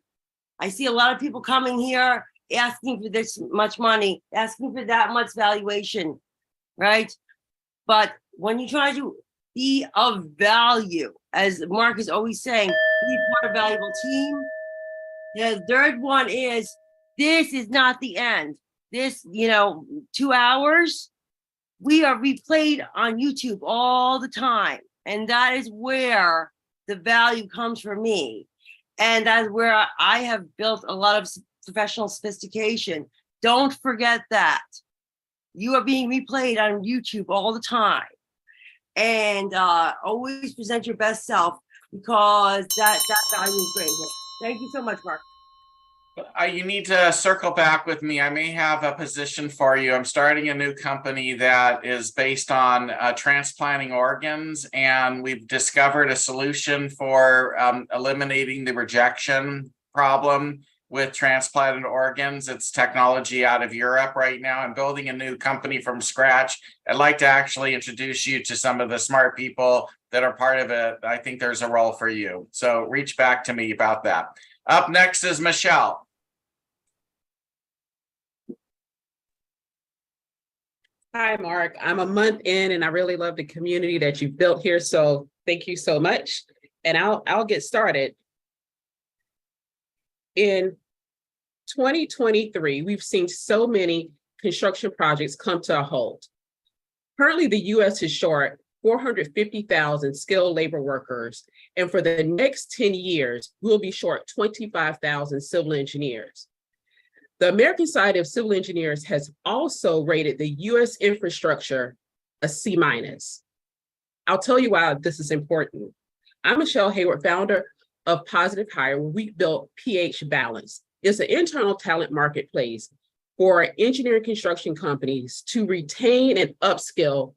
I see a lot of people coming here asking for this much money, asking for that much valuation, right? But when you try to be of value, as Mark is always saying, be part of a valuable team. The third one is, this is not the end. This, 2 hours, we are replayed on YouTube all the time. And that is where the value comes for me. And that's where I have built a lot of professional sophistication. Don't forget that. You are being replayed on YouTube all the time. And always present your best self, because that value is great. Thank you so much, Mark. You need to circle back with me. I may have a position for you. I'm starting a new company that is based on transplanting organs, and we've discovered a solution for eliminating the rejection problem with transplanted organs. It's technology out of Europe right now. I'm building a new company from scratch. I'd like to actually introduce you to some of the smart people that are part of it. I think there's a role for you. So reach back to me about that. Up next is Michelle. Hi, Mark. I'm a month in and I really love the community that you've built here. So thank you so much. And I'll get started. In 2023, we've seen so many construction projects come to a halt. Currently, the US is short 450,000 skilled labor workers. And for the next 10 years, we'll be short 25,000 civil engineers. The American Society of Civil Engineers has also rated the US infrastructure a C-. I'll tell you why this is important. I'm Michelle Hayward, founder of Positive Hire, where we built PH Balance. It's an internal talent marketplace for engineering construction companies to retain and upskill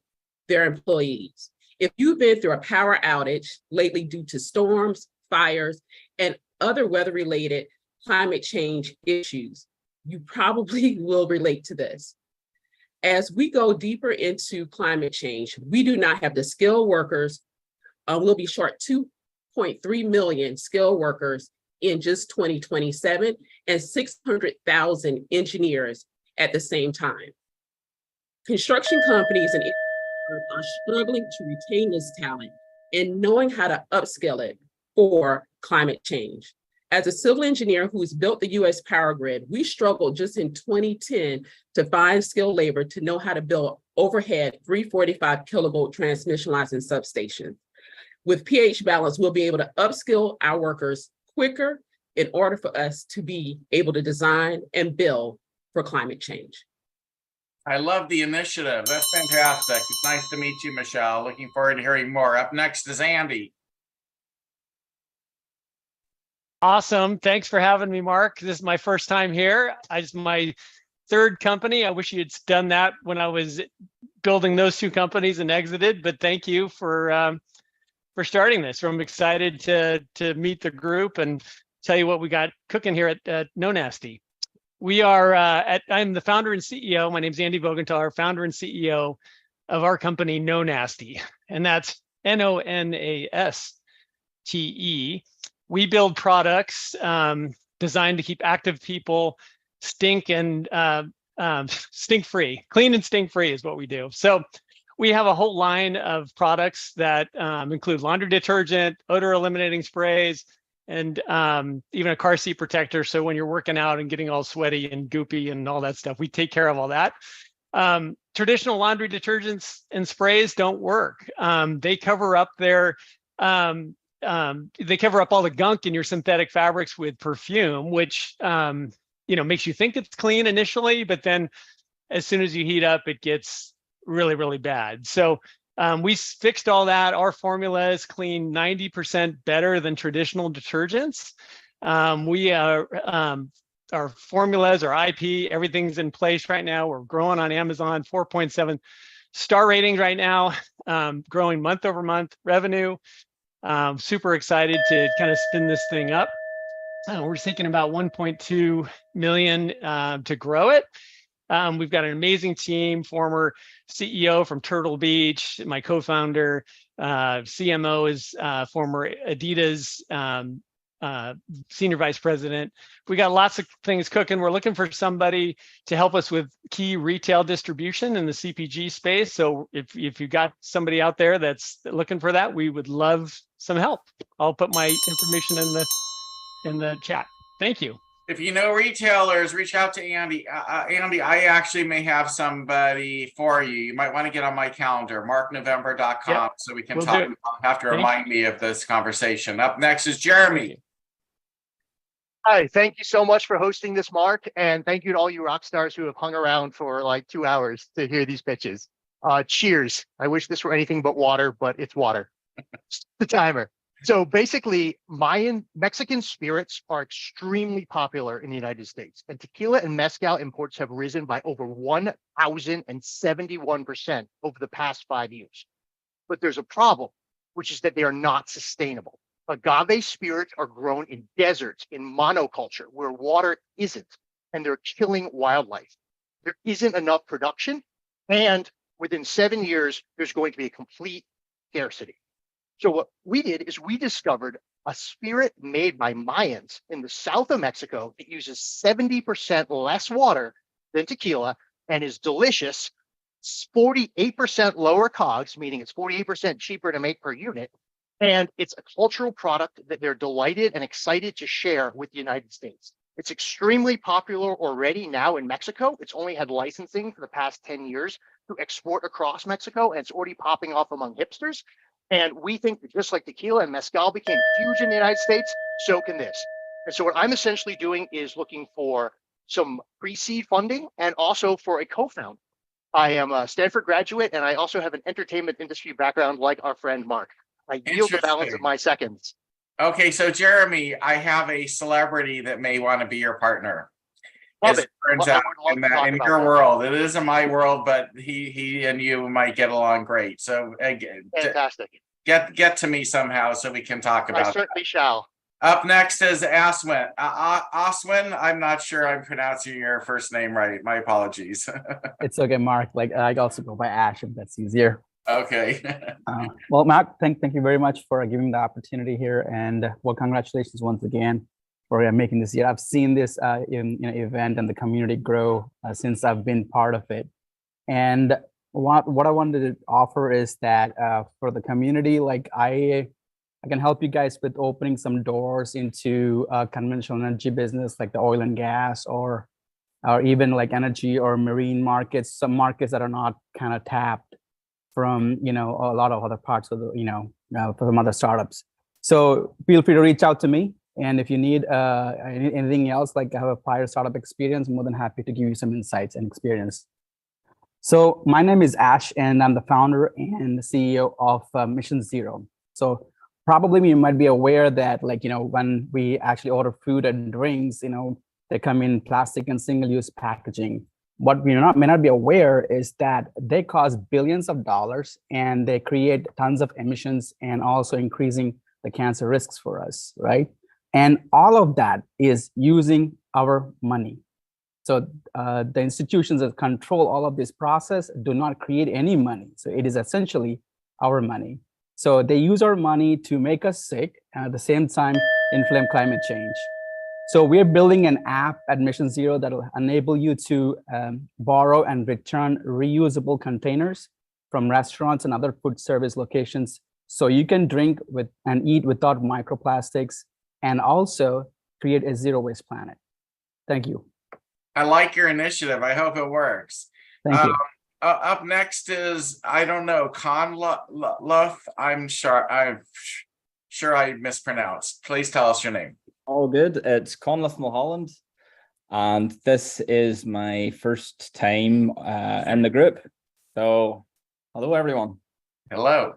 their employees. If you've been through a power outage lately due to storms, fires, and other weather-related climate change issues, you probably will relate to this. As we go deeper into climate change, we do not have the skilled workers. We'll be short 2.3 million skilled workers in just 2027 and 600,000 engineers at the same time. Construction companies and are struggling to retain this talent and knowing how to upskill it for climate change. As a civil engineer who's built the US power grid, we struggled just in 2010 to find skilled labor to know how to build overhead 345 kilovolt transmission lines and substations. With PH Balance, we'll be able to upskill our workers quicker in order for us to be able to design and build for climate change. I love the initiative. That's fantastic. It's nice to meet you, Michelle. Looking forward to hearing more. Up next is Andy. Awesome. Thanks for having me, Mark. This is my first time here. It's my third company. I wish you had done that when I was building those two companies and exited, but thank you for starting this. So I'm excited to meet the group and tell you what we got cooking here at No Nasty. We are I'm the founder and CEO. My name is Andy Vogenthaler, founder and CEO of our company No Nasty, and that's NONASTE. We build products designed to keep active people stink and stink free. Clean and stink free is what we do. So we have a whole line of products that include laundry detergent, odor eliminating sprays, and even a car seat protector. So when you're working out and getting all sweaty and goopy and all that stuff, we take care of all that. Traditional laundry detergents and sprays don't work. They cover up they cover up all the gunk in your synthetic fabrics with perfume, which makes you think it's clean initially, but then as soon as you heat up, it gets really, really bad. So we fixed all that. Our formula is clean 90% better than traditional detergents. Our formulas, our IP, everything's in place right now. We're growing on Amazon, 4.7 star ratings right now, growing month over month revenue. Super excited to kind of spin this thing up. We're thinking about 1.2 million to grow it. We've got an amazing team, former CEO from Turtle Beach, my co-founder, CMO is former Adidas senior vice president. We got lots of things cooking. We're looking for somebody to help us with key retail distribution in the CPG space. So if you got somebody out there that's looking for that, we would love some help. I'll put my information in the chat. Thank you. If you know retailers, reach out to Andy. Andy, I actually may have somebody for you. You might want to get on my calendar, marknovember.com, Yep. so we can Will talk. do. Have to Thank remind me of this conversation. Up next is Jeremy. Hi, thank you so much for hosting this, Mark, and thank you to all you rock stars who have hung around for like 2 hours to hear these pitches. Cheers. I wish this were anything but water, but it's water. The timer. So basically, Mexican spirits are extremely popular in the United States, and tequila and mezcal imports have risen by over 1,071% over the past 5 years. But there's a problem, which is that they are not sustainable. Agave spirits are grown in deserts, in monoculture, where water isn't, and they're killing wildlife. There isn't enough production, and within 7 years, there's going to be a complete scarcity. So what we did is we discovered a spirit made by Mayans in the south of Mexico that uses 70% less water than tequila and is delicious. It's 48% lower COGS, meaning it's 48% cheaper to make per unit. And it's a cultural product that they're delighted and excited to share with the United States. It's extremely popular already now in Mexico. It's only had licensing for the past 10 years to export across Mexico, and it's already popping off among hipsters. And we think that just like tequila and mezcal became huge in the United States, so can this. And so what I'm essentially doing is looking for some pre-seed funding and also for a co-found. I am a Stanford graduate, and I also have an entertainment industry background like our friend Mark. I yield the balance of my seconds. Okay, so Jeremy, I have a celebrity that may want to be your partner. Love As it. turns I out would love to talk in about your that. world, it isn't my world, but he and you might get along great. So Fantastic. get to me somehow so we can talk I about that. certainly shall. Up next is Aswin. Aswin, I'm not sure I'm pronouncing your first name right. My apologies. It's okay, Mark. Like I also go by Ash, if that's easier. Okay. Well, Mark, thank you very much for giving the opportunity here, and well, congratulations once again for making this year. I've seen this in event and the community grow since I've been part of it. And what I wanted to offer is that for the community, like I can help you guys with opening some doors into conventional energy business, like the oil and gas, or even like energy or marine markets, some markets that are not kind of tapped from a lot of other parts of the from other startups. So feel free to reach out to me, and if you need anything else, like I have a prior startup experience, I'm more than happy to give you some insights and experience. So my name is Ash, and I'm the founder and the CEO of Mission Zero. So probably you might be aware that when we actually order food and drinks, they come in plastic and single-use packaging. What we may not be aware is that they cost billions of dollars, and they create tons of emissions and also increasing the cancer risks for us, right? And all of that is using our money. So the institutions that control all of this process do not create any money. So it is essentially our money. So they use our money to make us sick and at the same time inflame climate change. So we're building an app at Mission Zero that will enable you to borrow and return reusable containers from restaurants and other food service locations, so you can drink with and eat without microplastics, and also create a zero waste planet. Thank you. I like your initiative. I hope it works. Thank you. Up next is, I don't know, Conluff. I'm sure I mispronounced. Please tell us your name. All good. It's Conluff Mulholland, and this is my first time in the group. So, hello everyone. Hello.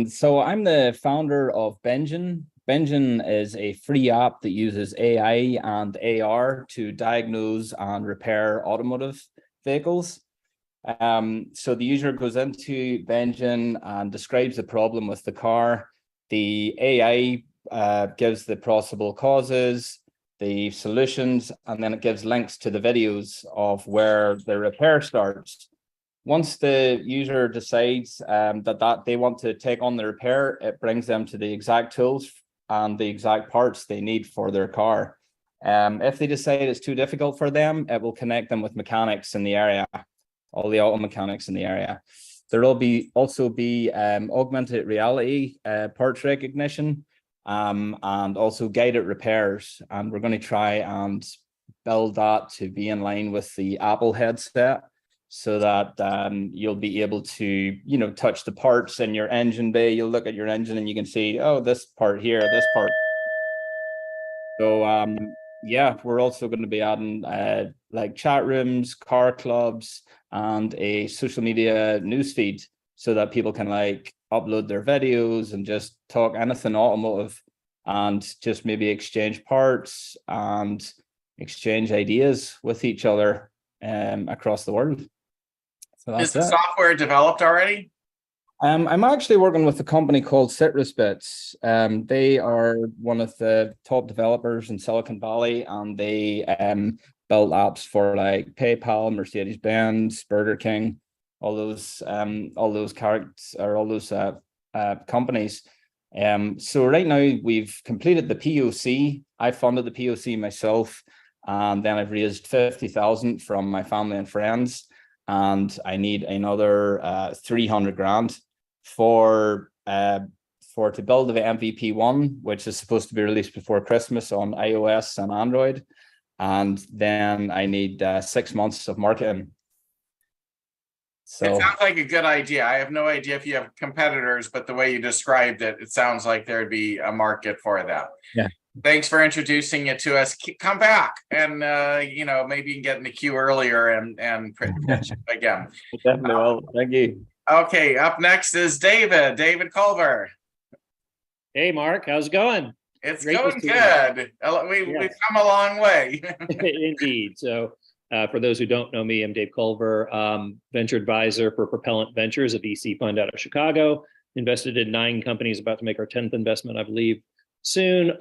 So I'm the founder of Benjin. Benjin is a free app that uses AI and AR to diagnose and repair automotive vehicles. So the user goes into Benjin and describes the problem with the car. The AI gives the possible causes, the solutions, and then it gives links to the videos of where the repair starts. Once the user decides that they want to take on the repair, it brings them to the exact tools and the exact parts they need for their car. If they decide it's too difficult for them, it will connect them with mechanics in the area, all the auto mechanics in the area. There will also be augmented reality parts recognition, and also guided repairs. And we're going to try and build that to be in line with the Apple headset, so that you'll be able to, touch the parts in your engine bay. You'll look at your engine and you can see, oh, this part here, this part. So yeah, we're also going to be adding like chat rooms, car clubs, and a social media newsfeed, so that people can upload their videos and just talk anything automotive, and just maybe exchange parts and exchange ideas with each other across the world. So is the software developed already? I'm actually working with a company called Citrus Bits. They are one of the top developers in Silicon Valley, and they build apps for like PayPal, Mercedes-Benz, Burger King, all those characters or all those companies. So right now we've completed the POC. I funded the POC myself, and then I've raised 50,000 from my family and friends, and I need another 300 grand for to build the MVP 1, which is supposed to be released before Christmas on iOS and Android, and then I need 6 months of marketing. So it sounds like a good idea. I have no idea if you have competitors, but the way you described it, it sounds like there'd be a market for that. Yeah. Thanks for introducing it to us. Come back and maybe you can get in the queue earlier and pitch again. Definitely will. Thank you. Okay, up next is David Culver. Hey, Mark, how's it going? It's Great to going see you. good. We've come a long way. Indeed. So for those who don't know me, I'm Dave Culver, venture advisor for Propellant Ventures, a VC fund out of Chicago. Invested in 9 companies, about to make our 10th investment, I believe, soon.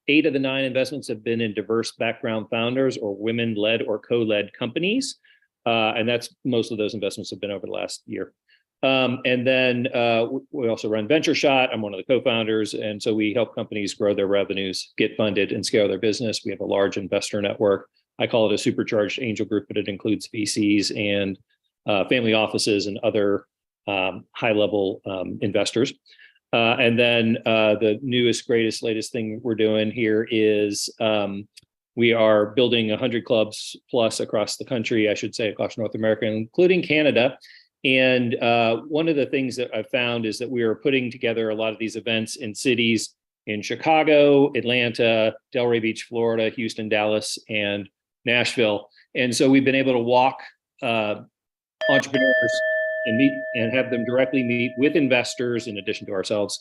8 of the 9 investments have been in diverse background founders or women-led or co-led companies. And that's most of those investments have been over the last year. And then we also run Venture Shot. I'm one of the co-founders. And so we help companies grow their revenues, get funded, and scale their business. We have a large investor network. I call it a supercharged angel group, but it includes VCs and family offices and other high-level investors. And then the newest, greatest, latest thing we're doing here is we are building 100 clubs plus across the country, I should say, across North America, including Canada. And one of the things that I've found is that we are putting together a lot of these events in cities in Chicago, Atlanta, Delray Beach, Florida, Houston, Dallas, and Nashville. And so we've been able to walk entrepreneurs and meet and have them directly meet with investors in addition to ourselves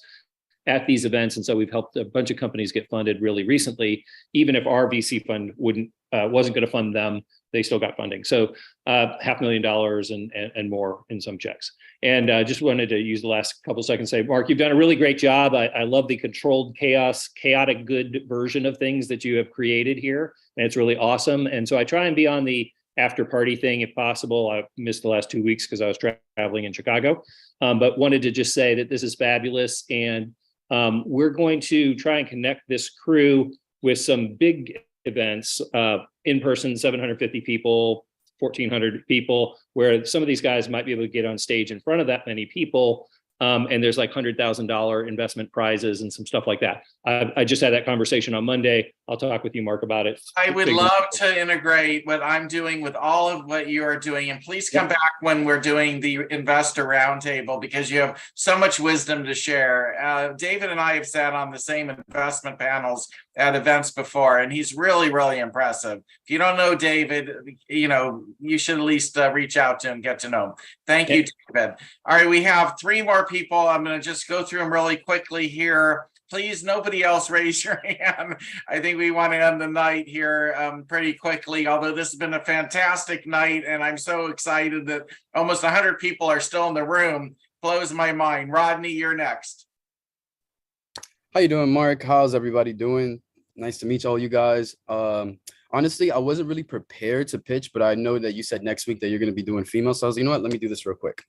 at these events. And so we've helped a bunch of companies get funded really recently. Even if our VC fund wasn't going to fund them, they still got funding. So $500,000 and more in some checks. And just wanted to use the last couple of seconds to say, Mark, you've done a really great job. I love the controlled chaotic good version of things that you have created here. And it's really awesome. And so I try and be on the after party thing if possible. I missed the last 2 weeks because I was traveling in Chicago, but wanted to just say that this is fabulous. And we're going to try and connect this crew with some big events, in person, 750 people, 1,400 people, where some of these guys might be able to get on stage in front of that many people. And there's like $100,000 investment prizes and some stuff like that. I just had that conversation on Monday. I'll talk with you, Mark, about it. I would love to integrate what I'm doing with all of what you are doing. And please come back when we're doing the investor roundtable because you have so much wisdom to share. David and I have sat on the same investment panels at events before, and he's really, really impressive. If you don't know David, you should at least reach out to him, get to know him. Thank you, David. All right, we have 3 more people. I'm going to just go through them really quickly here. Please, nobody else raise your hand. I think we want to end the night here pretty quickly, although this has been a fantastic night, and I'm so excited that almost 100 people are still in the room. Blows my mind. Rodney, you're next. How you doing, Mark? How's everybody doing? Nice to meet all you guys. Honestly, I wasn't really prepared to pitch, but I know that you said next week that you're going to be doing female. So I was, you know what, let me do this real quick.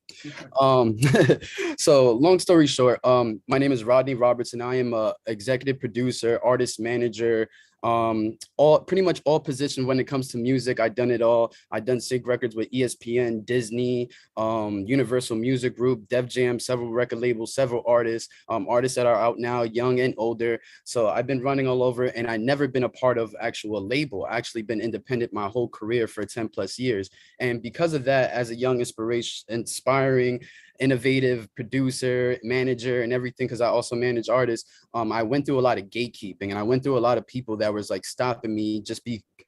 So long story short, my name is Rodney Robertson. I am a executive producer, artist manager, pretty much all positions when it comes to music. I've done it all. I've done sync records with ESPN, Disney, Universal Music Group, Def Jam, several record labels, several artists, artists that are out now, young and older. So I've been running all over, and I've never been a part of actual label. I actually been independent my whole career for 10 plus years. And because of that, as a young inspiring, innovative producer, manager, and everything, because I also manage artists, I went through a lot of gatekeeping, and I went through a lot of people that was like stopping me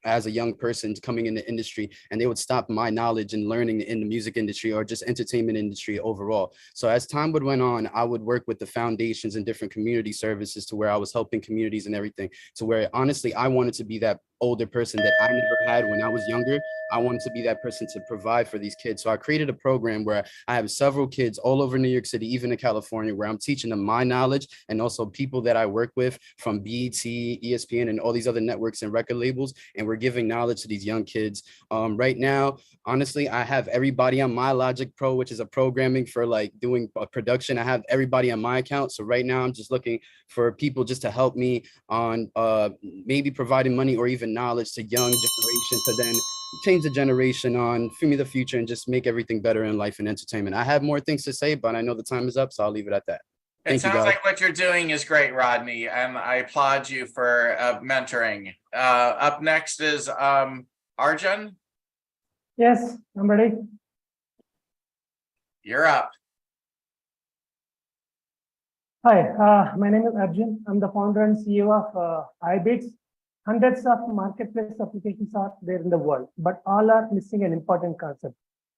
as a young person coming in the industry, and they would stop my knowledge and learning in the music industry or just entertainment industry overall. So as time went on, I would work with the foundations and different community services to where I was helping communities and everything, to where honestly I wanted to be that older person that I never had when I was younger. I wanted to be that person to provide for these kids. So I created a program where I have several kids all over New York City, even in California, where I'm teaching them my knowledge and also people that I work with from BET, ESPN, and all these other networks and record labels. And we're giving knowledge to these young kids. Right now, honestly, I have everybody on my Logic Pro, which is a programming for like doing production. I have everybody on my account. So right now I'm just looking for people just to help me on maybe providing money or even knowledge to young generation to then change the generation on Fumi the Future and just make everything better in life and entertainment. I have more things to say, but I know the time is up, so I'll leave it at that. It sounds like what you're doing is great, Rodney, and I applaud you for mentoring. Up next is Arjun. Yes, I'm ready. You're up. Hi, my name is Arjun. I'm the founder and CEO of iBits. Hundreds of marketplace applications are there in the world, but all are missing an important concept.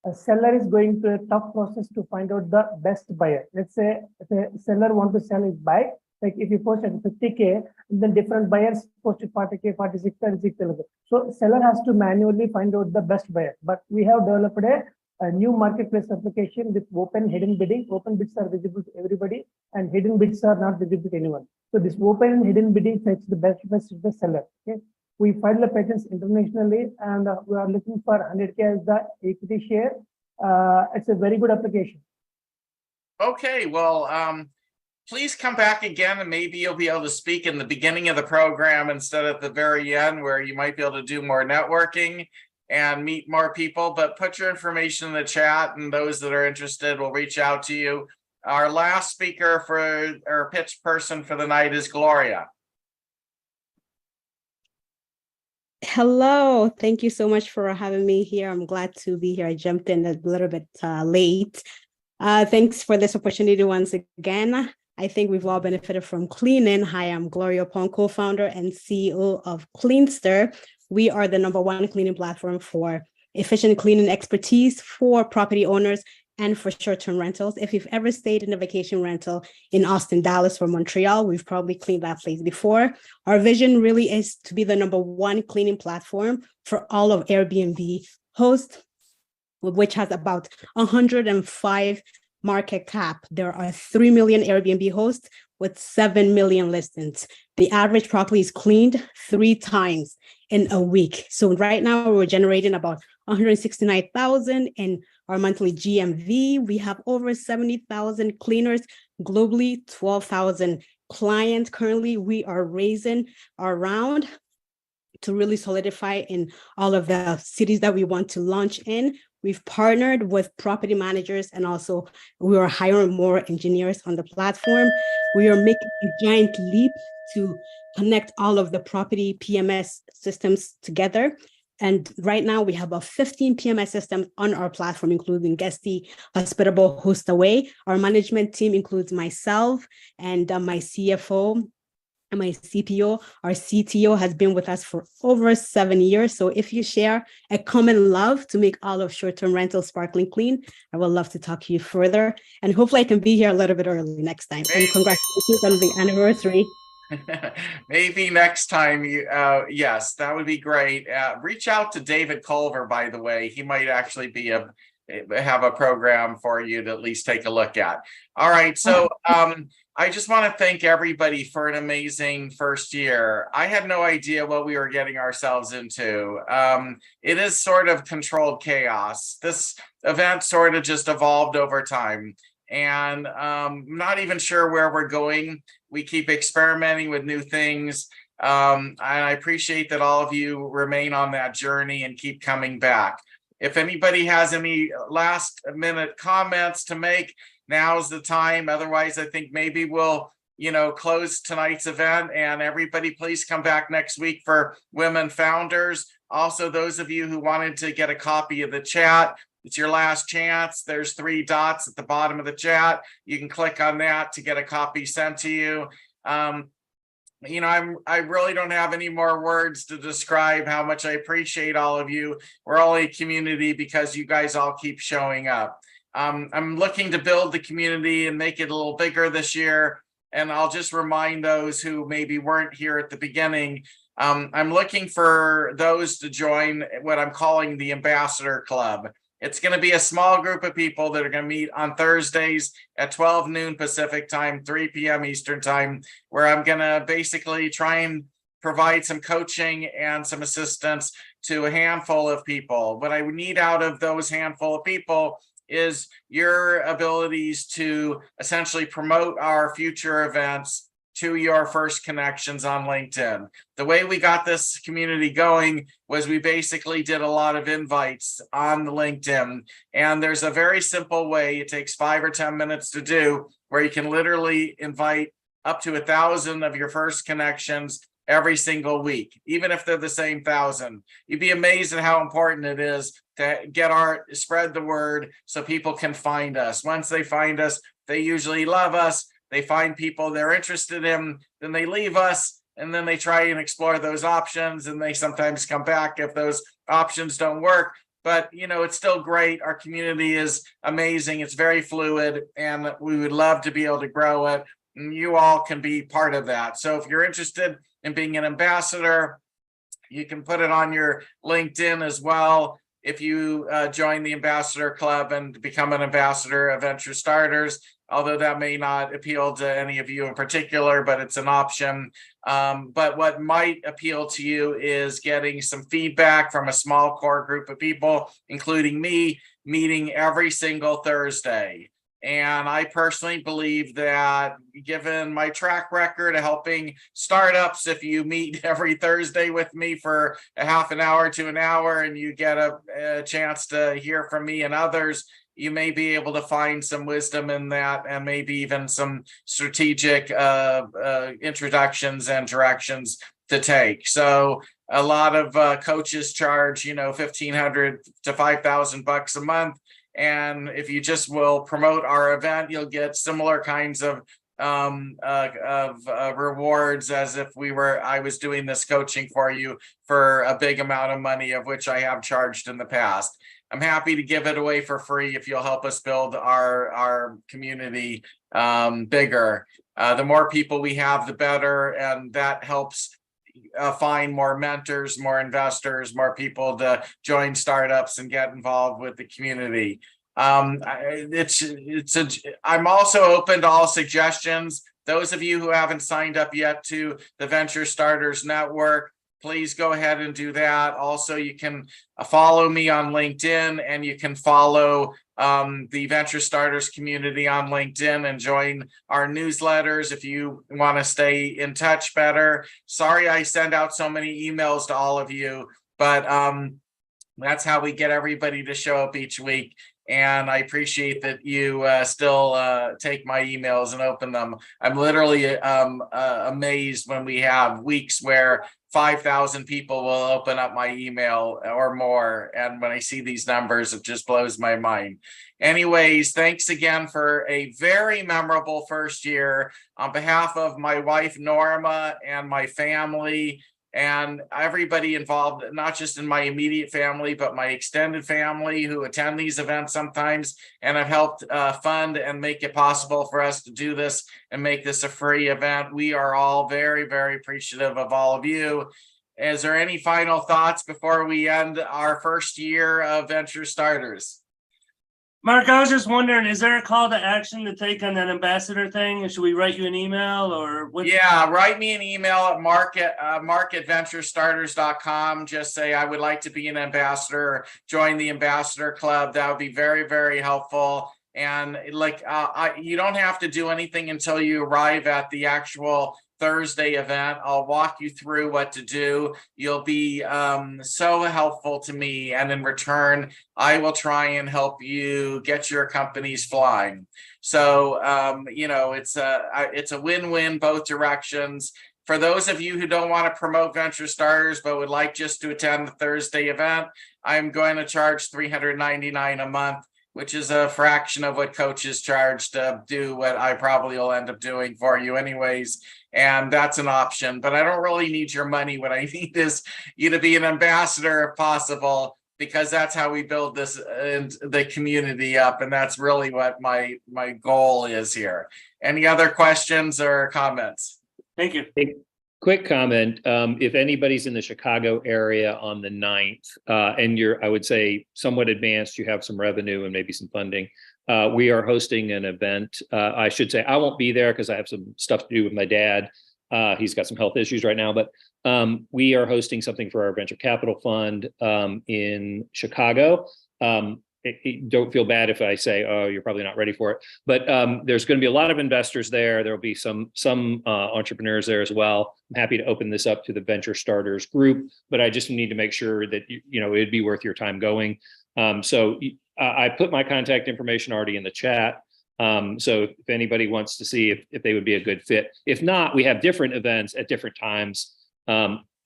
A seller is going through a tough process to find out the best buyer. Let's say if a seller wants to sell his bike, like if you post at 50K, then different buyers post at 40K, 46, 36. So seller has to manually find out the best buyer. But we have developed a new marketplace application with open hidden bidding. Open bids are visible to everybody and hidden bids are not visible to anyone. So this open and hidden bidding fetches the best to the seller. Okay. We filed the patents internationally and we are looking for 100K as the equity share. It's a very good application. Okay, well, please come back again and maybe you'll be able to speak in the beginning of the program instead of at the very end where you might be able to do more networking and meet more people, but put your information in the chat and those that are interested will reach out to you. Our last speaker for our pitch person for the night is Gloria. Hello, thank you so much for having me here. I'm glad to be here. I jumped in a little bit late. Thanks for this opportunity once again. I think we've all benefited from cleaning. Hi, I'm Gloria Pong, co-founder and CEO of Cleanster. We are the #1 cleaning platform for efficient cleaning expertise for property owners and for short-term rentals. If you've ever stayed in a vacation rental in Austin, Dallas, or Montreal, we've probably cleaned that place before. Our vision really is to be the #1 cleaning platform for all of Airbnb hosts, which has about 105 market cap. There are 3 million Airbnb hosts with 7 million listings. The average property is cleaned 3 times in a week. So right now we're generating about 169,000 in our monthly GMV. We have over 70,000 cleaners globally, 12,000 clients. Currently, we are raising our round to really solidify in all of the cities that we want to launch in. We've partnered with property managers and also we are hiring more engineers on the platform. We are making a giant leap to connect all of the property PMS systems together. And right now we have about 15 PMS systems on our platform, including Guesty, Hospitable, HostAway. Our management team includes myself and my CFO and my CPO. Our CTO has been with us for over 7 years. So if you share a common love to make all of short-term rental sparkling clean, I would love to talk to you further. And hopefully I can be here a little bit early next time. And congratulations on the anniversary. Maybe next time, yes, that would be great. Reach out to David Culver, by the way. He might actually be have a program for you to at least take a look at. All right, so I just want to thank everybody for an amazing first year. I had no idea what we were getting ourselves into. It is sort of controlled chaos. This event sort of just evolved over time. And I'm not even sure where we're going. We keep experimenting with new things. And I appreciate that all of you remain on that journey and keep coming back. If anybody has any last minute comments to make, now's the time. Otherwise, I think maybe we'll, close tonight's event and everybody please come back next week for Women Founders. Also, those of you who wanted to get a copy of the chat, it's your last chance. There's 3 dots at the bottom of the chat. You can click on that to get a copy sent to you. I really don't have any more words to describe how much I appreciate all of you. We're only a community because you guys all keep showing up. I'm looking to build the community and make it a little bigger this year. And I'll just remind those who maybe weren't here at the beginning, I'm looking for those to join what I'm calling the Ambassador Club. It's going to be a small group of people that are going to meet on Thursdays at 12 noon Pacific time, 3 p.m. Eastern time, where I'm going to basically try and provide some coaching and some assistance to a handful of people. What I would need out of those handful of people is your abilities to essentially promote our future events to your first connections on LinkedIn. The way we got this community going was we basically did a lot of invites on LinkedIn, and there's a very simple way, it takes 5 or 10 minutes to do, where you can literally invite up to 1,000 of your first connections every single week, even if they're the same 1,000. You'd be amazed at how important it is to spread the word so people can find us. Once they find us, they usually love us. They find people they're interested in, then they leave us, and then they try and explore those options, and they sometimes come back if those options don't work. But, you know, it's still great. Our community is amazing. It's very fluid, and we would love to be able to grow it. And you all can be part of that. So if you're interested in being an ambassador, you can put it on your LinkedIn as well. If you join the Ambassador Club and become an ambassador of Venture Starters, although that may not appeal to any of you in particular, but it's an option. But what might appeal to you is getting some feedback from a small core group of people, including me, meeting every single Thursday. And I personally believe that, given my track record of helping startups, if you meet every Thursday with me for a half an hour to an hour and you get a chance to hear from me and others, you may be able to find some wisdom in that, and maybe even some strategic introductions and directions to take. So a lot of coaches charge, you know, $1,500 to $5,000 a month. And if you just will promote our event, you'll get similar kinds of rewards as if I was doing this coaching for you for a big amount of money, of which I have charged in the past. I'm happy to give it away for free if you'll help us build our community bigger. The more people we have, the better, and that helps find more mentors, more investors, more people to join startups and get involved with the community. I'm also open to all suggestions. Those of you who haven't signed up yet to the Venture Starters Network, please go ahead and do that. Also, you can follow me on LinkedIn, and you can follow the Venture Starters community on LinkedIn and join our newsletters if you want to stay in touch better. Sorry I send out so many emails to all of you, but that's how we get everybody to show up each week. And I appreciate that you still take my emails and open them. I'm literally amazed when we have weeks where 5,000 people will open up my email or more. And when I see these numbers, it just blows my mind. Anyways, thanks again for a very memorable first year. On behalf of my wife, Norma, and my family, and everybody involved, not just in my immediate family, but my extended family who attend these events sometimes and have helped fund and make it possible for us to do this and make this a free event. We are all very, very appreciative of all of you. Is there any final thoughts before we end our first year of Venture Starters? Mark, I was just wondering, is there a call to action to take on that ambassador thing? Should we write you an email or what? Yeah, write me an email at mark@venturestarters.com. Just say, I would like to be an ambassador, join the Ambassador Club. That would be very, very helpful. And you don't have to do anything until you arrive at the actual Thursday event. I'll walk you through what to do. You'll be so helpful to me, and in return, I will try and help you get your companies flying. So it's a win-win both directions. For those of you who don't want to promote Venture Starters but would like just to attend the Thursday event, I'm going to charge $399 a month, which is a fraction of what coaches charge to do what I probably will end up doing for you anyways. And that's an option, but I don't really need your money. What I need is you to be an ambassador if possible, because that's how we build this the community up. And that's really what my goal is here. Any other questions or comments? Thank you. Quick comment, if anybody's in the Chicago area on the 9th, and you're, I would say, somewhat advanced, you have some revenue and maybe some funding, we are hosting an event. I should say I won't be there because I have some stuff to do with my dad. He's got some health issues right now, but we are hosting something for our venture capital fund in Chicago. Don't feel bad if I say, oh, you're probably not ready for it, but there's going to be a lot of investors there. There'll be some entrepreneurs there as well. I'm happy to open this up to the Venture Starters group, but I just need to make sure that it'd be worth your time going. So I put my contact information already in the chat. So if anybody wants to see if they would be a good fit. If not, we have different events at different times.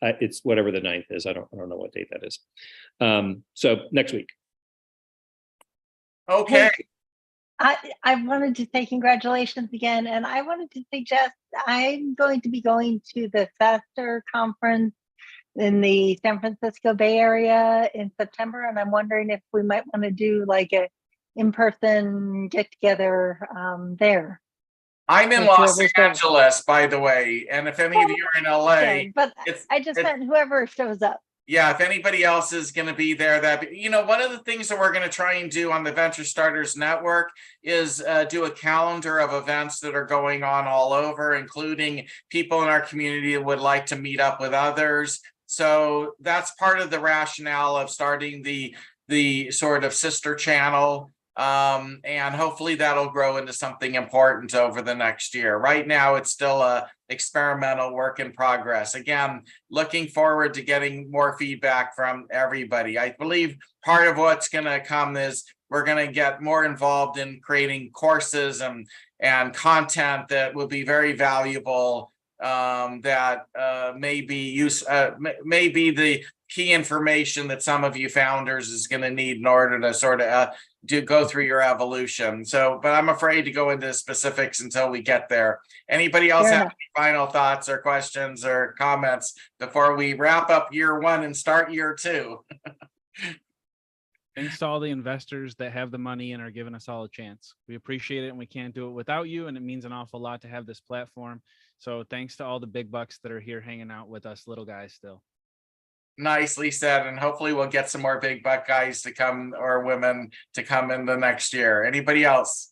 It's whatever the 9th is. I don't know what date that is. So next week. Okay. I wanted to say congratulations again, and I wanted to suggest I'm going to be going to the FASTR conference in the San Francisco Bay Area in September, and I'm wondering if we might want to do like a in-person get-together there. I'm in Los Angeles, by the way, and if any of you are in LA, but I just meant whoever shows up. Yeah, if anybody else is going to be there, one of the things that we're going to try and do on the Venture Starters Network is do a calendar of events that are going on all over, including people in our community that would like to meet up with others. So that's part of the rationale of starting the sort of sister channel. And hopefully that'll grow into something important over the next year. Right now, it's still a experimental work in progress. Again, looking forward to getting more feedback from everybody. I believe part of what's going to come is we're going to get more involved in creating courses and content that will be very valuable, that may be the key information that some of you founders is going to need in order to sort of go through your evolution. So, but I'm afraid to go into specifics until we get there. Anybody else have any final thoughts or questions or comments before we wrap up year 1 and start year 2? Thanks to all the investors that have the money and are giving us all a chance. We appreciate it, and we can't do it without you, and it means an awful lot to have this platform. So thanks to all the big bucks that are here hanging out with us little guys still. Nicely said, and hopefully we'll get some more big buck guys to come, or women to come in the next year. Anybody else?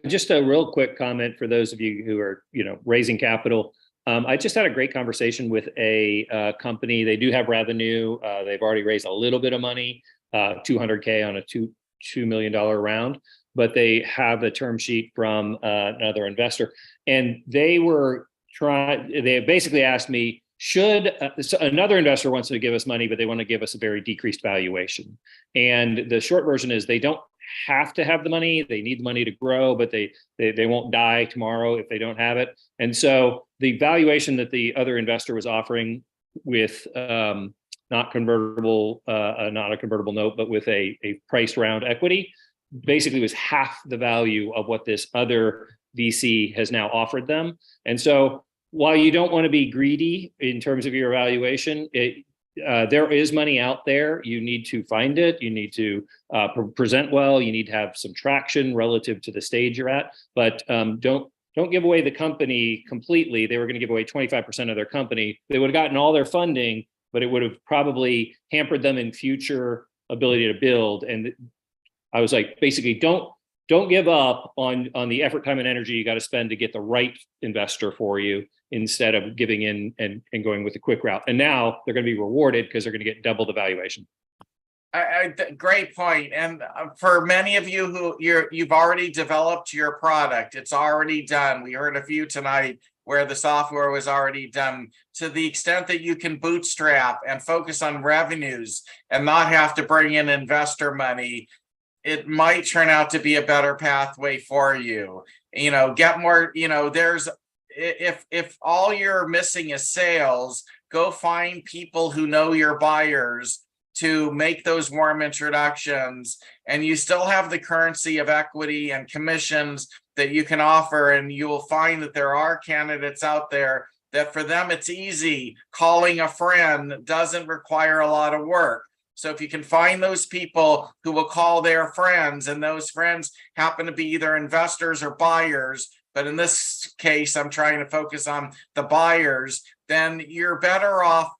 Just a real quick comment for those of you who are, raising capital. I just had a great conversation with a company. They do have revenue. They've already raised a little bit of money, $200K on a $2 million round, but they have a term sheet from another investor, and they basically asked me, should so another investor wants to give us money, but they want to give us a very decreased valuation. And the short version is they don't have to have the money. They need the money to grow, but they won't die tomorrow if they don't have it. And so the valuation that the other investor was offering with not a convertible note, but with a priced round equity, basically was half the value of what this other VC has now offered them. And so while you don't want to be greedy in terms of your evaluation, there is money out there. You need to find it. You need to present well. You need to have some traction relative to the stage you're at. But don't give away the company completely. They were going to give away 25% of their company. They would have gotten all their funding, but it would have probably hampered them in future ability to build. And I was like, basically, don't give up on the effort, time, and energy you got to spend to get the right investor for you, instead of giving in and going with the quick route. And now they're going to be rewarded because they're going to get double the valuation. Great point. And for many of you who you've already developed your product, it's already done. We heard a few tonight where the software was already done. To the extent that you can bootstrap and focus on revenues and not have to bring in investor money, it might turn out to be a better pathway for you. Get more, there's, if all you're missing is sales, go find people who know your buyers to make those warm introductions, and you still have the currency of equity and commissions that you can offer. And you will find that there are candidates out there that for them it's easy. Calling a friend doesn't require a lot of work. So if you can find those people who will call their friends, and those friends happen to be either investors or buyers, but in this case, I'm trying to focus on the buyers, then you're better off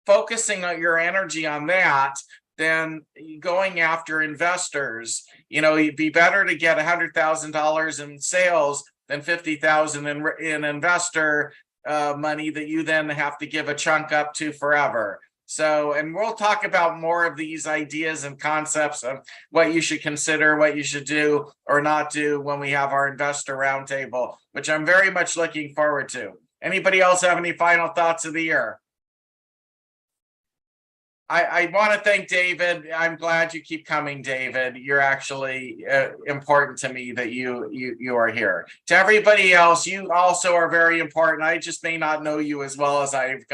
focusing on your energy on that than going after investors. You know, it'd be better to get $100,000 in sales than 50,000 in investor money that you then have to give a chunk up to forever. So, and we'll talk about more of these ideas and concepts of what you should consider, what you should do or not do when we have our investor roundtable, which I'm very much looking forward to. Anybody else have any final thoughts of the year? I want to thank David. I'm glad you keep coming, David. You're actually important to me that you are here. To everybody else, you also are very important. I just may not know you as well as I've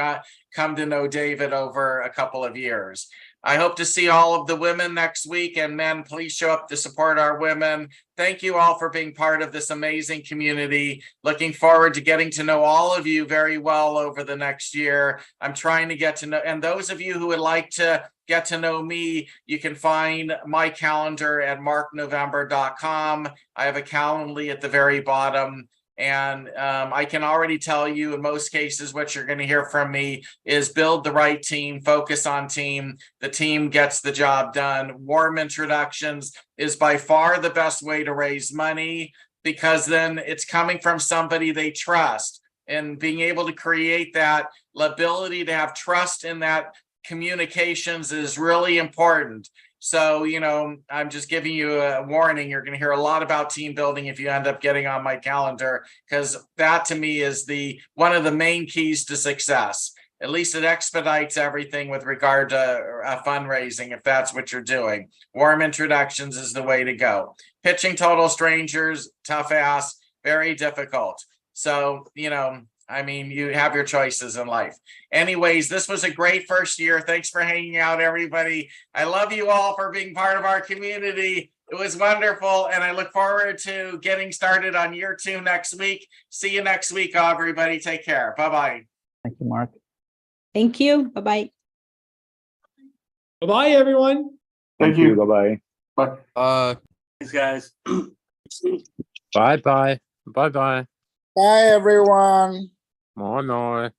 come to know David over a couple of years. I hope to see all of the women next week, and men, please show up to support our women. Thank you all for being part of this amazing community. Looking forward to getting to know all of you very well over the next year. I'm trying to get to know, and those of you who would like to get to know me, you can find my calendar at marknovember.com. I have a Calendly at the very bottom. And I can already tell you in most cases, what you're going to hear from me is build the right team, focus on team. The team gets the job done. Warm introductions is by far the best way to raise money, because then it's coming from somebody they trust, and being able to create that ability to have trust in that communications is really important. So, you know, I'm just giving you a warning. You're going to hear a lot about team building if you end up getting on my calendar, because that to me is one of the main keys to success. At least it expedites everything with regard to fundraising, if that's what you're doing. Warm introductions is the way to go. Pitching total strangers, tough ass, very difficult. So, you know, I mean, you have your choices in life. Anyways, this was a great first year. Thanks for hanging out, everybody. I love you all for being part of our community. It was wonderful, and I look forward to getting started on year 2 next week. See you next week, everybody. Take care. Bye-bye. Thank you, Mark. Thank you. Bye-bye. Bye-bye, everyone. Thank you. Bye-bye. Bye. Thanks, guys. Bye-bye. Bye-bye. Bye, everyone. Bye-bye.